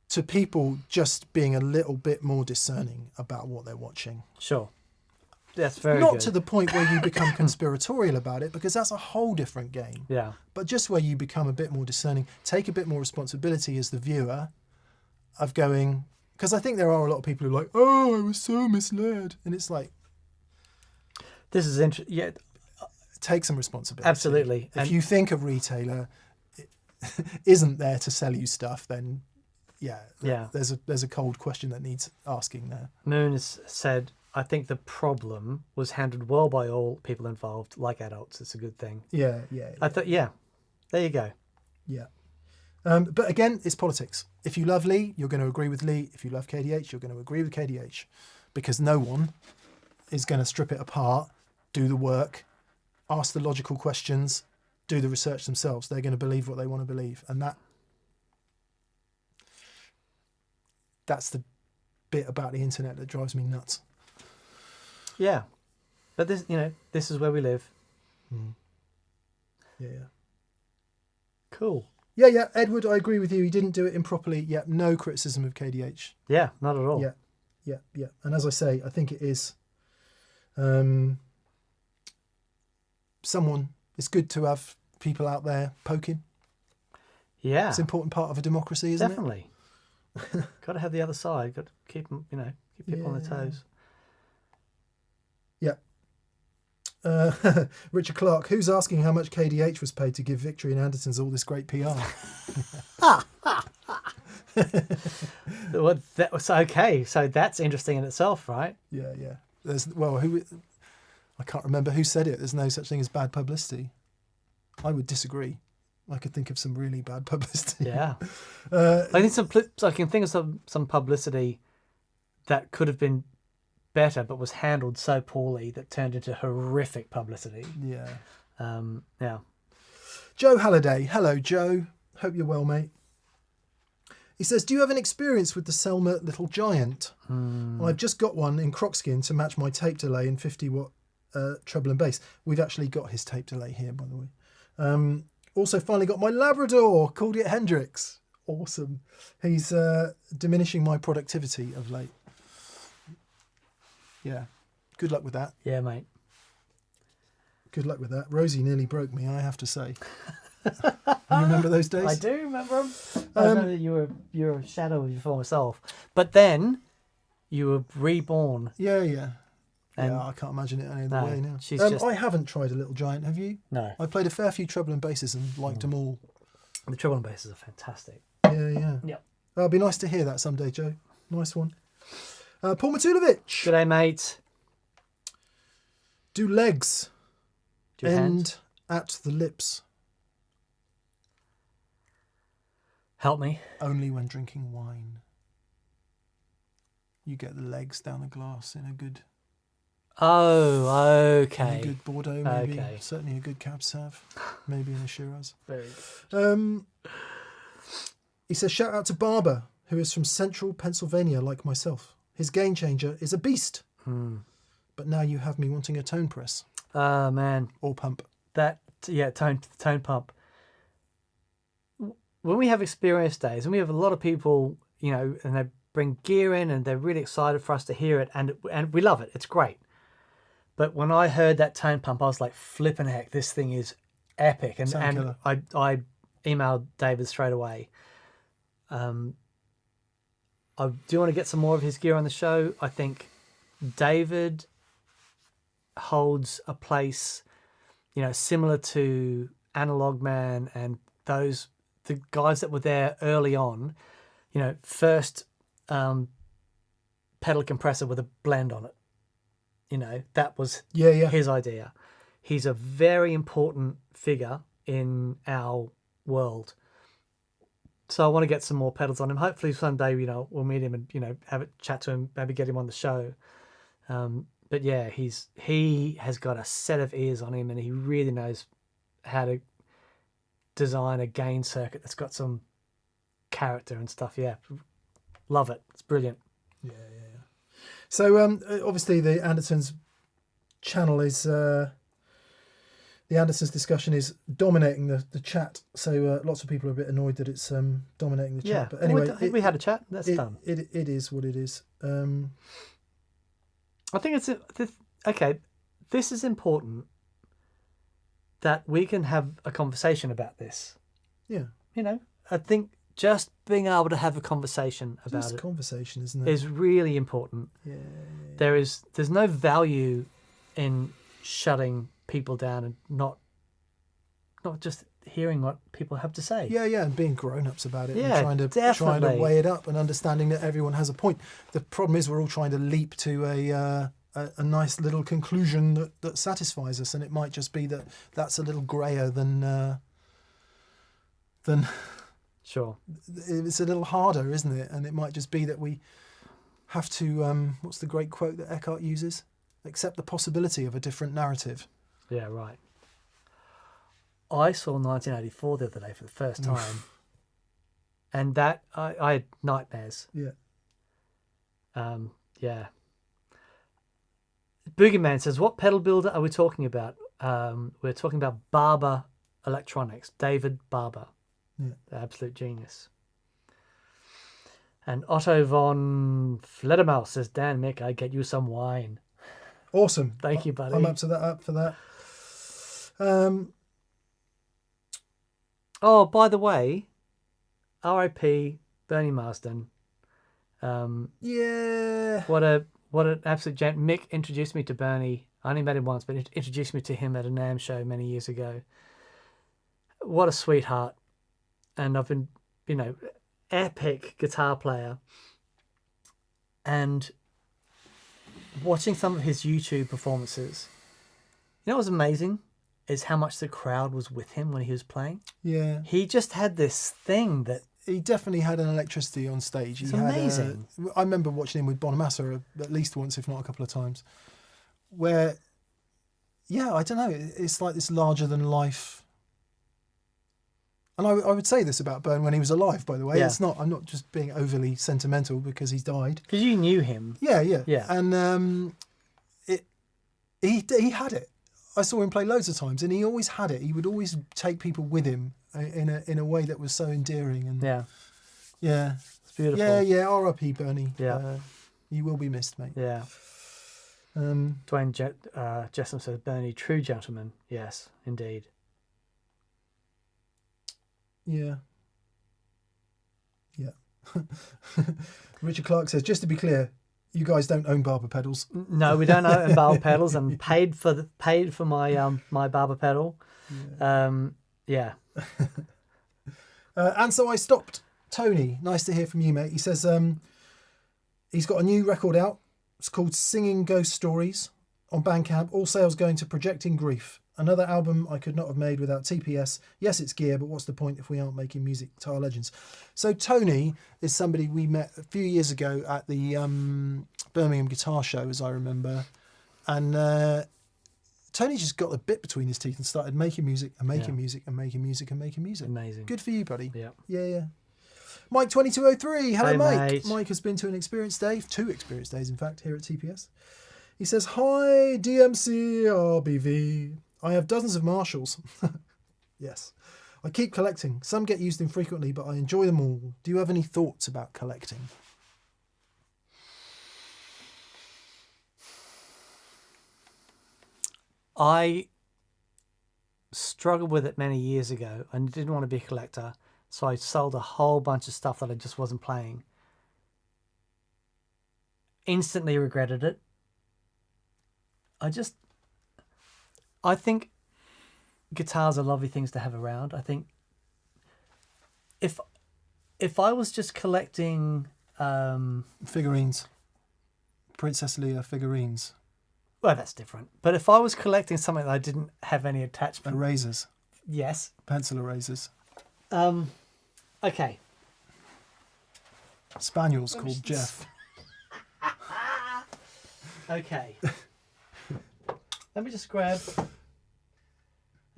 To people just being a little bit more discerning about what they're watching. Sure. That's very good. Not to the point where you become conspiratorial about it, because that's a whole different game. Yeah. But just where you become a bit more discerning, take a bit more responsibility as the viewer of going, because I think there are a lot of people who are like, oh, I was so misled. And it's like, this is interesting. Yeah. Take some responsibility. Absolutely. If you think a retailer isn't there to sell you stuff, then there's a cold question that needs asking there. Moon has said, I think the problem was handled well by all people involved, like adults. It's a good thing. Yeah. I thought, there you go. Yeah. But again, it's politics. If you love Lee, you're going to agree with Lee. If you love KDH, you're going to agree with KDH, because no one is going to strip it apart, do the work, ask the logical questions, do the research themselves. They're going to believe what they want to believe. And that's the bit about the internet that drives me nuts. Yeah. But this is where we live. Mm. Yeah. Cool. Yeah. Edward, I agree with you. He didn't do it improperly. Yeah. No criticism of KDH. Yeah, not at all. Yeah. Yeah, yeah. And as I say, I think it is someone. It's good to have people out there poking. Yeah, It's an important part of a democracy, isn't definitely. Got to have the other side. Got to keep them, keep people on their toes. it? Yeah. Richard Clark, who's asking how much KDH was paid to give Victory and Andertons all this great PR? Well, that was okay. So that's interesting in itself, right? Yeah, yeah. I can't remember who said it. There's no such thing as bad publicity. I would disagree. I could think of some really bad publicity. Yeah. I can think of some publicity that could have been better, but was handled so poorly that turned into horrific publicity. Yeah. Yeah. Joe Halliday. Hello, Joe. Hope you're well, mate. He says, do you have an experience with the Selmer Little Giant? Well, I've just got one in crocskin to match my tape delay in 50 watt treble and bass. We've actually got his tape delay here, by the way. Also finally got my Labrador, called it Hendrix. Awesome. He's diminishing my productivity of late. Yeah. Good luck with that. Yeah, mate. Good luck with that. Rosie nearly broke me, I have to say. You remember those days? I do remember them. I know that you're a shadow of your former self. But then you were reborn. Yeah, yeah. And I can't imagine it any other way now. she's just... I haven't tried a Little Giant, have you? No. I played a fair few treble and basses and liked them all. The treble and basses are fantastic. Yeah, yeah. Yep. It'd be nice to hear that someday, Joe. Nice one. Paul Matulovic. G'day, mate. Do legs. Do your End hands. at the lips. Help me. Only when drinking wine. You get the legs down the glass in a good... Oh, in okay. a good Bordeaux, maybe. Okay. Certainly a good Cab Sav. Maybe in a Shiraz. Very good. He says, shout out to Barber, who is from central Pennsylvania like myself. His gain changer is a beast. But now you have me wanting a tone press. Oh, man. Or pump. Tone pump. When we have experience days, and we have a lot of people, and they bring gear in and they're really excited for us to hear it, and we love it. It's great. But when I heard that tone pump, I was like, flipping heck, this thing is epic. And I emailed David straight away. I do want to get some more of his gear on the show. I think David holds a place, similar to Analog Man and the guys that were there early on, first pedal compressor with a blend on it. That was his idea. He's a very important figure in our world. So I want to get some more pedals on him. Hopefully someday, we'll meet him and, have a chat to him, maybe get him on the show. But yeah, he has got a set of ears on him and he really knows how to design a gain circuit that's got some character and stuff. Yeah, love it. It's brilliant. Yeah. So obviously the Andertons channel is the Andertons discussion is dominating the chat. So lots of people are a bit annoyed that it's dominating the chat. Yeah, but anyway, I think we had a chat. That's done. It is what it is. I think it's okay. This is important that we can have a conversation about this. Yeah. I think just being able to have a conversation about Just it conversation, isn't it? is really important. Yeah. There's no value in shutting people down and not just hearing what people have to say. Yeah, and being grown-ups about it Yeah, and trying to definitely. weigh it up and understanding that everyone has a point. The problem is we're all trying to leap to a nice little conclusion that satisfies us, and it might just be that that's a little grayer than Sure. it's a little harder, isn't it? And it might just be that we have to what's the great quote that Eckhart uses? Accept the possibility of a different narrative. Yeah, right. I saw 1984 the other day for the first time, and that I had nightmares. Yeah. Yeah. Boogeyman says, what pedal builder are we talking about? We're talking about Barber Electronics, David Barber. Yeah. The absolute genius. And Otto von Fledermaus says, Dan, Mick, I get you some wine. Awesome. Thank you, buddy. I'm up for that. Oh, by the way, R.I.P. Bernie Marsden. Yeah. What an absolute gent. Mick introduced me to Bernie. I only met him once, but introduced me to him at a NAMM show many years ago. What a sweetheart. And I've been, epic guitar player. And watching some of his YouTube performances, what was amazing is how much the crowd was with him when he was playing. Yeah. He just had this thing that... He definitely had an electricity on stage. It's amazing. I remember watching him with Bonamassa at least once, if not a couple of times, where, I don't know, it's like this larger than life. And I would say this about Byrne when he was alive, by the way. Yeah. I'm not just being overly sentimental because he's died. Because you knew him. Yeah. Yeah. And he had it. I saw him play loads of times, and he always had it. He would always take people with him in a way that was so endearing. And yeah, it's beautiful. Yeah. R.I.P. Bernie. Yeah, you will be missed, mate. Yeah. Dwayne Jessam says, Bernie, true gentleman. Yes, indeed. Yeah. Richard Clark says, just to be clear, you guys don't own barber pedals. No, we don't own barber pedals, and paid for my my barber pedal. Yeah. And so I stopped. Tony, nice to hear from you, mate. He says he's got a new record out. It's called Singing Ghost Stories on Bandcamp. All sales going to Projecting Grief. Another album I could not have made without TPS. Yes, it's gear, but what's the point if we aren't making music? Guitar Legends. So Tony is somebody we met a few years ago at the Birmingham Guitar Show, as I remember. And Tony just got the bit between his teeth and started making music and making music and making music and making music. Amazing. Good for you, buddy. Yeah. Yeah. Mike 2203. Hello, Hey, Mike. mate. Mike has been to an experience day, 2 experience days, in fact, here at TPS. He says, hi, DMC RBV. I have dozens of Marshalls. Yes. I keep collecting. Some get used infrequently, but I enjoy them all. Do you have any thoughts about collecting? I struggled with it many years ago and didn't want to be a collector, so I sold a whole bunch of stuff that I just wasn't playing. Instantly regretted it. I think guitars are lovely things to have around. I think if I was just collecting Figurines. Princess Leia figurines. well, that's different. But if I was collecting something that I didn't have any attachment, Erasers. yes. Pencil erasers. Okay. Spaniels called Jeff. Okay. Let me just grab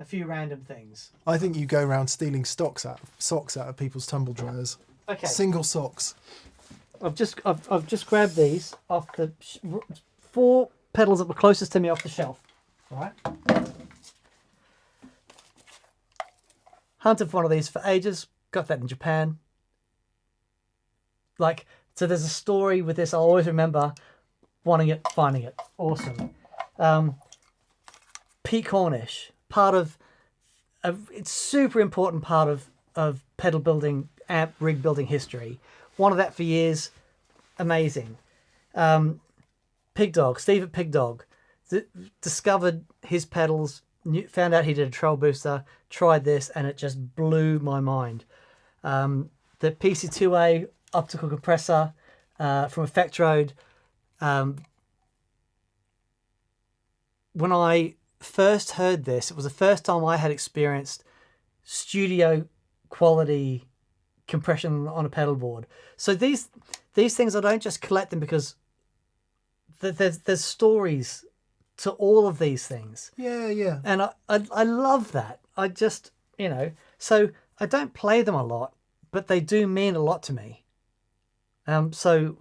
a few random things. I think you go around stealing socks out of people's tumble dryers. Okay. Single socks. I've just grabbed these off the 4 pedals that were closest to me off the shelf. All right. Hunted for one of these for ages. Got that in Japan. So there's a story with this. I'll always remember wanting it, finding it. Awesome. Pete Cornish, part of it's super important part of pedal building, amp rig building history. Wanted that for years. Amazing. Pig Dog, Steve at Pig Dog, discovered his pedals, found out he did a treble booster, tried this, and it just blew my mind. The PC2A optical compressor from Effectrode. When I first heard this, it was the first time I had experienced studio quality compression on a pedal board. So these things, I don't just collect them because there's stories to all of these things. Yeah. And I love that. I just, so I don't play them a lot, but they do mean a lot to me. So,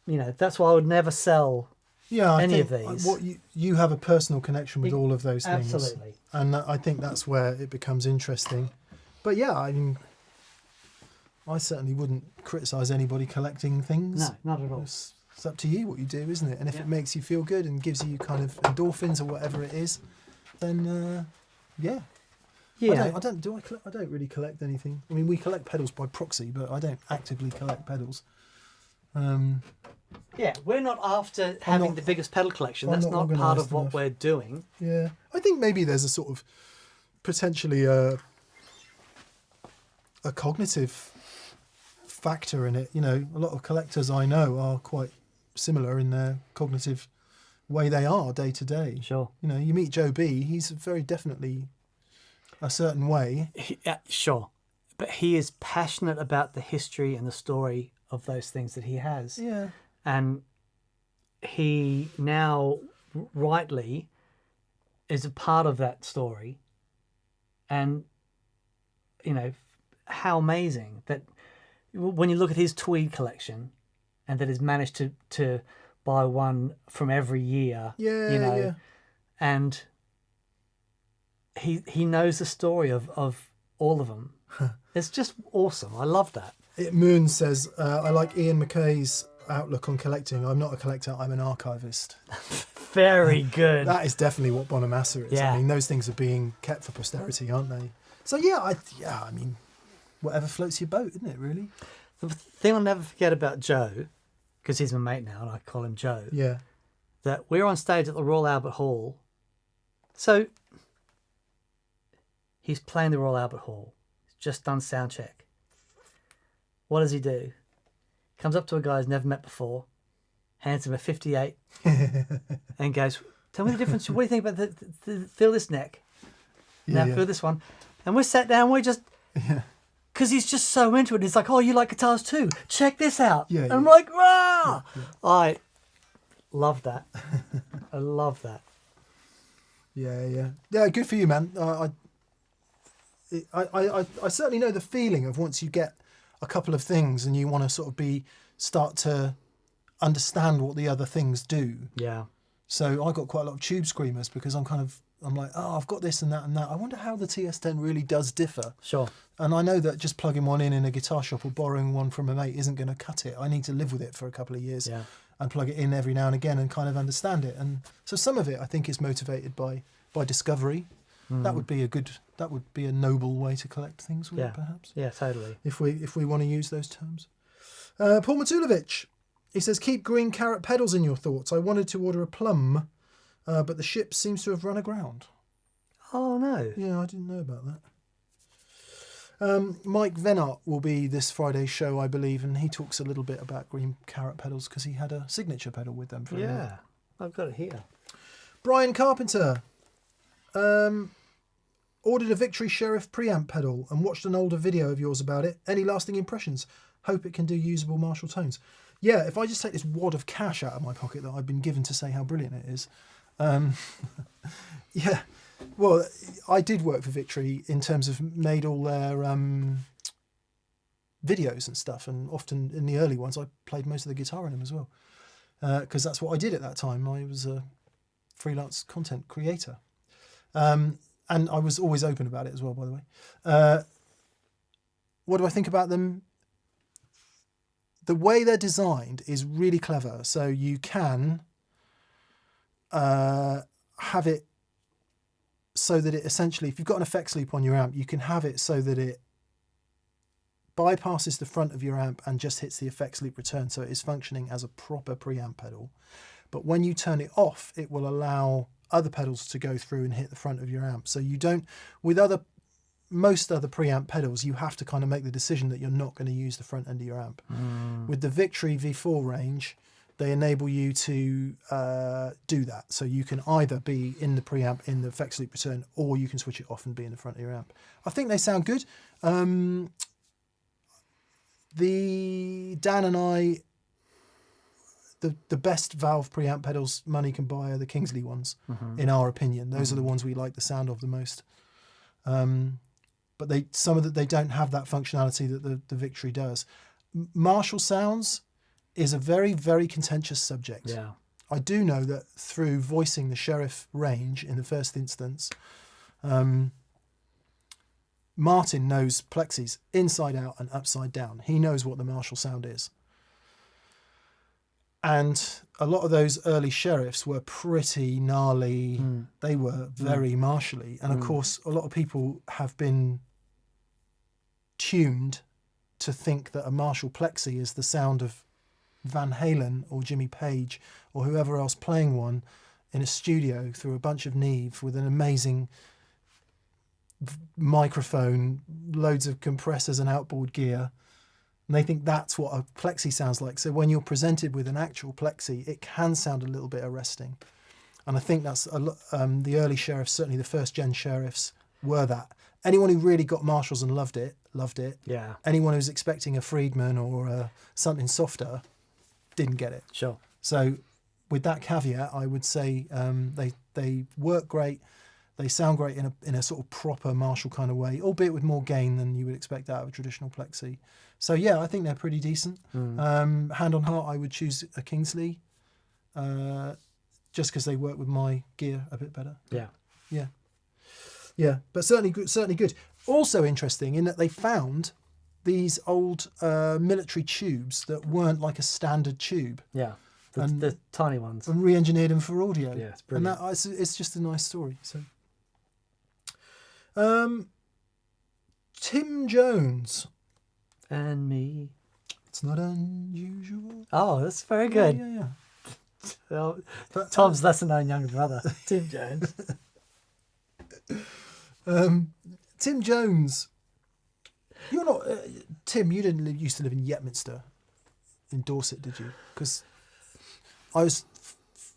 that's why I would never sell any of these. What you have a personal connection with all of those things. Absolutely. And I think that's where it becomes interesting. But yeah, I mean, I certainly wouldn't criticise anybody collecting things. No, not at all. It's up to you what you do, isn't it? And if Yeah. it makes you feel good and gives you kind of endorphins or whatever it is, then yeah. Yeah. I don't really collect anything. I mean, we collect pedals by proxy, but I don't actively collect pedals. Yeah, we're not after having not- the biggest pedal collection. I'm That's not not part of organised what enough. we're doing. Yeah, I think maybe there's a sort of potentially a cognitive factor in it. You know, a lot of collectors I know are quite similar in their cognitive way they are day to day. Sure. You know, you meet Joe B, he's very definitely a certain way. Sure. But he is passionate about the history and the story of those things that he has. Yeah. And he now rightly is a part of that story. And, you know, how amazing that when you look at his tweed collection and that he's managed to buy one from every year, Yeah, you know, yeah. and he knows the story of all of them. It's just awesome. I love that. Moon says, I like Ian McKay's outlook on collecting. I'm not a collector, I'm an archivist. Very good. That is definitely what Bonamassa is. Yeah. I mean, those things are being kept for posterity, aren't they? So yeah, I mean, whatever floats your boat, isn't it, really? The thing I'll never forget about Joe, because he's my mate now and I call him Joe, Yeah. that we're on stage at the Royal Albert Hall. So he's playing the Royal Albert Hall. He's just done sound check. What does he do? Comes up to a guy he's never met before, hands him a 58, and goes, "Tell me the difference. What do you think about feel this neck? Now Yeah. feel this one." And we're sat down. We're just, because he's just so into it. He's like, "Oh, you like guitars too? Check this out." Yeah, and I'm yeah. like, "Ah!" I love that. I love that. Yeah. Good for you, man. I certainly know the feeling of once you get a couple of things and you want to sort of start to understand what the other things do. Yeah. So I got quite a lot of tube screamers because I'm like, oh, I've got this and that and that. I wonder how the TS10 really does differ. Sure. And I know that just plugging one in a guitar shop or borrowing one from a mate isn't going to cut it. I need to live with it for a couple of years Yeah. and plug it in every now and again and kind of understand it. And so some of it I think is motivated by discovery. That would be a noble way to collect things, wouldn't it, perhaps? Yeah, totally. If we want to use those terms. Paul Matulovic, he says, keep green carrot pedals in your thoughts. I wanted to order a plum, but the ship seems to have run aground. Oh no. Yeah, I didn't know about that. Mike Venart will be this Friday's show, I believe, and he talks a little bit about green carrot pedals because he had a signature pedal with them for a minute. Yeah, I've got it here. Brian Carpenter ordered a Victory Sheriff preamp pedal and watched an older video of yours about it. Any lasting impressions? Hope it can do usable Marshall tones. Yeah, if I just take this wad of cash out of my pocket that I've been given to say how brilliant it is. Yeah, well, I did work for Victory in terms of made all their videos and stuff, and often in the early ones I played most of the guitar in them as well, because that's what I did at that time. I was a freelance content creator. And I was always open about it as well, by the way. What do I think about them? The way they're designed is really clever. So you can have it so that it essentially, if you've got an effects loop on your amp, you can have it so that it bypasses the front of your amp and just hits the effects loop return. So it is functioning as a proper preamp pedal. But when you turn it off, it will allow other pedals to go through and hit the front of your amp. So you don't, with most other preamp pedals, you have to kind of make the decision that you're not going to use the front end of your amp. With the Victory V4 range, they enable you to do that. So you can either be in the preamp in the effects loop return, or you can switch it off and be in the front of your amp. I think they sound good. Dan and I, the best Valve preamp pedals money can buy are the Kingsley ones, in our opinion. Those are the ones we like the sound of the most. But they don't have that functionality that the Victory does. Marshall sounds is a very, very contentious subject. Yeah. I do know that through voicing the Sheriff range in the first instance, Martin knows plexis inside out and upside down. He knows what the Marshall sound is. And a lot of those early Sheriffs were pretty gnarly. They were very martially. And of course, a lot of people have been tuned to think that a Marshall plexi is the sound of Van Halen or Jimmy Page or whoever else playing one in a studio through a bunch of Neve with an amazing microphone, loads of compressors and outboard gear. And they think that's what a plexi sounds like. So when you're presented with an actual plexi, it can sound a little bit arresting. And I think that's the early Sheriffs, certainly the first gen Sheriffs, were that. Anyone who really got Marshalls and loved it, loved it. Yeah. Anyone who's expecting a Friedman or something softer didn't get it. Sure. So with that caveat, I would say they work great. They sound great in a sort of proper Marshall kind of way, albeit with more gain than you would expect out of a traditional plexi. So yeah, I think they're pretty decent. Hand on heart, I would choose a Kingsley, just because they work with my gear a bit better. Yeah. But certainly good. Also interesting in that they found these old military tubes that weren't like a standard tube. Yeah. The tiny ones. And re-engineered them for audio. Yeah, it's brilliant. And it's just a nice story. So, Tim Jones. And me. It's not unusual. Oh, that's very good. Yeah. Well, Tom's lesser known younger brother, Tim Jones. Tim Jones. You're not Tim. You didn't used to live in Yetminster, in Dorset, did you? Because I was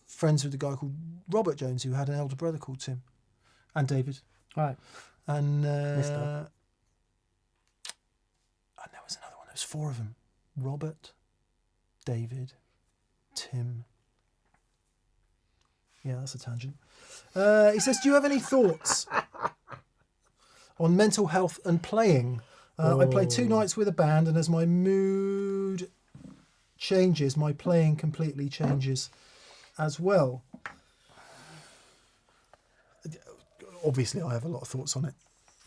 friends with a guy called Robert Jones who had an elder brother called Tim, and David. Right. And Mister. and there was another one. There was four of them: Robert, David, Tim. Yeah, that's a tangent. He says, "Do you have any thoughts on mental health and playing? I played 2 nights with a band, and as my mood changes, my playing completely changes as well." Obviously, I have a lot of thoughts on it.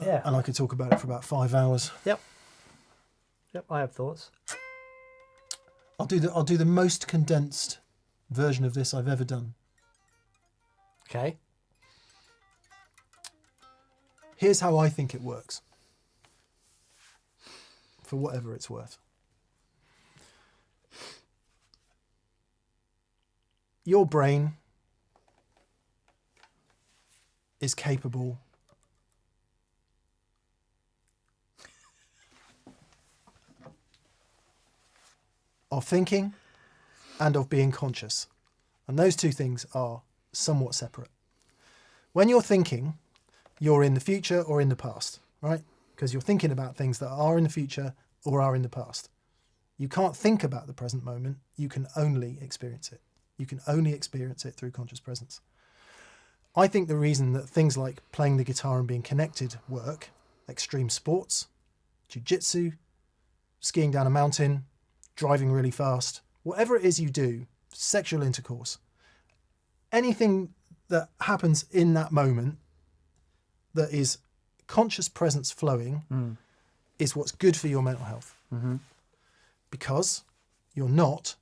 Yeah. And I could talk about it for about 5 hours. Yep, I have thoughts. I'll do the most condensed version of this I've ever done. Okay. Here's how I think it works, for whatever it's worth. Your brain is capable of thinking and of being conscious. And those two things are somewhat separate. When you're thinking, you're in the future or in the past, right? Because you're thinking about things that are in the future or are in the past. You can't think about the present moment. You can only experience it. You can only experience it through conscious presence. I think the reason that things like playing the guitar and being connected work, extreme sports, jiu-jitsu, skiing down a mountain, driving really fast, whatever it is you do, sexual intercourse, anything that happens in that moment that is conscious presence flowing is what's good for your mental health. Mm-hmm. Because you're not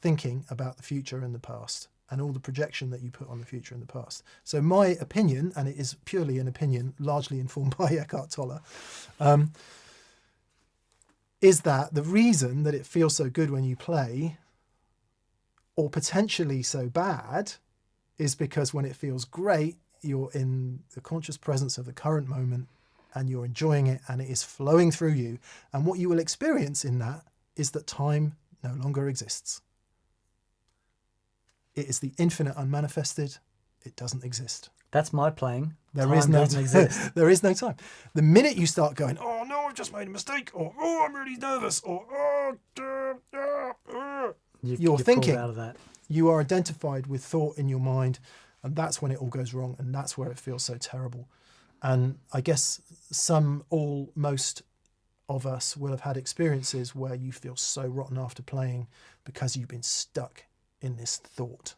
thinking about the future and the past and all the projection that you put on the future and the past. So my opinion, and it is purely an opinion, largely informed by Eckhart Tolle, is that the reason that it feels so good when you play, or potentially so bad, is because when it feels great, you're in the conscious presence of the current moment and you're enjoying it and it is flowing through you. And what you will experience in that is that time no longer exists. It is the infinite unmanifested. It doesn't exist. That's my playing. There is no doesn't exist. There is no time. The minute you start going, oh no, I've just made a mistake, or oh, I'm really nervous, or you're thinking. Out of that. You are identified with thought in your mind, and that's when it all goes wrong, and that's where it feels so terrible. And I guess most of us will have had experiences where you feel so rotten after playing because you've been stuck in this thought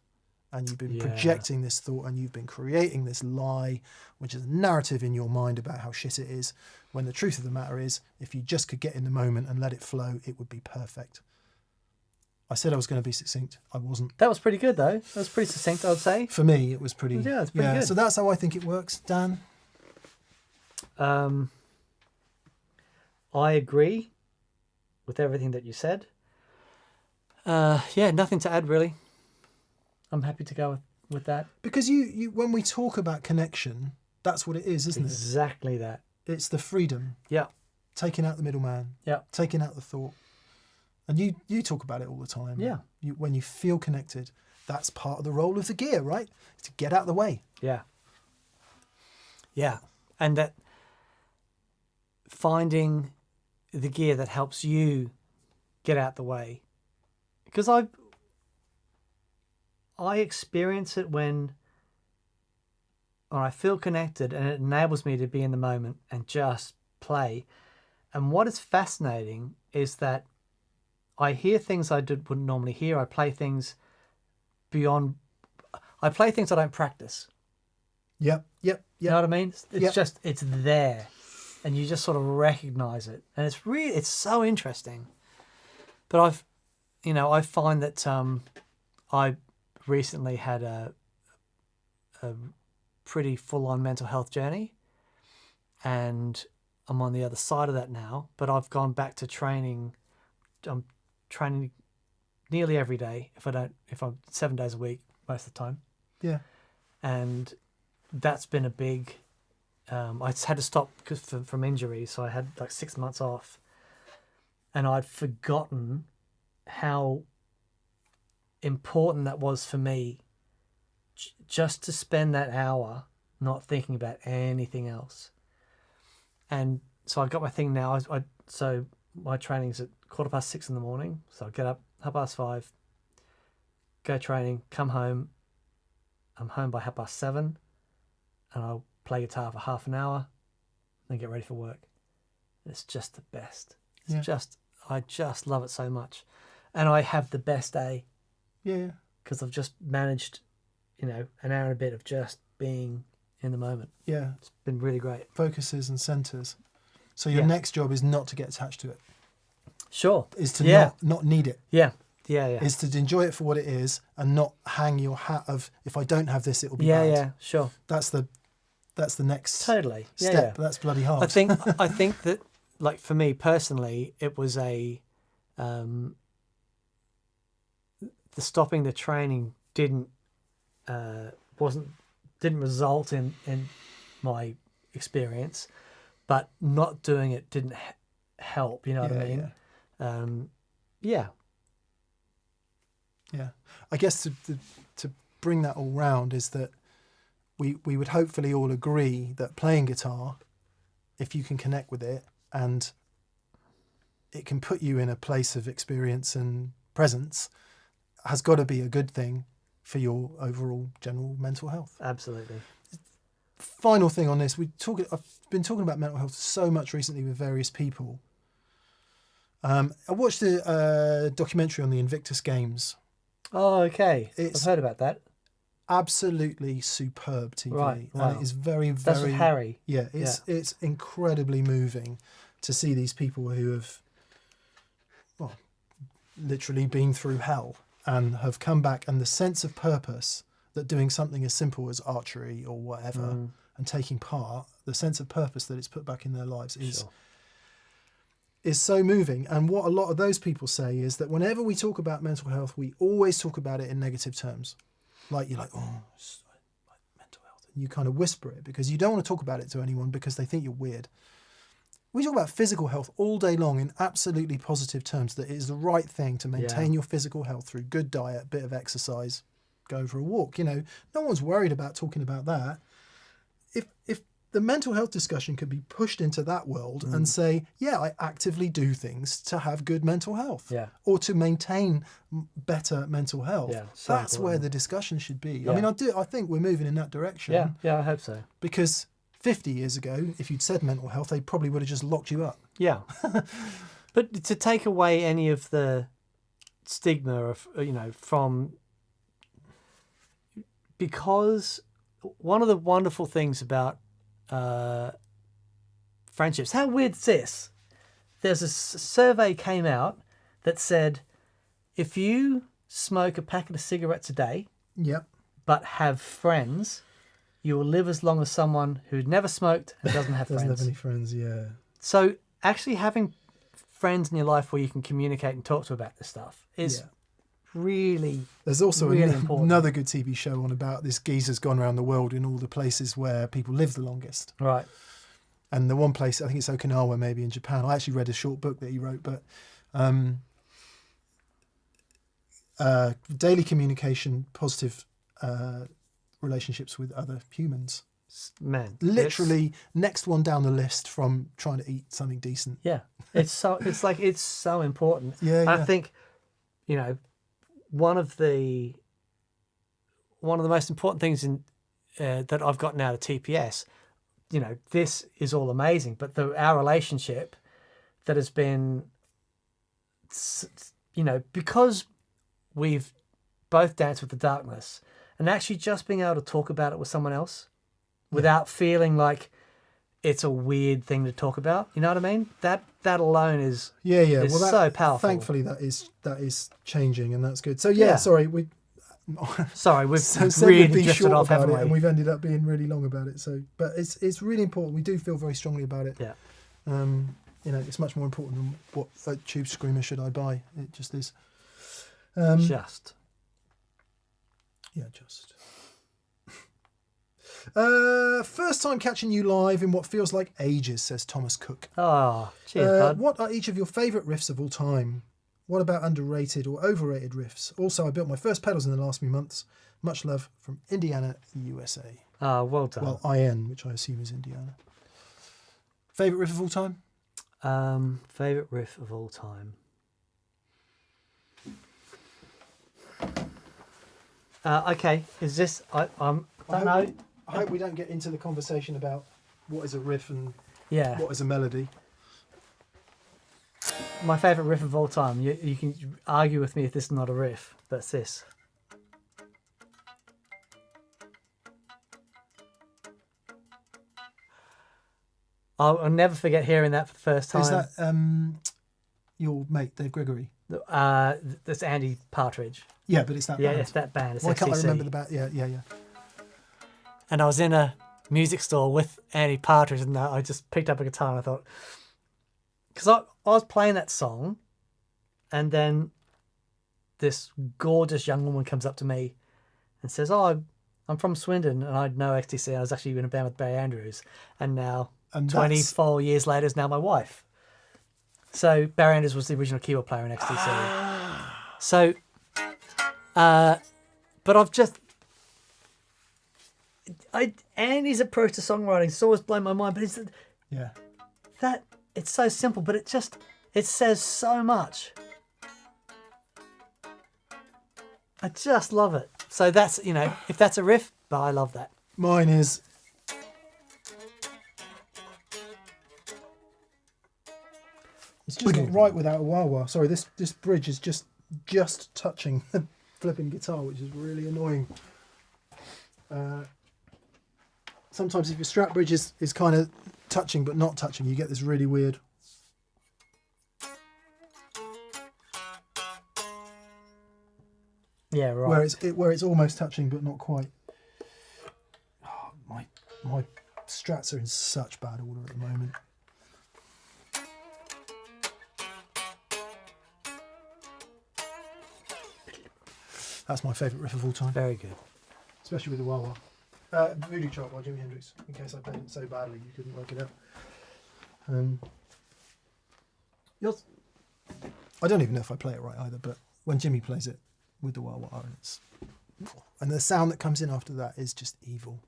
and you've been Yeah. projecting this thought, and you've been creating this lie, which is a narrative in your mind about how shit it is, when the truth of the matter is, if you just could get in the moment and let it flow, it would be perfect. I said I was going to be succinct. I wasn't. That was pretty good, though. That was pretty succinct, I'd say. For me, it was pretty... Yeah, it's pretty good. So that's how I think it works. Dan? I agree with everything that you said. Yeah, nothing to add, really. I'm happy to go with that. Because you when we talk about connection, that's what it is, isn't it? Exactly that. It's the freedom. Yeah. Taking out the middleman. Yeah. Taking out the thought. And you talk about it all the time. Yeah. When you feel connected, that's part of the role of the gear, right? To get out of the way. Yeah. Yeah. And that finding the gear that helps you get out the way. Because I experience it when I feel connected, and it enables me to be in the moment and just play. And what is fascinating is that I hear things I wouldn't normally hear. I play things I play things I don't practice. Yep. You know what I mean? It's Yep. just, it's there, and you just sort of recognize it. And it's so interesting. But I find that I recently had a pretty full-on mental health journey, and I'm on the other side of that now, but I've gone back to training. I'm training nearly every day, if I'm 7 days a week most of the time. Yeah. And that's been a big, I just had to stop from injury, so I had like 6 months off, and I'd forgotten how important that was for me, just to spend that hour not thinking about anything else. And so I got my thing now. So my training's at 6:15 in the morning, so I get up 5:30, go training, come home. I'm home by 7:30, and I'll play guitar for half an hour, then get ready for work. It's just the best. I just love it so much, and I have the best day. Yeah. Because I've just managed, an hour and a bit of just being in the moment. Yeah. It's been really great. Focuses and centers. So your next job is not to get attached to it. Sure. Is to not need it. Yeah. Is to enjoy it for what it is and not hang your hat of, if I don't have this, it will be bad. Yeah, sure. That's the next Totally. step. Yeah. That's bloody hard. I think that, like, for me personally, it was the stopping the training didn't result in my experience, but not doing it didn't help. You know what I mean? Yeah. I guess to bring that all round is that we would hopefully all agree that playing guitar, if you can connect with it and it can put you in a place of experience and presence, has got to be a good thing for your overall general mental health. Absolutely. Final thing on this, I've been talking about mental health so much recently with various people. I watched a documentary on the Invictus Games. Oh, okay. I've heard about that. Absolutely superb TV. Right, wow. And it is very, That's very... with Harry. Yeah, it's incredibly moving to see these people who have literally been through hell and have come back, and the sense of purpose that doing something as simple as archery or whatever and taking part, the sense of purpose that it's put back in their lives is so moving. And what a lot of those people say is that whenever we talk about mental health, we always talk about it in negative terms. Like, you're like, oh, it's like mental health. And you kind of whisper it because you don't want to talk about it to anyone because they think you're weird. We talk about physical health all day long in absolutely positive terms, that it is the right thing to maintain your physical health through good diet, bit of exercise, go for a walk. No one's worried about talking about that. If the mental health discussion could be pushed into that world and say, yeah, I actively do things to have good mental health or to maintain better mental health. Yeah, so that's important. where the discussion should be. Yeah. I mean, I think we're moving in that direction. Yeah, I hope so. Because 50 years ago, if you'd said mental health, they probably would have just locked you up. Yeah. But to take away any of the stigma of, from, because one of the wonderful things about friendships, how weird is this? There's a survey came out that said if you smoke a packet of cigarettes a day, Yep. but have friends, you will live as long as someone who'd never smoked and doesn't have Doesn't friends. have any friends, yeah. So actually having friends in your life where you can communicate and talk to about this stuff is Yeah. really, There's also really important. another good TV show on about this geezer's gone around the world in all the places where people live the longest. right. And the one place, I think it's Okinawa, maybe in Japan. I actually read a short book that he wrote, but daily communication, positive relationships with other humans. Man, Literally next one down the list from trying to eat something decent. yeah, it's so important. Yeah, I yeah. think, you know, one of the most important things in that I've gotten out of TPS, you know, this is all amazing, but our relationship that has been, you know, because we've both danced with the darkness, and actually just being able to talk about it with someone else without feeling it's a weird thing to talk about. You know what I mean? That alone is Yeah. is Well, so powerful. Thankfully, that is changing, and that's good. So yeah. Yeah. Sorry, we Sorry, we've said we'd really be drifted short off, about haven't it, we? and we've ended up being really long about it. So, but it's really important. We do feel very strongly about it. Yeah. You know, it's much more important than what tube screamer should I buy. It just is. Just. Yeah, just. First time catching you live in what feels like ages, says Thomas Cook. Oh, cheers, bud. What are each of your favourite riffs of all time? What about underrated or overrated riffs? Also, I built my first pedals in the last few months. Much love from Indiana, USA. Oh, well done. Well, IN, which I assume is Indiana. Favourite riff of all time? Favorite riff of all time. Okay, is this? I don't know. I hope we don't get into the conversation about what is a riff and Yeah, what is a melody. my favorite riff of all time. You can argue with me if this is not a riff. That's this. I'll never forget hearing that for the first time. Is that your mate, Dave Gregory? That's Andy Partridge. Yeah, but it's that Yeah, band. it's that band. It's Why can't I XTC. remember the band? Yeah. And I was in a music store with Andy Partridge, and I just picked up a guitar and I thought, because I was playing that song, and then this gorgeous young woman comes up to me and says, "Oh, I'm from Swindon, and I know XTC. I was actually in a band with Barry Andrews, and now And that's- 24 years later is now my wife." So Barry Andrews was the original keyboard player in XTC. So, but I've just. Andy's approach to songwriting has always blown my mind, but it's so simple, but it says so much. I just love it. So that's, if that's a riff, but I love that. Mine is. It's just not right without a wah wah. Sorry, this bridge is just touching the flipping guitar, which is really annoying. Sometimes if your strap bridge is kind of touching but not touching, you get this really weird. Yeah, right. Where it's almost touching but not quite. Oh, my strats are in such bad order at the moment. That's my favourite riff of all time, Very good. especially with the wah wah. Voodoo Chart by Jimi Hendrix, in case I played it so badly you couldn't work it out. Yours? I don't even know if I play it right either, but when Jimmy plays it with the wah wah, and the sound that comes in after that is just evil.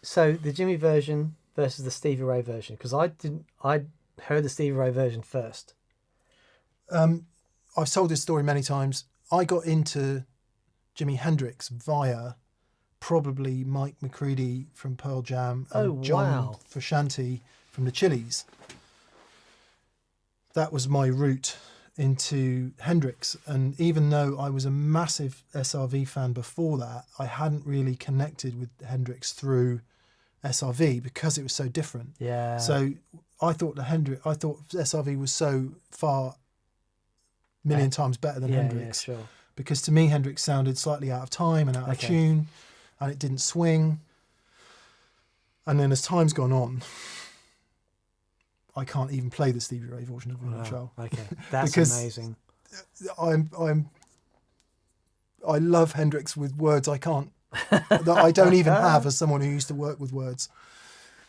So the Jimmy version versus the Stevie Ray version, because I heard the Stevie Ray version first. I've told this story many times. I got into Jimi Hendrix via probably Mike McCready from Pearl Jam and John Frusciante from the Chili's. That was my route into Hendrix, and even though I was a massive SRV fan before that, I hadn't really connected with Hendrix through SRV because it was so different. Yeah. So I thought SRV was so far million times better than Hendrix. Yeah, sure. Because to me Hendrix sounded slightly out of time and out of tune, and it didn't swing. And then as time's gone on, I can't even play the Stevie Ray version of Room Control. Okay, that's because amazing. I love Hendrix with words I can't, that I don't even have as someone who used to work with words.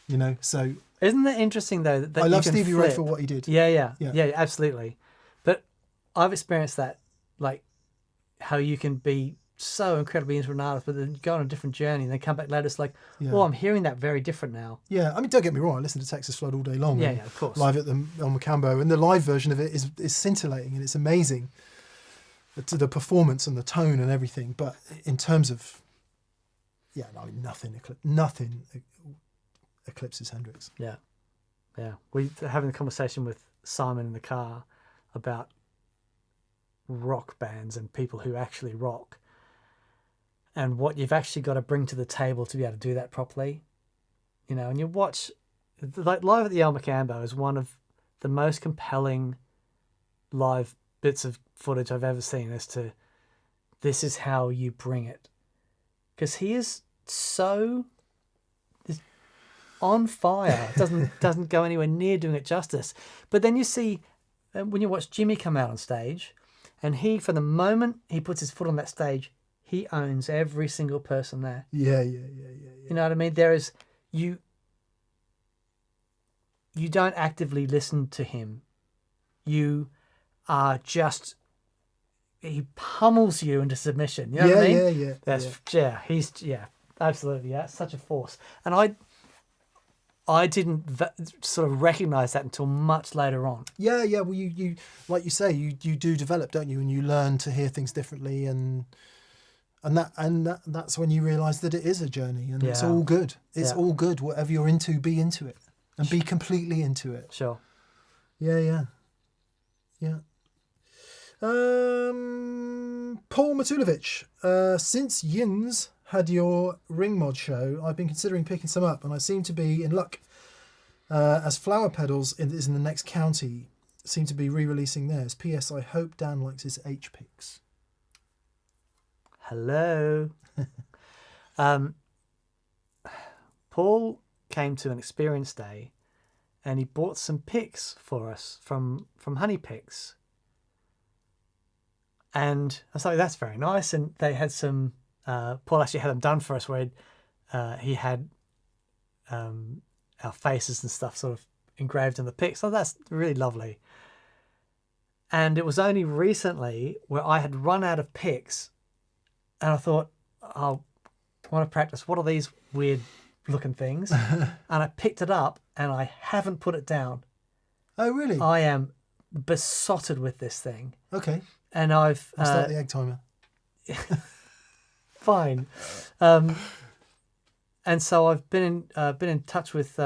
You know, so isn't that interesting though? That I you love can Stevie Ray flip? for what he did. Yeah, absolutely. But I've experienced that, like how you can be so incredibly into an artist, but then you go on a different journey and then come back later. It's like, oh, I'm hearing that very different now. Yeah, I mean, don't get me wrong. I listen to Texas Flood all day long. Yeah, of course. Live at the El Macambo, and the live version of it is scintillating and it's amazing. To the performance and the tone and everything, but in terms of, I mean, nothing eclipses Hendrix. Yeah. We were having a conversation with Simon in the car about rock bands and people who actually rock, and what you've actually got to bring to the table to be able to do that properly. You know, and you watch, like Live at the El Macambo is one of the most compelling live bits of footage I've ever seen as to this is how you bring it. Because he is so on fire. Doesn't go anywhere near doing it justice. But then you see, when you watch Jimmy come out on stage, and he, from the moment he puts his foot on that stage, he owns every single person there. Yeah. You know what I mean? There is, you don't actively listen to him. You are just, he pummels you into submission. You know what I mean? He's absolutely, such a force. And I didn't sort of recognize that until much later on. Yeah. Well, you like you say, you do develop, don't you? And you learn to hear things differently, and that's when you realize that it is a journey, and it's all good. It's all good. Whatever you're into, be into it, and be completely into it. Sure. Yeah. Paul Matulovic, since Yins had your ring mod show, I've been considering picking some up, and I seem to be in luck, as Flower Pedals is in the next county, seem to be re-releasing theirs. P.S. I hope Dan likes his H picks. Hello. Paul came to an experience day, and he bought some picks for us from Honey Picks. And I was like, that's very nice. And they had some, Paul actually had them done for us, where he had our faces and stuff sort of engraved in the picks. So that's really lovely. And it was only recently where I had run out of picks, and I thought, I want to practice. What are these weird looking things? And I picked it up, and I haven't put it down. Oh, really? I am besotted with this thing. Okay. And I've I'll start the egg timer. Fine. And so I've been in touch with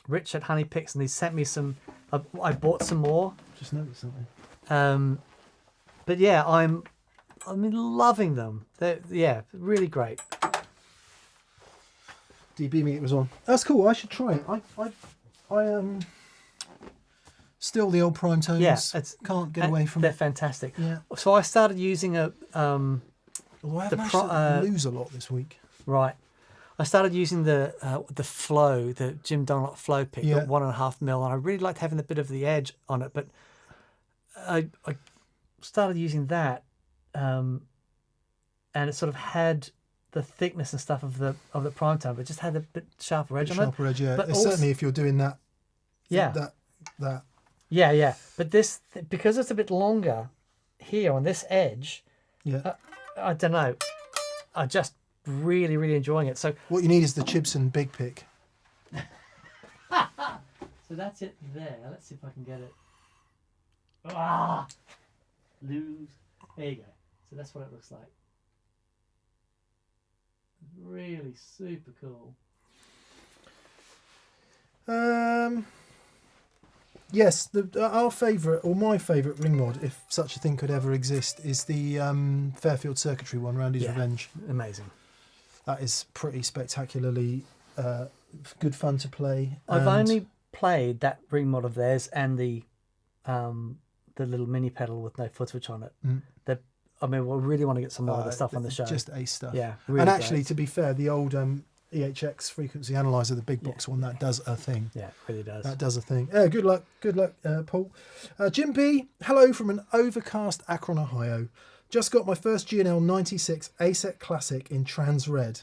Rich at Honey Picks, and he sent me some. I bought some more. Just noticed something. But yeah, I'm loving them. They're really great. DB me, it was on. That's cool. I should try it. I still the old prime tones. Yeah, can't get away from they're it. fantastic. Yeah. So I started using a Although I have managed to lose a lot this week. Right. I started using the Flow, the Jim Dunlop Flow pick, at 1.5 mil, and I really liked having a bit of the edge on it. But I started using that, and it sort of had the thickness and stuff of the prime tone, but it just had a bit sharper edge on it. Sharper edge, yeah. But certainly if you're doing that. Yeah. That. Yeah. But this, because it's a bit longer here on this edge. Yeah. I don't know. I just really, really enjoying it. So what you need is the Gibson Big Pick. So that's it there. Let's see if I can get it. Lose. There you go. So that's what it looks like. Really super cool. Yes, our favourite, or my favourite ring mod, if such a thing could ever exist, is the Fairfield Circuitry one, Randy's Revenge. Amazing. That is pretty spectacularly good fun to play. I've and- only played that ring mod of theirs and the little mini pedal with no foot switch on it. I mean, we really want to get some more of the stuff on the show. Just ace stuff. Yeah, really and actually, great. to be fair, the old EHX frequency analyzer, the big box one, that does a thing. Yeah, it really does. That does a thing. Good luck, Paul. Jim B, hello from an overcast Akron, Ohio. Just got my first G&L 96 ASEC Classic in trans red.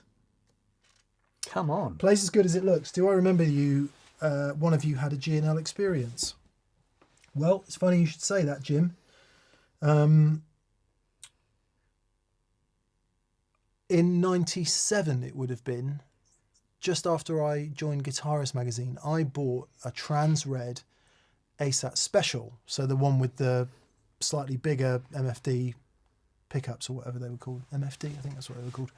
Come on. Plays as good as it looks. Do I remember you? One of you had a G&L experience. Well, it's funny you should say that, Jim. In 97, it would have been, just after I joined Guitarist magazine, I bought a trans red ASAT Special. So the one with the slightly bigger MFD pickups, or whatever they were called. MFD, I think that's what they were called.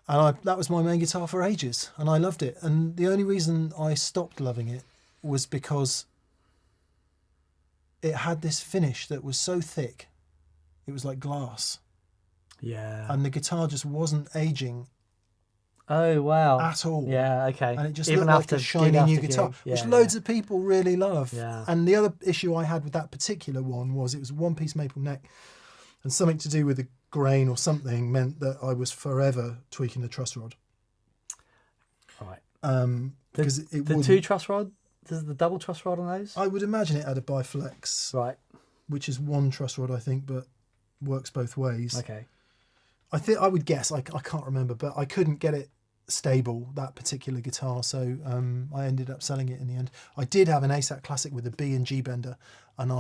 And that was my main guitar for ages, and I loved it. And the only reason I stopped loving it was because it had this finish that was so thick, it was like glass. Yeah. And the guitar just wasn't aging Oh, wow. at all. Yeah, okay. And it just Even looked like after a gig shiny after new gig. guitar, Yeah, which yeah. loads of people really love. Yeah. And the other issue I had with that particular one was it was a one-piece maple neck, and something to do with the grain or something meant that I was forever tweaking the truss rod. Right. Because it The wouldn't- two truss rod? There's the double truss rod on those? I would imagine it had a biflex, Right. which is one truss rod, I think, but works both ways. Okay. I would guess, I can't remember, but I couldn't get it stable, that particular guitar, so I ended up selling it in the end. I did have an ASAT Classic with a B and G bender, and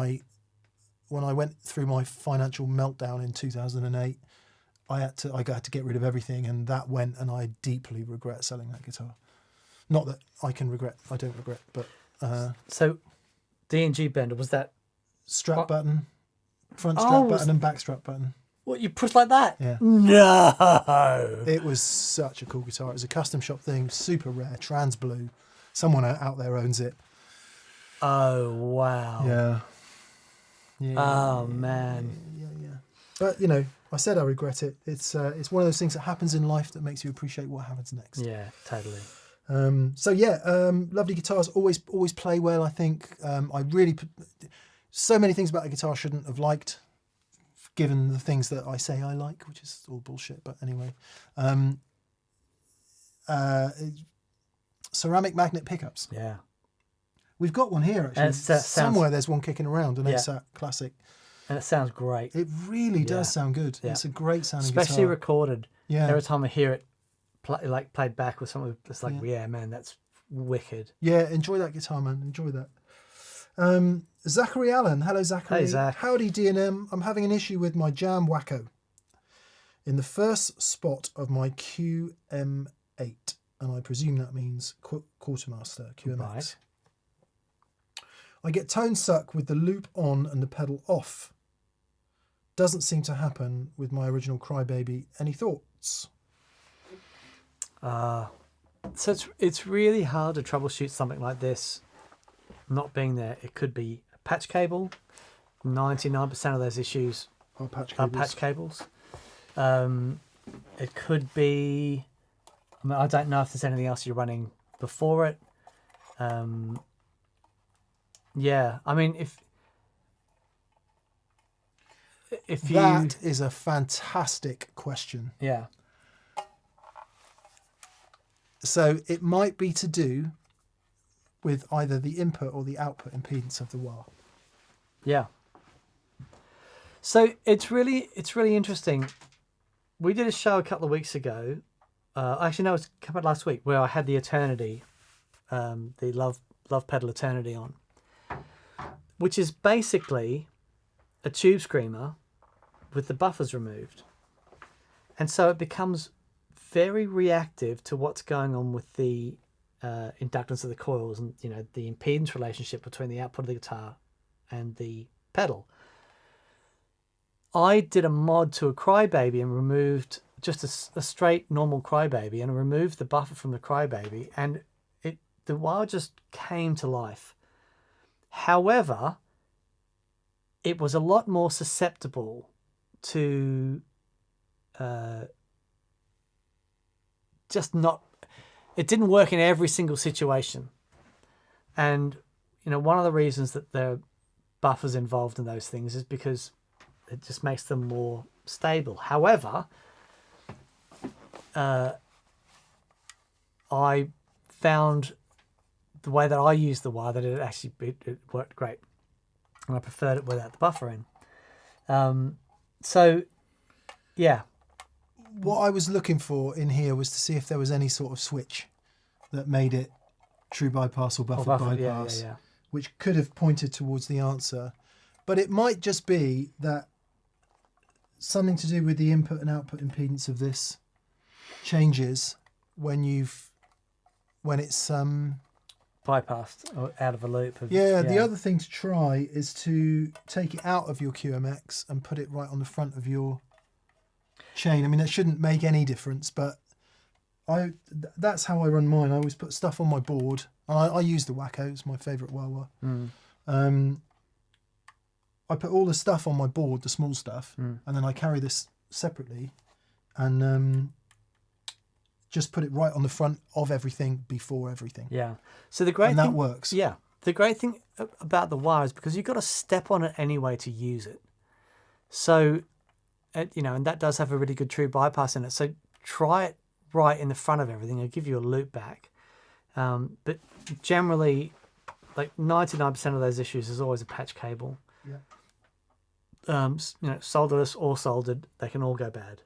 when I went through my financial meltdown in 2008, I had to get rid of everything, and that went, and I deeply regret selling that guitar. Not that I don't regret, but So, D&G bender, was that strap button, front Oh, strap was- button and back strap button. what, you push like that? Yeah. No! It was such a cool guitar. It was a custom shop thing, super rare, trans blue. Someone out there owns it. Oh, wow. Yeah. Oh, man. Yeah. But, I said I regret it. It's one of those things that happens in life that makes you appreciate what happens next. Yeah, totally. Lovely guitars, always play well, I think. So many things about the guitar I shouldn't have liked, given the things that I say I like, which is all bullshit, but anyway. Ceramic magnet pickups. Yeah. We've got one here, actually. And Somewhere there's one kicking around, an Yeah. ASAT Classic. And it sounds great. It really does Yeah. sound good. Yeah. It's a great sounding Especially guitar. recorded. Yeah. Every time I hear it played back with something, it's like, yeah, man, that's wicked. Yeah, enjoy that guitar, man. Enjoy that. Zachary Allen. Hello, Zachary. Hey, Zach. Howdy, D&M. I'm having an issue with my jam wacko in the first spot of my QM8, and I presume that means Quartermaster QMX. Right. I get tone suck with the loop on and the pedal off. Doesn't seem to happen with my original Crybaby. Any thoughts? So it's really hard to troubleshoot something like this not being there. It could be a patch cable. 99% of those issues Our patch are cables. patch cables. It could be, I don't know if there's anything else you're running before it. Yeah, I mean, if you... That is a fantastic question. Yeah. So it might be to do with either the input or the output impedance of the wah. Yeah. So it's really interesting. We did a show a couple of weeks ago. Actually, no, it was come out last week, where I had the Eternity, the Love Pedal Eternity on, which is basically a tube screamer with the buffers removed, and so it becomes very reactive to what's going on with the inductance of the coils and the impedance relationship between the output of the guitar and the pedal. I did a mod to a Crybaby and removed just a straight normal Crybaby and removed the buffer from the Crybaby, and the wah just came to life. However, it was a lot more susceptible to just not. It didn't work in every single situation, and one of the reasons that there are buffers involved in those things is because it just makes them more stable. However, I found the way that I used the wire that it worked great, and I preferred it without the buffer in. So, yeah. What I was looking for in here was to see if there was any sort of switch that made it true bypass or buffer bypass, yeah. which could have pointed towards the answer. But it might just be that something to do with the input and output impedance of this changes when it's bypassed or out of a loop. The other thing to try is to take it out of your QMX and put it right on the front of your chain. I mean, that shouldn't make any difference, but that's how I run mine. I always put stuff on my board. I use the Wacko, it's my favourite wah-wah. I put all the stuff on my board, the small stuff, and then I carry this separately and just put it right on the front of everything before everything. Yeah. So the great and thing, that works. Yeah. The great thing about the wire is because you've got to step on it anyway to use it. So, and that does have a really good true bypass in it. So try it right in the front of everything. It'll give you a loop back. But generally, like 99% of those issues is always a patch cable. Yeah. Solderless or soldered, they can all go bad.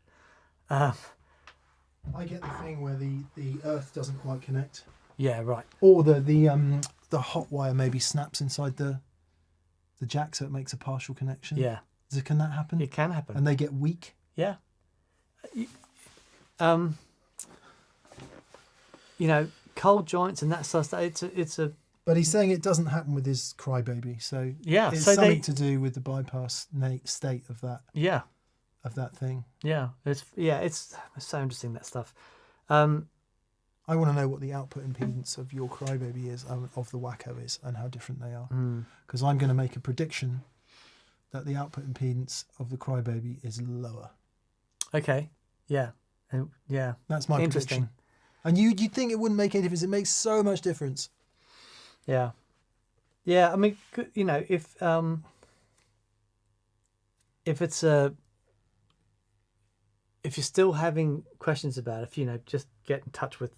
I get the thing where the earth doesn't quite connect. Yeah, right. Or the hot wire maybe snaps inside the jack, so it makes a partial connection. Yeah. Can that happen? It can happen. And they get weak. Yeah. Cold joints and that sort of stuff. It's a. But he's saying it doesn't happen with his crybaby, so yeah, it's so something to do with the bypass state of that. Yeah. Of that thing. Yeah, it's so interesting, that stuff. I want to know what the output impedance of your crybaby is, of the Wacko is, and how different they are. Because I'm going to make a prediction that the output impedance of the crybaby is lower. Okay. Yeah. Yeah. That's my prediction. And you'd think it wouldn't make any difference. It makes so much difference. Yeah. Yeah. I mean, if you're still having questions about it, just get in touch with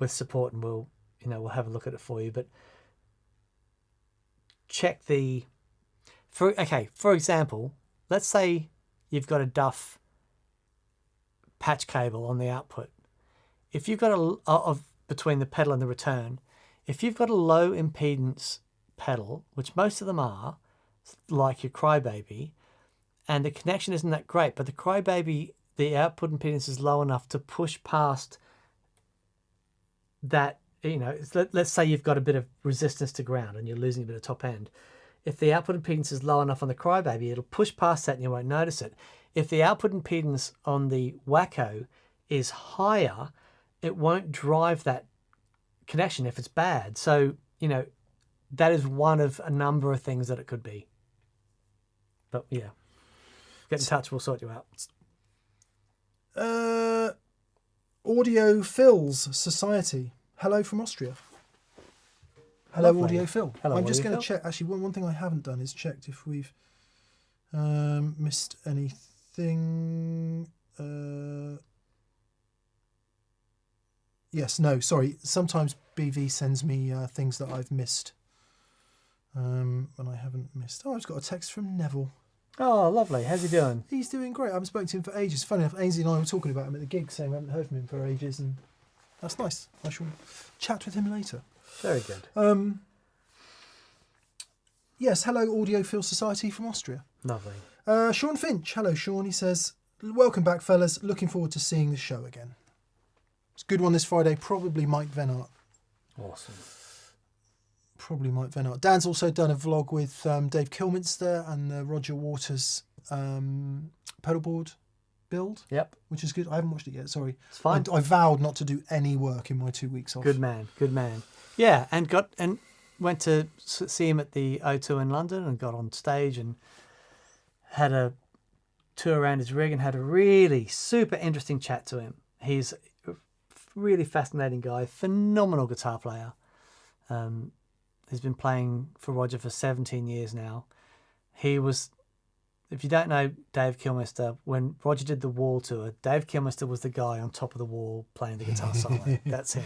support, and we'll have a look at it for you. But check for example, let's say you've got a Duff patch cable on the output. If you've got between the pedal and the return, if you've got a low impedance pedal, which most of them are, like your Crybaby, and the connection isn't that great, but the Crybaby, the output impedance is low enough to push past that, let's say you've got a bit of resistance to ground and you're losing a bit of top end. If the output impedance is low enough on the Crybaby, it'll push past that and you won't notice it. If the output impedance on the Wacko is higher, it won't drive that connection if it's bad. So, that is one of a number of things that it could be. But yeah, get in touch, we'll sort you out. Audio Phil's Society. Hello from Austria. Hello, Lovely. Audio Phil. Hello, I'm just Audio going to Phil. check. Actually, one thing I haven't done is checked if we've missed anything. Yes, no, sorry. Sometimes BV sends me things that I've missed. And I haven't missed. Oh, I've just got a text from Neville. Oh, lovely. How's he doing? He's doing great. I haven't spoken to him for ages. Funny enough, Ainsley and I were talking about him at the gig, saying we haven't heard from him for ages, and that's nice. I shall chat with him later. Very good. Yes, hello, Audiophile Society from Austria. Lovely. Sean Finch. Hello, Sean. He says, welcome back, fellas. Looking forward to seeing the show again. It's a good one this Friday. Probably Mike Venart. Awesome. Probably Mike Venart. Dan's also done a vlog with Dave Kilminster and the Roger Waters pedalboard build. Yep. Which is good. I haven't watched it yet, sorry. It's fine. I vowed not to do any work in my 2 weeks off. Good man. Good man. Yeah, and went to see him at the O2 in London and got on stage and had a tour around his rig and had a really super interesting chat to him. He's a really fascinating guy, phenomenal guitar player. He's been playing for Roger for 17 years now. He was, if you don't know Dave Kilmister, when Roger did the Wall tour, Dave Kilmister was the guy on top of the wall playing the guitar solo. That's him.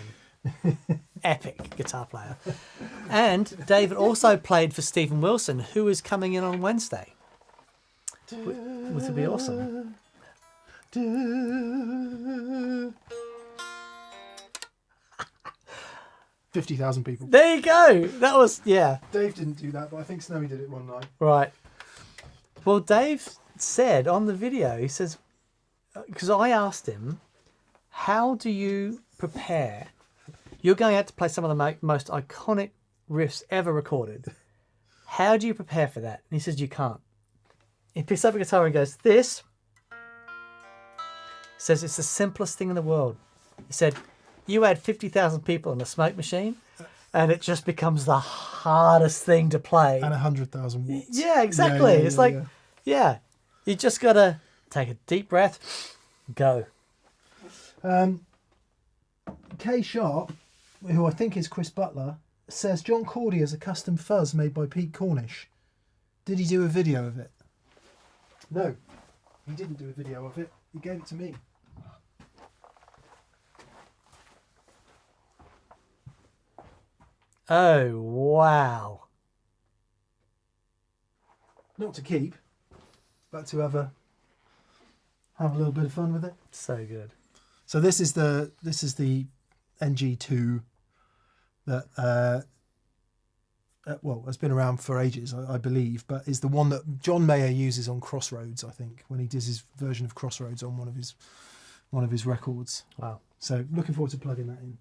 Epic guitar player. And David also played for Stephen Wilson, who is coming in on Wednesday, which would be awesome. 50,000 people. There you go. That was, yeah. Dave didn't do that, but I think Snowy did it one night. Right. Well, Dave said on the video, he says, because I asked him, how do you prepare? You're going out to play some of the most iconic riffs ever recorded. How do you prepare for that? And he says, you can't. He picks up a guitar and goes, this. He says, it's the simplest thing in the world. He said, you add 50,000 people in a smoke machine and it just becomes the hardest thing to play. And 100,000 watts. Yeah, exactly. It's like, yeah, you just got to take a deep breath, go. Kay Sharp, who I think is Chris Butler, says John Cordy has a custom fuzz made by Pete Cornish. Did he do a video of it? No, he didn't do a video of it. He gave it to me. Oh, wow. Not to keep, but to have a little bit of fun with it. So good. So this is the NG2 that well, has been around for ages, I believe, but is the one that John Mayer uses on Crossroads, I think, when he does his version of Crossroads on one of his records. Wow. So looking forward to plugging that in.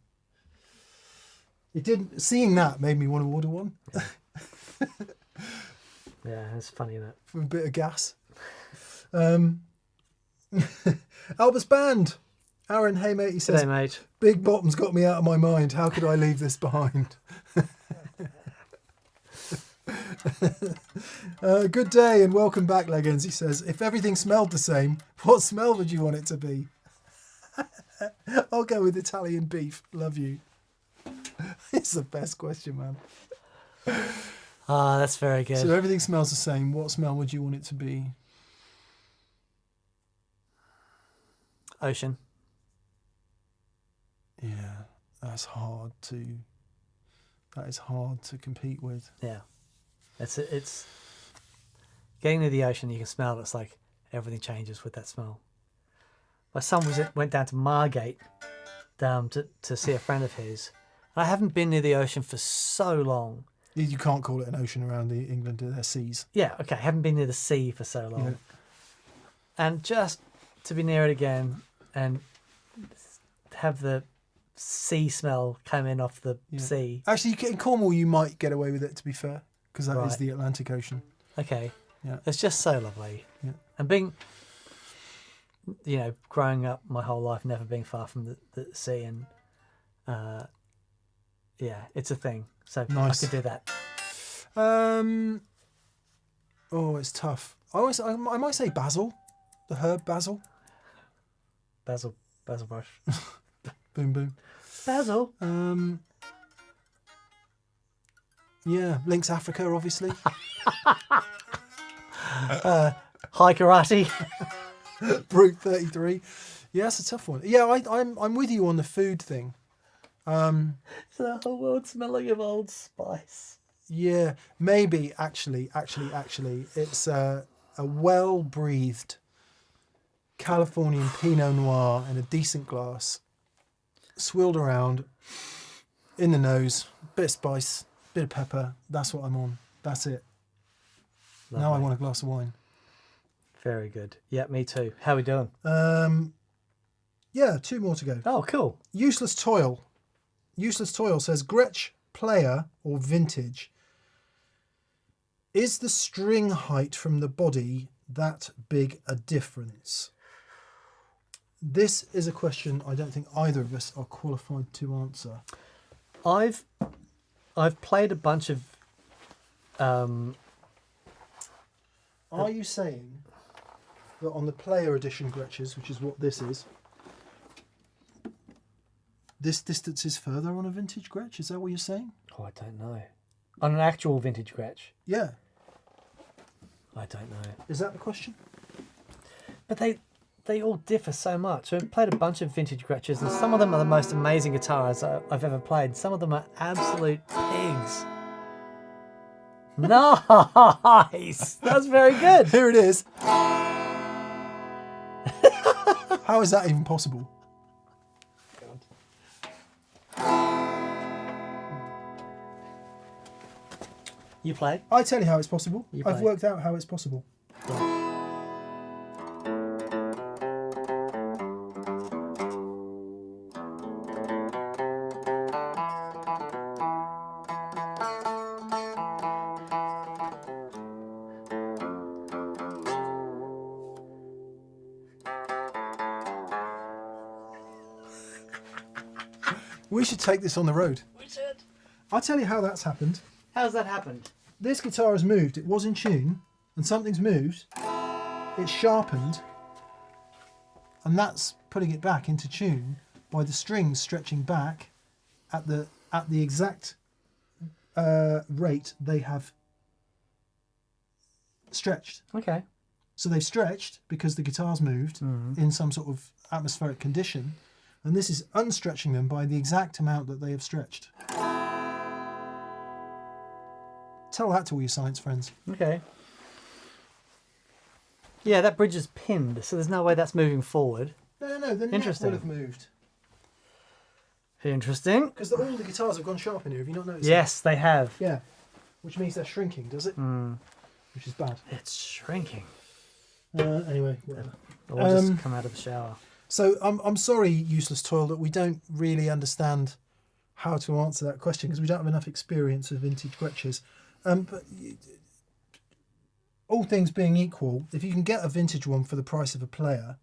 Seeing that made me want to order one. Yeah, it's funny, isn't it? For a bit of gas. Albus Band. Aaron, hey mate, he says, Hey, mate. Big Bottom's got me out of my mind. How could I leave this behind? Good day and welcome back, Leggins. He says, if everything smelled the same, what smell would you want it to be? I'll go with Italian beef. Love you. It's the best question, man. Ah, that's very good. So everything smells the same. What smell would you want it to be? Ocean. Yeah, that is hard to compete with. Yeah. It's getting to the ocean, you can smell it. It's like everything changes with that smell. My son went down to Margate to see a friend of his. I haven't been near the ocean for so long. You can't call it an ocean around England, they're seas. Yeah, okay. I haven't been near the sea for so long. Yeah. And just to be near it again and have the sea smell come in off the sea. Actually, in Cornwall, you might get away with it, to be fair, because that is Right. the Atlantic Ocean. Okay. Yeah. It's just so lovely. Yeah. And being, growing up my whole life, never being far from the sea, and it's a thing. So Nice. I could do that. Oh, it's tough. I might say basil, the herb basil. Basil brush. Boom, boom. Basil. Yeah, Lynx Africa, obviously. High karate. Brute 33. Yeah, that's a tough one. Yeah, I'm with you on the food thing. It's the whole world smelling of Old Spice. Yeah, maybe actually, it's a well-breathed Californian Pinot Noir in a decent glass, swilled around, in the nose, bit of spice, bit of pepper. That's what I'm on. That's it. Lovely. Now I want a glass of wine. Very good. Yeah, me too. How we doing? Yeah, 2 more to go. Oh, cool. Useless Toil. Useless Toil says, Gretsch player or vintage. Is the string height from the body that big a difference? This is a question I don't think either of us are qualified to answer. I've I've played a bunch of. Are you saying that on the player edition Gretches, which is what this is, this distance is further on a vintage Gretsch? Is that what you're saying? Oh, I don't know. On an actual vintage Gretsch, Yeah. I don't know. Is that the question? But they all differ so much. I've played a bunch of vintage Gretches, and some of them are the most amazing guitars I've ever played. Some of them are absolute pigs. Nice! That's very good. Here it is. How is that even possible? You play? I tell you how it's possible. You I've play. worked out how it's possible. We should take this on the road. We should. I'll tell you how that's happened. How's that happened? This guitar has moved. It was in tune, and something's moved. It's sharpened, and that's putting it back into tune by the strings stretching back at the exact rate they have stretched. Okay. So they've stretched because the guitar's moved in some sort of atmospheric condition, and this is unstretching them by the exact amount that they have stretched. Tell that to all your science friends. Okay. Yeah, that bridge is pinned, so there's no way that's moving forward. No, the neck Interesting. would have moved. Interesting. Because all the guitars have gone sharp in here, have you not noticed? Yes, they have. Yeah. Which means they're shrinking, does it? Which is bad. It's shrinking. Anyway, whatever. Or just come out of the shower. So I'm sorry, Useless Toil, that we don't really understand how to answer that question because we don't have enough experience with vintage Gretches. But all things being equal, if you can get a vintage one for the price of a player,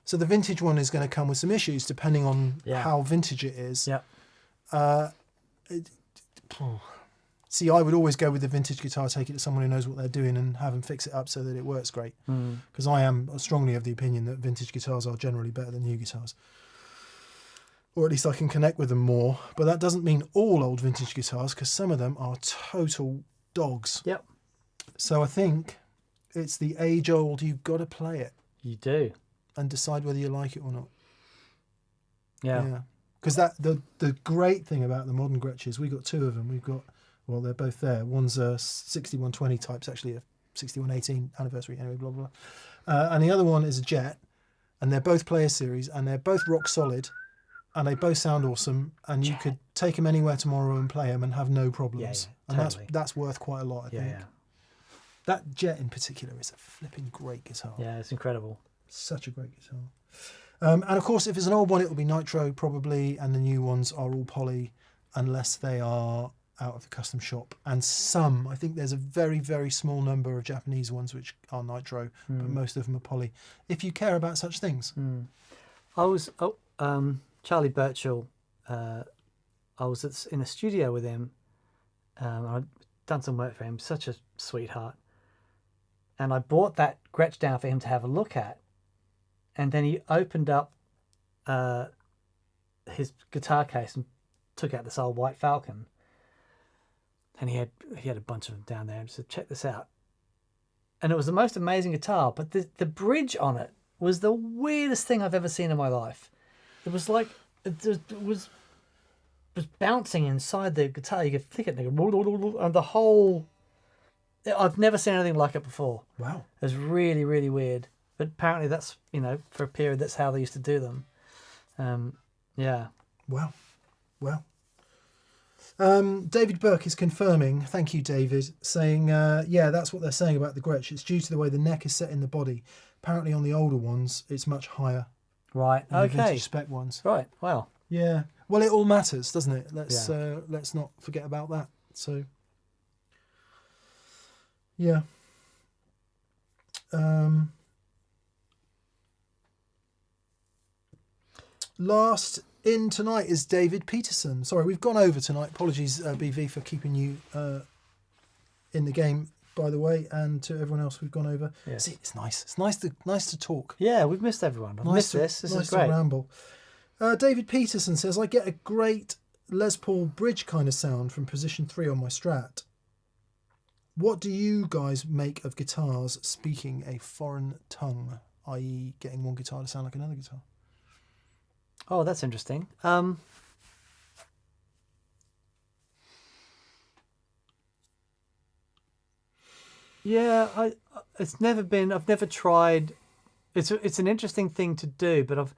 so the vintage one is going to come with some issues depending on how vintage it is. Yeah. See, I would always go with the vintage guitar, take it to someone who knows what they're doing and have them fix it up so that it works great. Because I am strongly of the opinion that vintage guitars are generally better than new guitars. Or at least I can connect with them more. But that doesn't mean all old vintage guitars, because some of them are total dogs. Yep. So I think it's the age-old, you've got to play it You do. and decide whether you like it or not. Yeah. Because the great thing about the modern Gretches, we've got two of them. We've got, well, they're both there. One's a 6120 type, it's actually a 6118 anniversary, anyway, blah, blah, blah. And the other one is a Jet, and they're both player series, and they're both rock solid, and they both sound awesome, and you could take them anywhere tomorrow and play them and have no problems. Yeah, and totally. that's worth quite a lot, I think. Yeah. That Jet in particular is a flipping great guitar. Yeah, it's incredible. Such a great guitar. And of course, if it's an old one, it'll be nitro probably, and the new ones are all poly, unless they are out of the custom shop. And some, I think there's a very, very small number of Japanese ones which are nitro, but most of them are poly. If you care about such things. Charlie Birchall, I was in a studio with him. I'd done some work for him, such a sweetheart. And I bought that Gretsch down for him to have a look at. And then he opened up his guitar case and took out this old White Falcon. And he had a bunch of them down there and said, check this out. And it was the most amazing guitar, but the bridge on it was the weirdest thing I've ever seen in my life. It was like, it was bouncing inside the guitar. You could flick it and the whole... I've never seen anything like it before. Wow. It was really, really weird. But apparently that's, for a period, that's how they used to do them. Yeah. Wow. Wow. David Burke is confirming, thank you David, saying, yeah, that's what they're saying about the Gretsch. It's due to the way the neck is set in the body. Apparently on the older ones, it's much higher. Right, than the okay. vintage spec ones. Right, wow. Yeah. Well, it all matters, doesn't it? Let's not forget about that. So, yeah. Last in tonight is David Peterson. Sorry, we've gone over tonight. Apologies, BV, for keeping you in the game, by the way, and to everyone else we've gone over. Yes. See, it's nice. It's nice to talk. Yeah, we've missed everyone. I've missed this. This nice is great. to ramble. David Peterson says, I get a great Les Paul bridge kind of sound from position 3 on my Strat. What do you guys make of guitars speaking a foreign tongue, i.e. getting one guitar to sound like another guitar? Oh, that's interesting. Yeah, I've never tried. It's an interesting thing to do, but I've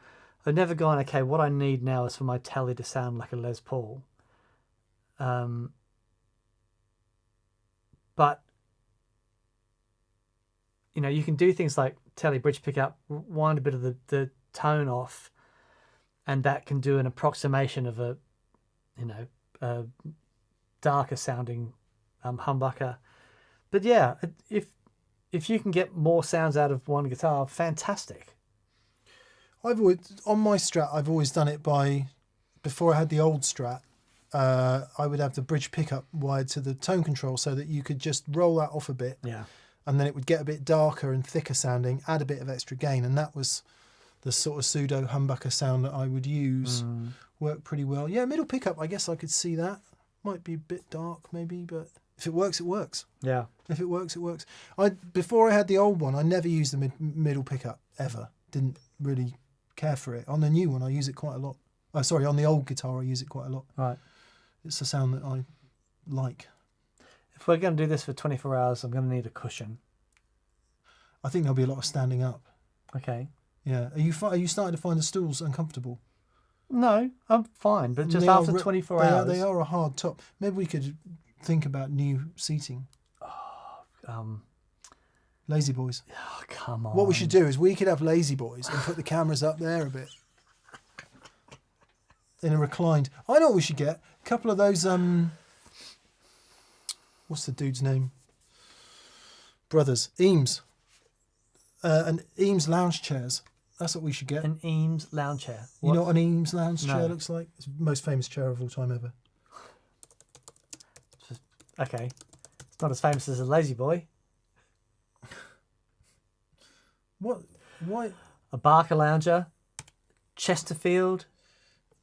never gone, okay, what I need now is for my telly to sound like a Les Paul. But you can do things like telly bridge pickup, wind a bit of the tone off, and that can do an approximation of a darker sounding humbucker. But yeah, if you can get more sounds out of one guitar, fantastic. On my Strat, I've always done it before I had the old Strat, I would have the bridge pickup wired to the tone control so that you could just roll that off a bit. Yeah. And then it would get a bit darker and thicker sounding, add a bit of extra gain. And that was the sort of pseudo humbucker sound that I would use. Worked pretty well. Yeah, middle pickup, I guess I could see that. Might be a bit dark maybe, but if it works, it works. Yeah. If it works, it works. Before I had the old one, I never used the middle pickup, ever. Didn't really care for it. On the new one, I use it quite a lot. Oh, sorry, on the old guitar, I use it quite a lot. Right. It's a sound that I like. If we're going to do this for 24 hours, I'm going to need a cushion. I think there'll be a lot of standing up. Okay. Yeah. Are you starting to find the stools uncomfortable? No, I'm fine, but just after 24 hours. They are a hard top. Maybe we could think about new seating. Lazy boys. Oh, come on. What we should do is we could have lazy boys and put the cameras up there a bit. In a reclined. I know what we should get. A couple of those, what's the dude's name? Brothers. Eames. And Eames lounge chairs. That's what we should get. An Eames lounge chair. You know what an Eames lounge No. chair looks like? It's the most famous chair of all time ever. Okay. It's not as famous as a lazy boy. What? Why A Barker lounger. Chesterfield.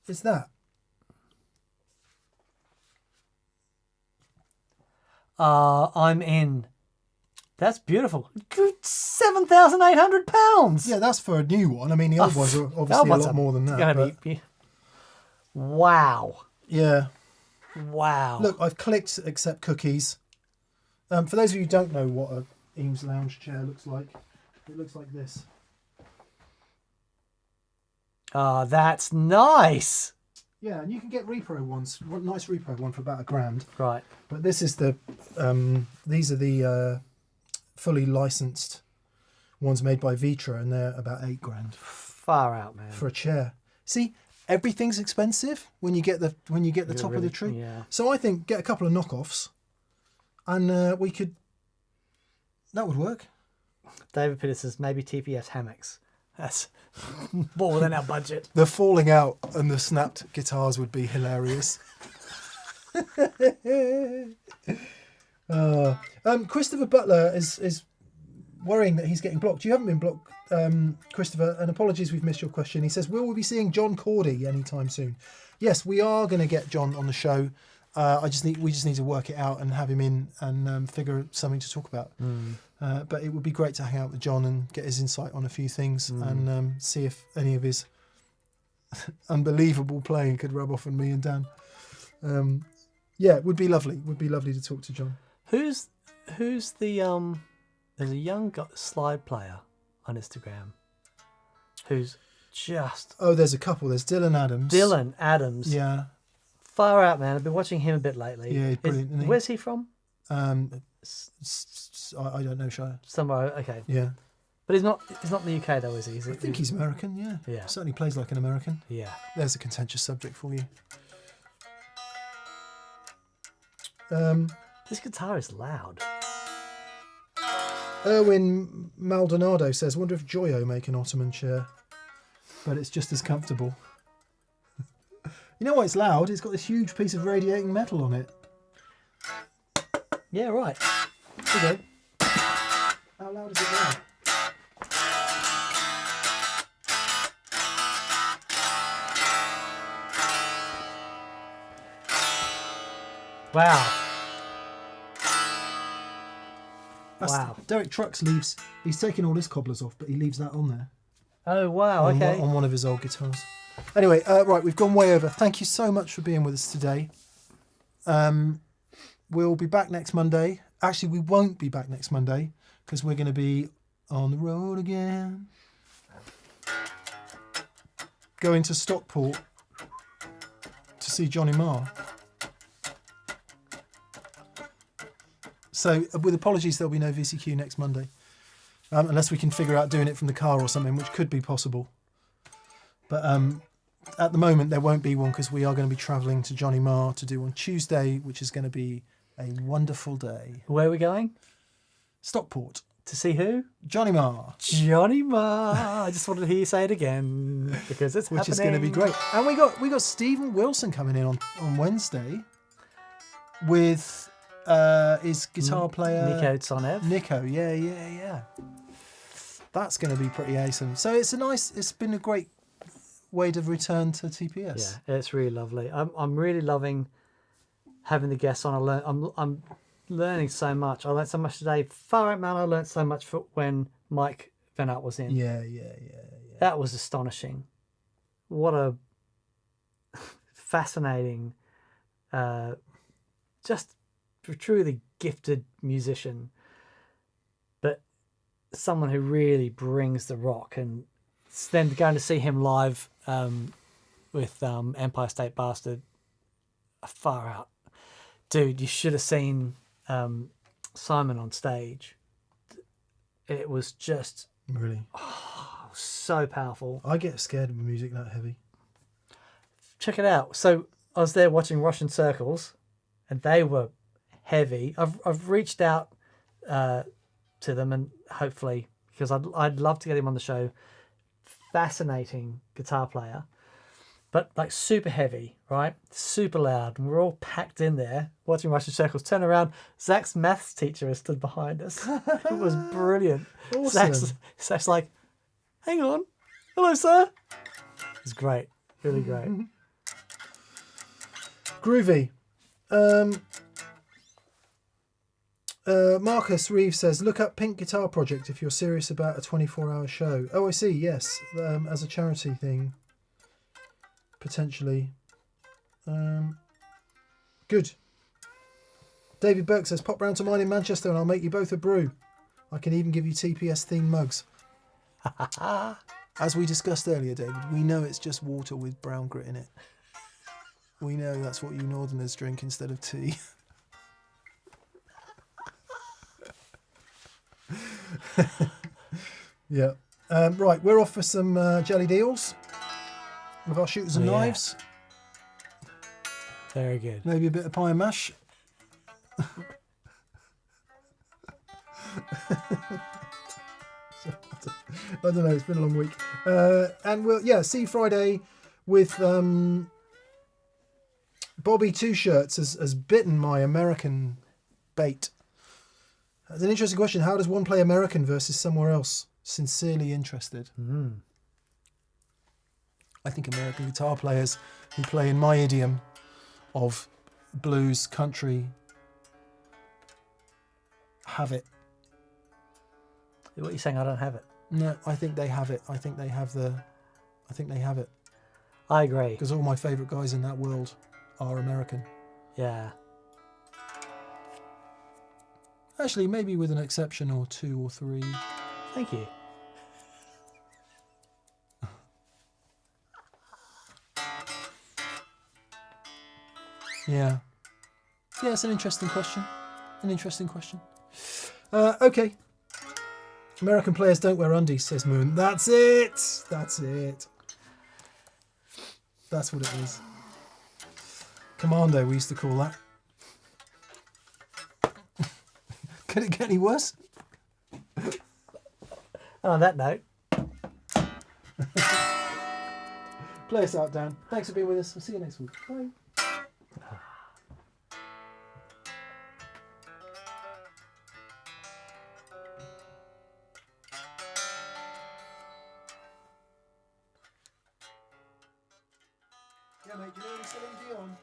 is that? I'm in. That's beautiful. £7,800. Yeah, that's for a new one. I mean, the old ones are obviously a lot more than that. Gonna be. Wow. Yeah. Wow. Look, I've clicked accept cookies. For those of you who don't know what a Eames lounge chair looks like, it looks like this. Oh, that's nice. Yeah, and you can get repro ones. Nice repro one for about £1,000. Right. But this is the. These are the fully licensed ones made by Vitra, and they're about £8,000 Far out, man. for a chair. See, everything's expensive when you get the top of the tree. Yeah. So I think get a couple of knockoffs, and we could. That would work. David Peters says maybe TPS hammocks. That's more than our budget. The falling out and the snapped guitars would be hilarious. Christopher Butler is worrying that he's getting blocked. You haven't been blocked, Christopher, and apologies we've missed your question. He says, will we be seeing John Cordy anytime soon? Yes, we are going to get John on the show. We just need to work it out and have him in and figure something to talk about. But it would be great to hang out with John and get his insight on a few things and see if any of his unbelievable playing could rub off on me and Dan. Yeah, it would be lovely. Would be lovely to talk to John. Who's the there's a young slide player on Instagram who's just there's a couple. There's Dylan Adams. Dylan Adams. Yeah. Far out, man. I've been watching him a bit lately. Yeah, he's brilliant, isn't he? Where's he from? I don't know, Shire. Somewhere. Okay. Yeah. But he's not in the UK though, is he? I think he's American, yeah. Yeah. Certainly plays like an American. Yeah. There's a contentious subject for you. This guitar is loud. Erwin Maldonado says, wonder if Joyo make an Ottoman chair. But it's just as comfortable. You know why it's loud? It's got this huge piece of radiating metal on it. Yeah, right. There you go. How loud is it now? Wow. Wow. Derek Trucks leaves. He's taken all his cobblers off, but he leaves that on there. Oh, wow. Okay. On one of his old guitars. Anyway, right, we've gone way over. Thank you so much for being with us today. We'll be back next Monday. Actually, we won't be back next Monday because we're going to be on the road again. Going to Stockport to see Johnny Marr. So, with apologies, there'll be no VCQ next Monday. Unless we can figure out doing it from the car or something, which could be possible. But at the moment, there won't be one because we are going to be travelling to Johnny Marr to do on Tuesday, which is going to be a wonderful day. Where are we going? Stockport. To see who? Johnny Marr. Johnny Marr. I just wanted to hear you say it again because it's which happening. Is going to be great. And we got Stephen Wilson coming in on Wednesday with his guitar player Nico Tsonev. Nico, yeah. That's going to be pretty awesome. So it's been a great way to return to TPS. Yeah, it's really lovely. I'm really loving having the guests on. I'm learning so much. I learned so much today. Far out, man, I learned so much when Mike Van Out was in. Yeah. That was astonishing. What a fascinating, just truly gifted musician, but someone who really brings the rock. And then going to see him live with Empire State Bastard, far out. Dude, you should have seen Simon on stage. It was just really so powerful. I get scared of music that heavy. Check it out. So I was there watching Russian Circles, and they were heavy. I've reached out to them, and hopefully, because I'd love to get him on the show. Fascinating guitar player, but like super heavy, right? Super loud, and we're all packed in there watching Russian Circles. Turn around, Zach's maths teacher has stood behind us. It was brilliant. Awesome. Zach's like, hang on, hello, sir. It's great, really great. Groovy. Marcus Reeves says, look up Pink Guitar Project if you're serious about a 24-hour show. Oh, I see, yes. As a charity thing. Potentially. Good. David Burke says, pop round to mine in Manchester and I'll make you both a brew. I can even give you TPS-themed mugs. As we discussed earlier, David, we know it's just water with brown grit in it. We know that's what you Northerners drink instead of tea. Yeah. Right, we're off for some jelly deals with our shooters and knives. Very good. Maybe a bit of pie and mash. I don't know, it's been a long week. And we'll see you Friday with Bobby Two Shirts has bitten my American bait. That's an interesting question. How does one play American versus somewhere else? Sincerely interested. I think American guitar players who play in my idiom of blues, country, have it. What are you saying? I don't have it. No, I think they have it. I think they have it. I agree. Because all my favourite guys in that world are American. Yeah. Actually, maybe with an exception or two or three. Thank you. Yeah. Yeah, it's an interesting question. Okay. American players don't wear undies, says Moon. That's it. That's what it is. Commando, we used to call that. Could it get any worse? On that note. Play us out, Dan. Thanks for being with us. We'll see you next week. Bye. Yeah, mate, do you know any Celine Dion?